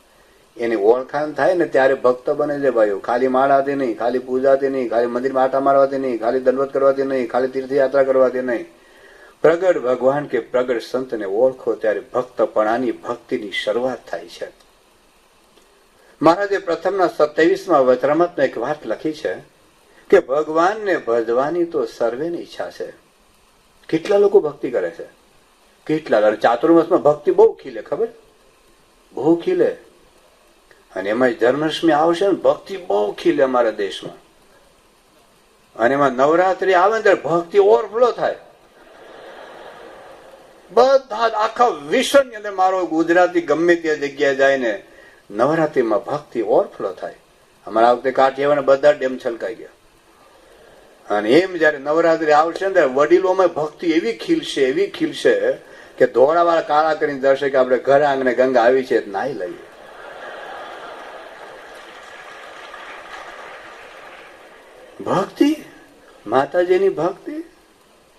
એની ઓળખાણ થાય ને ત્યારે ભક્ત બને છે ભાઈઓ. ખાલી માળાથી નહીં, ખાલી પૂજાથી નહીં, ખાલી મંદિરમાં આટા મારવાથી નહીં, ખાલી દંડવત કરવાથી નહીં, ખાલી તીર્થયાત્રા કરવાથી નહીં. પ્રગટ ભગવાન કે પ્રગટ સંતને ઓળખો ત્યારે ભક્તપણાની ભક્તિની શરૂઆત થાય છે. મહારાજે પ્રથમના 27મા વચનામૃતમાં એક વાત લખી છે કે ભગવાનને ભજવાની તો સર્વેની ઈચ્છા છે. કેટલા લોકો ભક્તિ કરે છે, કેટલા. ચાતુર્માસમાં ભક્તિ બહુ ખીલે, ખબર, બહુ ખીલે. અને એમાં જન્માષ્ટમી આવશે ને ભક્તિ બહુ ખીલે અમારા દેશમાં. અને એમાં નવરાત્રી આવે ને ત્યારે ભક્તિ ઓવરફ્લો થાય. બધા આખા વિશ્વની અંદર, મારો ગુજરાતી ગમે તે જગ્યાએ જાય ને નવરાત્રીમાં ભક્તિ ઓવરફ્લો થાય. અમારા આ વખતે કાઠિયાવાડ બધા ડેમ છલકાઈ ગયા. અને એમ જયારે નવરાત્રી આવશે ને વડીલોમાં ભક્તિ એવી ખીલશે, એવી ખીલશે કે ધોળાવાળા કાળા કરીને દર્શે કે આપણે ઘર આંગણે ગંગા આવી છે નાહી લઈએ. ભક્તિ, માતાજીની ભક્તિ,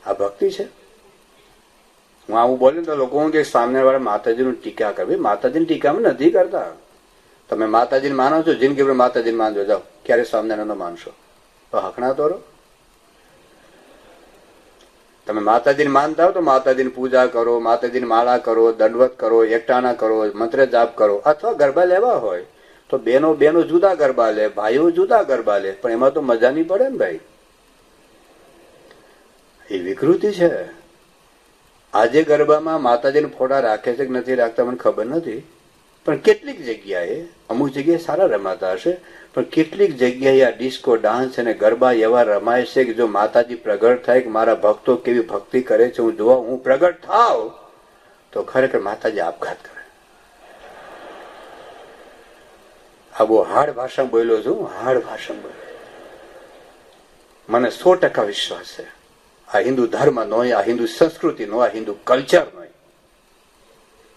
આ ભક્તિ છે. હું આવું બોલ્યું તો લોકો કે સામે વાળા માતાજીનું ટીકા કરવી. માતાજીની ટીકા અમે નથી કરતા. તમે માતાજીને માનો છો, જિંદગી પર માતાજીને માનજો, જાઓ. ક્યારે સ્વામિનારાયણ માનશો તો હકણા તોરો. તમે માતાજીને માનતા હો તો માતાજીની પૂજા કરો, માતાજીની માળા કરો, દંડવત કરો, એકટાણા કરો, મંત્ર જાપ કરો. અથવા ગરબા લેવા હોય તો બેનો જુદા ગરબા લે, ભાઈઓ જુદા ગરબા લે, પણ એમાં તો મજા નહીં પડે ને ભાઈ. એ વિકૃતિ છે. આજે ગરબામાં માતાજીને ફોટા રાખે છે કે નથી રાખતા મને ખબર નથી, પણ કેટલીક જગ્યાએ, અમુક જગ્યાએ સારા રમાતા હશે, પણ કેટલીક જગ્યાએ આ ડિસ્કો ડાન્સ અને ગરબા એવા રમાય છે કે જો માતાજી પ્રગટ થાય કે મારા ભક્તો કેવી ભક્તિ કરે છે, હું જોવા, હું પ્રગટ થાવ તો ખરેખર માતાજી આપઘાત કરે. આ બહુ હાર્ડ ભાષા બોલ્યો છું, હાર્ડ ભાષા બોલ્યો. મને 100% વિશ્વાસ છે આ હિન્દુ ધર્મ નો, આ હિન્દુ સંસ્કૃતિ નો, આ હિન્દુ કલ્ચર નો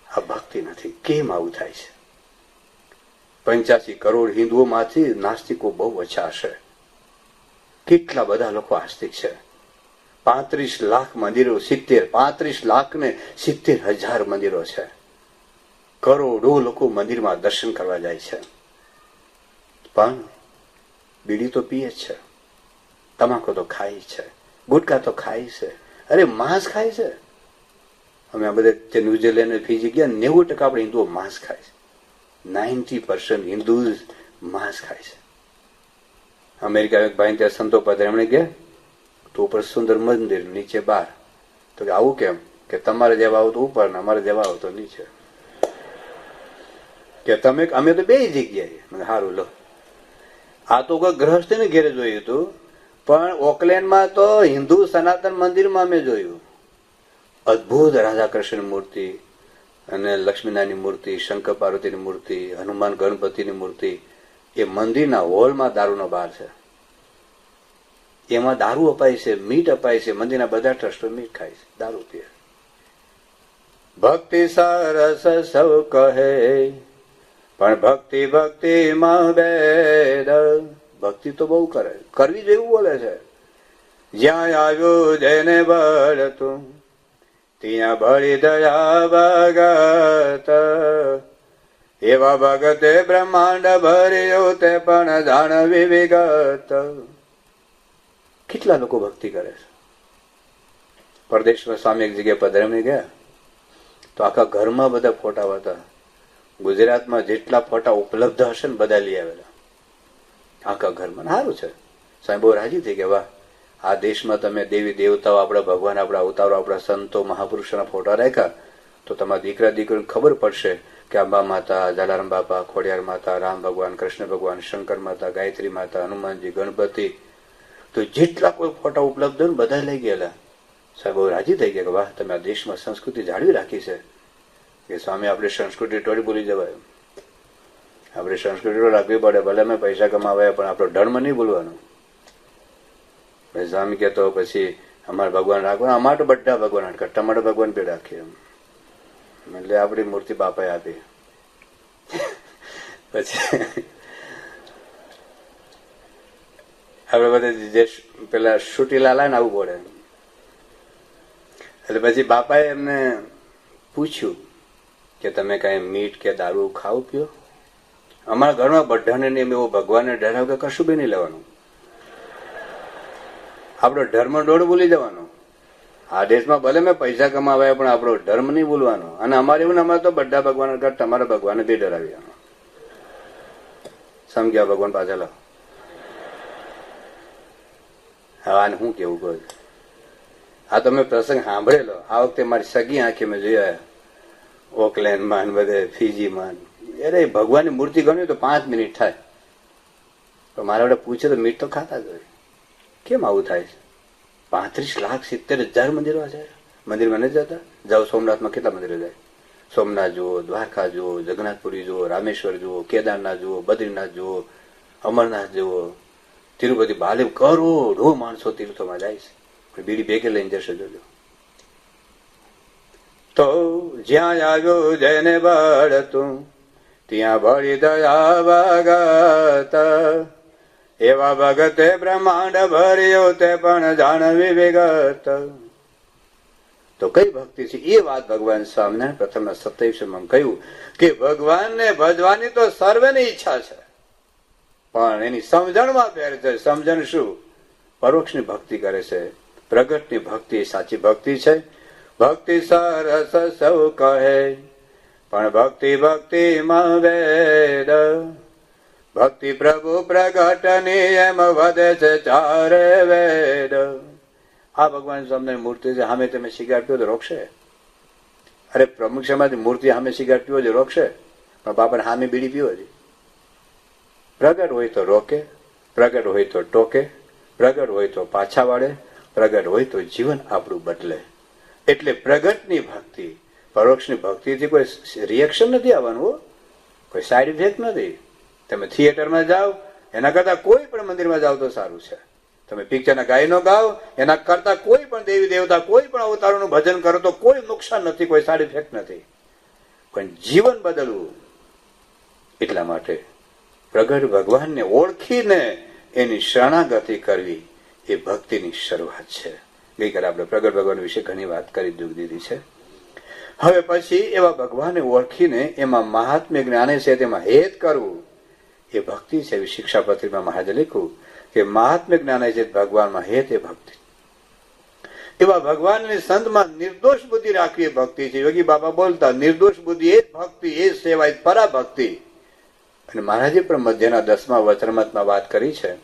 આ ભક્તિ નથી. કેમ આવું થાય છે? 85 કરોડ હિન્દુઓમાંથી નાસ્તિકો બહુ ઓછા હશે. કેટલા બધા લોકો આસ્તિક છે. 35 લાખ મંદિરો, 35 લાખ ને 70,000 મંદિરો છે. કરોડો લોકો મંદિરમાં દર્શન કરવા જાય છે. પણ બીડી તો પીએ જ છે, તમાકુ તો ખાય છે, ગુટકા તો ખાય છે, અરે માંસ ખાય છે. અમે આ બધે ન્યુઝીલેન્ડ અને ફીજી ગયા, 90% આપણે હિન્દુઓ માંસ ખાય છે. 90% હિન્દુ માંસ ખાય છે. અમેરિકા એક ભાઈ ત્યાં સંતો પધારે, એમણે ગયા તો ઉપર સુંદર મંદિર, નીચે બાર. તો કે આવું કેમ? કે તમારે જેવા આવો તો ઉપર ને અમારે જેવા આવો તો નીચે. કે તમે, અમે તો બે જગ્યાએ. સારું લો. આ તો કોઈ ગ્રહસ્થને ઘેરે જોયું હતું, પણ ઓકલેન્ડમાં તો હિન્દુ સનાતન મંદિરમાં અમે જોયું. અદભુત રાધા કૃષ્ણ મૂર્તિ અને લક્ષ્મીનારાયણની મૂર્તિ, શંકર પાર્વતીની મૂર્તિ, હનુમાન ગણપતિની મૂર્તિ. એ મંદિરના હોલમાં દારૂનો બાર છે. એમાં દારૂ અપાય છે, મીટ અપાય છે. મંદિરના બધા ટ્રસ્ટો મીટ ખાય છે, દારૂ પીએ. ભક્તિ સરસ સૌ કહે, પણ ભક્તિ ભક્તિમાં ભેદ. ભક્તિ તો બહુ કરે, કરવી જોઈએ એવું બોલે છે. જ્યાં આવ્યું જેને બળતું, ત્યાં બળી દયા ભગત. એવા ભગતે બ્રહ્માંડ ભર્યો, તે પણ જાણવી વિગત. કેટલા લોકો ભક્તિ કરે છે. પરદેશમાં સ્વામી એક જગ્યાએ પધરામણી ગયા તો આખા ઘરમાં બધા ફોટા હતા. ગુજરાતમાં જેટલા ફોટા ઉપલબ્ધ હશે ને બધા લઈ આવેલા આખા ઘરમાં. સારું છે. સ્વામી બહુ રાજી થઈ ગયા, વાહ, આ દેશમાં તમે દેવી દેવતાઓ, આપણા ભગવાન, આપણા અવતારો, આપણા સંતો મહાપુરુષોના ફોટા રાખ્યા તો તમારા દીકરા દીકરીને ખબર પડશે કે અંબા માતા, જલારામ બાપા, ખોડિયાર માતા, રામ ભગવાન, કૃષ્ણ ભગવાન, શંકર માતા, ગાયત્રી માતા, હનુમાનજી, ગણપતિ, તો જેટલા કોઈ ફોટા ઉપલબ્ધ હોય ને બધા લઈ ગયેલા. સાહેબ બહુ રાજી થઈ ગયા કે વાહ, તમે આ દેશમાં સંસ્કૃતિ જાળવી રાખી છે. કે સ્વામી, આપણે સંસ્કૃતિ થોડી ભૂલી જવાય. આપણે સંસ્કૃતિ તો રાખવી પડે, ભલે અમે પૈસા કમાવાય, પણ આપણો ધર્મ નહીં ભૂલવાનો. સ્વામી કહેતો પછી અમારે ભગવાન રાખવાના, અમારે તો બધા ભગવાન, તમારે ભગવાન બી રાખીએ. એટલે આપણી મૂર્તિ બાપાએ આપી. પછી આપડે બધા જે પેલા શુટીલા લાય ને આવું પડે. એટલે પછી બાપાએ એમને પૂછ્યું કે તમે કઈ મીઠ કે દારૂ ખાવ પીઓ? અમારા ઘરમાં બધાને નહીં, એવો ભગવાનને ડરાવ કે કશું બી નહીં લેવાનું. આપણો ધર્મ દોડ ભૂલી જવાનો. આ દેશમાં ભલે મેં પૈસા કમાવાય, પણ આપણો ધર્મ નહીં ભૂલવાનો. અને અમારે એવું ને, અમારે તો બધા ભગવાન કરતા તમારા ભગવાનને બી ડરાવ્યા. સમજ્યા? ભગવાન પાછા લાવ. હા, શું કેવું કહું? આ તમે પ્રસંગ સાંભળેલો. આ વખતે મારી સગી આંખે મેં જોયા ઓકલેન્ડમાં, બધે ફીજીમાં. અરે ભગવાનની મૂર્તિ ગણી તો 5 મિનિટ થાય, પણ મારા વડે પૂછે તો મીઠ તો ખાતા જ હોય. કેમ આવું થાય છે? 35,70,000 મંદિરો છે. મંદિરમાં નથી જતા? જાઓ સોમનાથમાં, કેટલા મંદિરો જાય? સોમનાથ જુઓ, દ્વારકા જુઓ, જગન્નાથપુરી જુઓ, રામેશ્વર જુઓ, કેદારનાથ જુઓ, બદ્રીનાથ જુઓ, અમરનાથ જુઓ, તિરુપતિ, બાલી, કરોડો માણસો તીર્થોમાં જાય છે. બીડી ભેગે લઈને જશે, જોજો. તો જ્યાં આવ્યો જેને બળતું, ત્યાં બળી દયા ભગત. એવા ભગતે બ્રહ્માંડ ભર્યો, તે પણ જાણવી વિગત. તો કઈ ભક્તિ છે એ વાત ભગવાન સ્વામિનારાયણ પ્રથમના 27માં કહ્યું કે ભગવાનને ભજવાની તો સર્વેની ઈચ્છા છે, પણ એની સમજણમાં ફેર છે. સમજણ શું? પરોક્ષની ભક્તિ કરે છે, પ્રગટની ભક્તિ સાચી ભક્તિ છે. ભક્તિ સરસ સૌ કહે, પણ ભક્તિ ભક્તિમાં ભેદ. ભક્તિ પ્રભુ પ્રગટની એમ વધે છે ચારે વેદ. આ ભગવાન સ્વામિનારાયણ મૂર્તિ છે, સામે તમે સિગારેટ પીવો તો રોકશે? અરે પ્રમુખ સમાજની મૂર્તિ સામે સિગારેટ પીવો છે, રોકશે? પણ બાપાને સામે બીડી પીવો છે. પ્રગટ હોય તો રોકે, પ્રગટ હોય તો ટોકે, પ્રગટ હોય તો પાછા વાળે, પ્રગટ હોય તો જીવન આપણું બદલે. એટલે પ્રગટની ભક્તિ, પરોક્ષની ભક્તિથી કોઈ રિએક્શન નથી આવવાનું, કોઈ સાઈડ ઇફેક્ટ નથી. તમે થિયેટરમાં જાઓ એના કરતા કોઈ પણ મંદિરમાં જાઓ તો સારું છે. તમે પિક્ચરના ગાયનો ગાઓ એના કરતા કોઈ પણ દેવી દેવતા, કોઈ પણ અવતારોનું ભજન કરો તો કોઈ નુકસાન નથી, કોઈ સાઈડ ઇફેક્ટ નથી. પણ જીવન બદલવું, એટલા માટે પ્રગટ ભગવાનને ઓળખીને એની શરણાગતિ કરવી એ ભક્તિની શરૂઆત છે. ગઈકાલે આપણે પ્રગટ ભગવાન વિશે ઘણી વાત કરી દીધી છે. હવે પછી એવા ભગવાનને ઓળખીને એમાં મહાત્મ્ય જ્ઞાને છે તેમાં હેત કરવું એ ભક્તિ છે. એવી શિક્ષાપત્રીમાં મહારાજે લખ્યું કે મહાત્મ્ય જ્ઞાને છે ભગવાનમાં હેત એ ભક્તિ. એવા ભગવાનની સંતમાં નિર્દોષ બુદ્ધિ રાખવી એ ભક્તિ છે. યોગી બાબા બોલતા નિર્દોષ બુદ્ધિ એ જ ભક્તિ, એ જ સેવા, એ જ પરાભક્તિ. અને મહારાજે પણ મધ્યના 10મા વચનામૃતમાં વાત કરી છે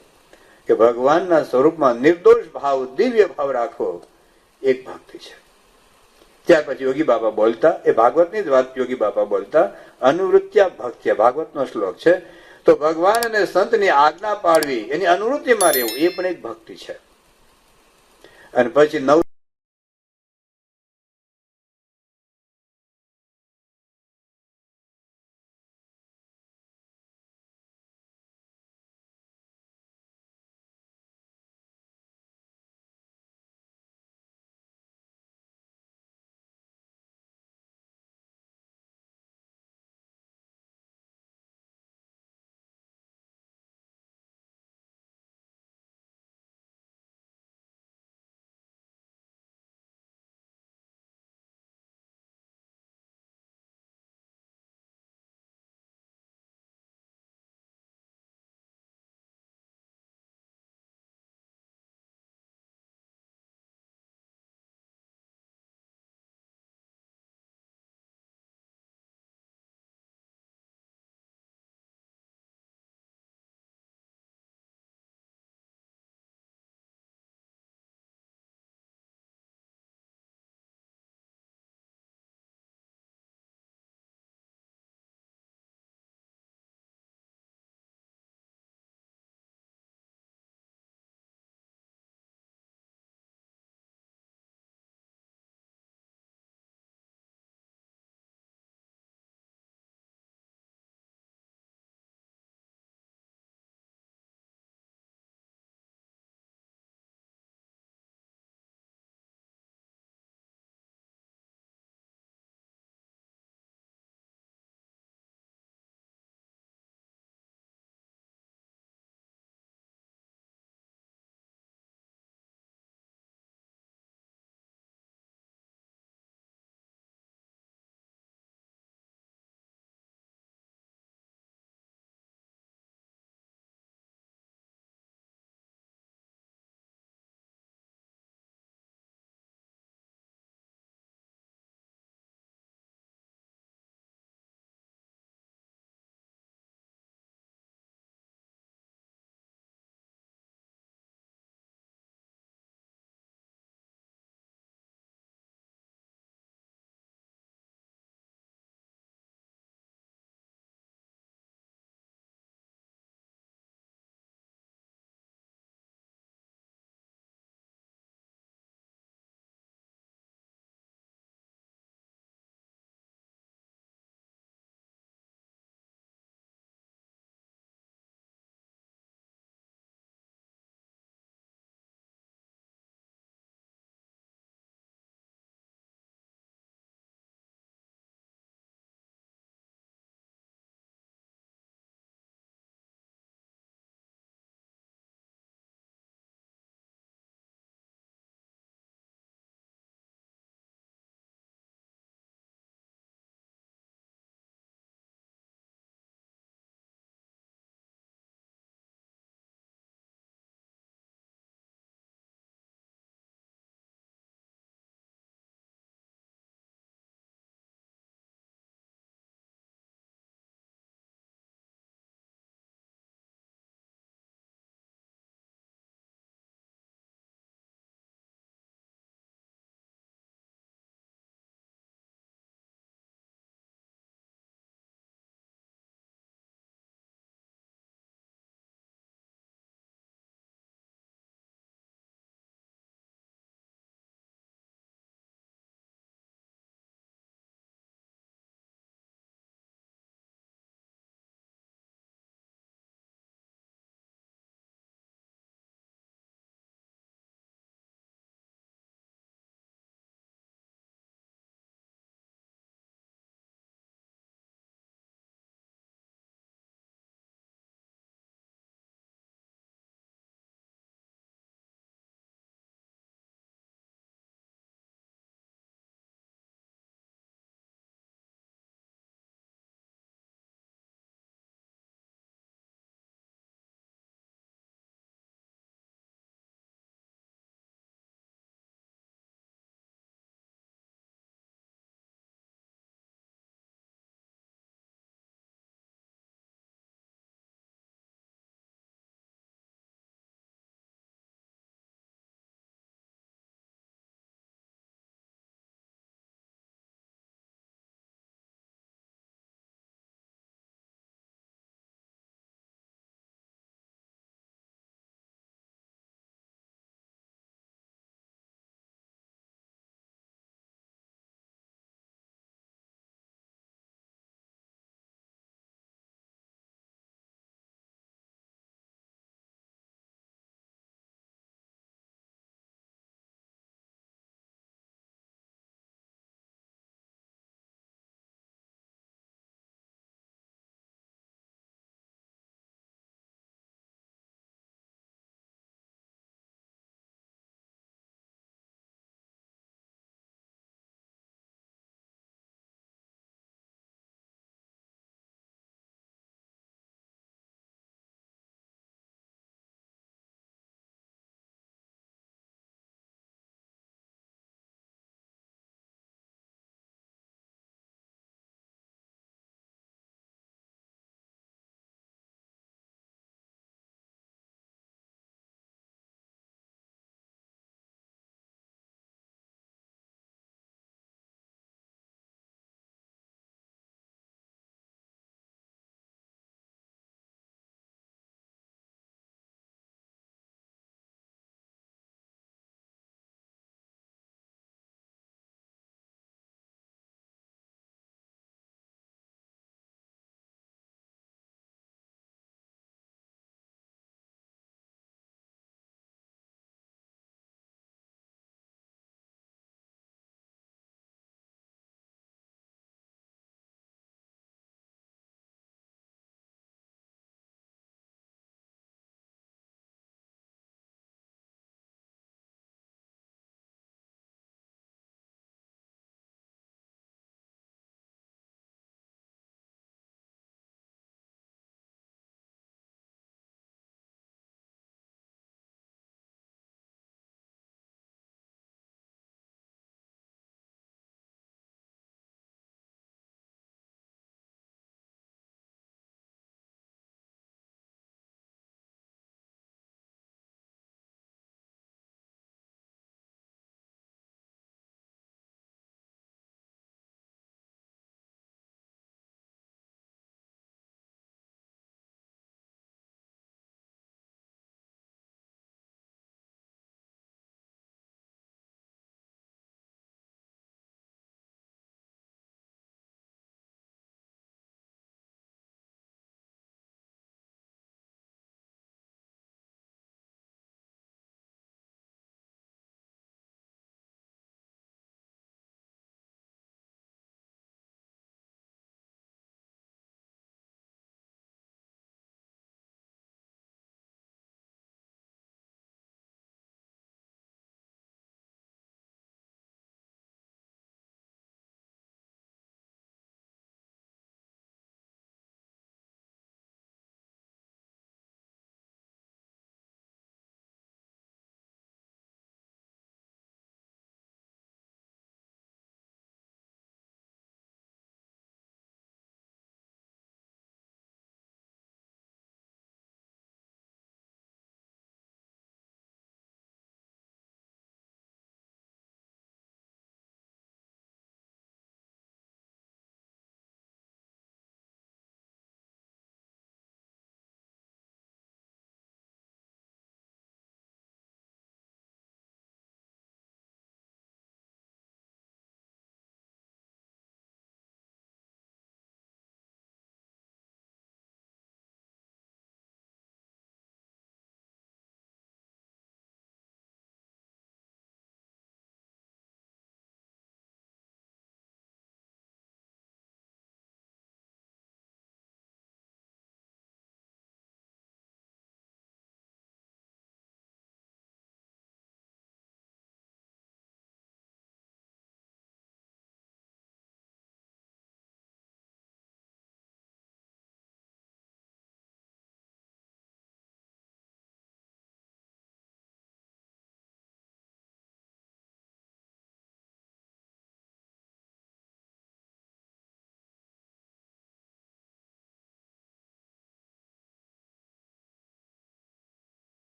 કે ભગવાનના સ્વરૂપમાં નિર્દોષ ભાવ, દિવ્ય ભાવ રાખવો એક ભક્તિ છે. ત્યાર પછી યોગી બાબા બોલતા, એ ભાગવતની જ વાત યોગી બાબા બોલતા, અનુવૃત્યા ભક્ત્યા, ભાગવતનો શ્લોક છે. તો ભગવાન અને સંતની આજ્ઞા પાડવી, એની અનુવૃત્તિમાં રહેવું એ પણ એક ભક્તિ છે. અને પછી 9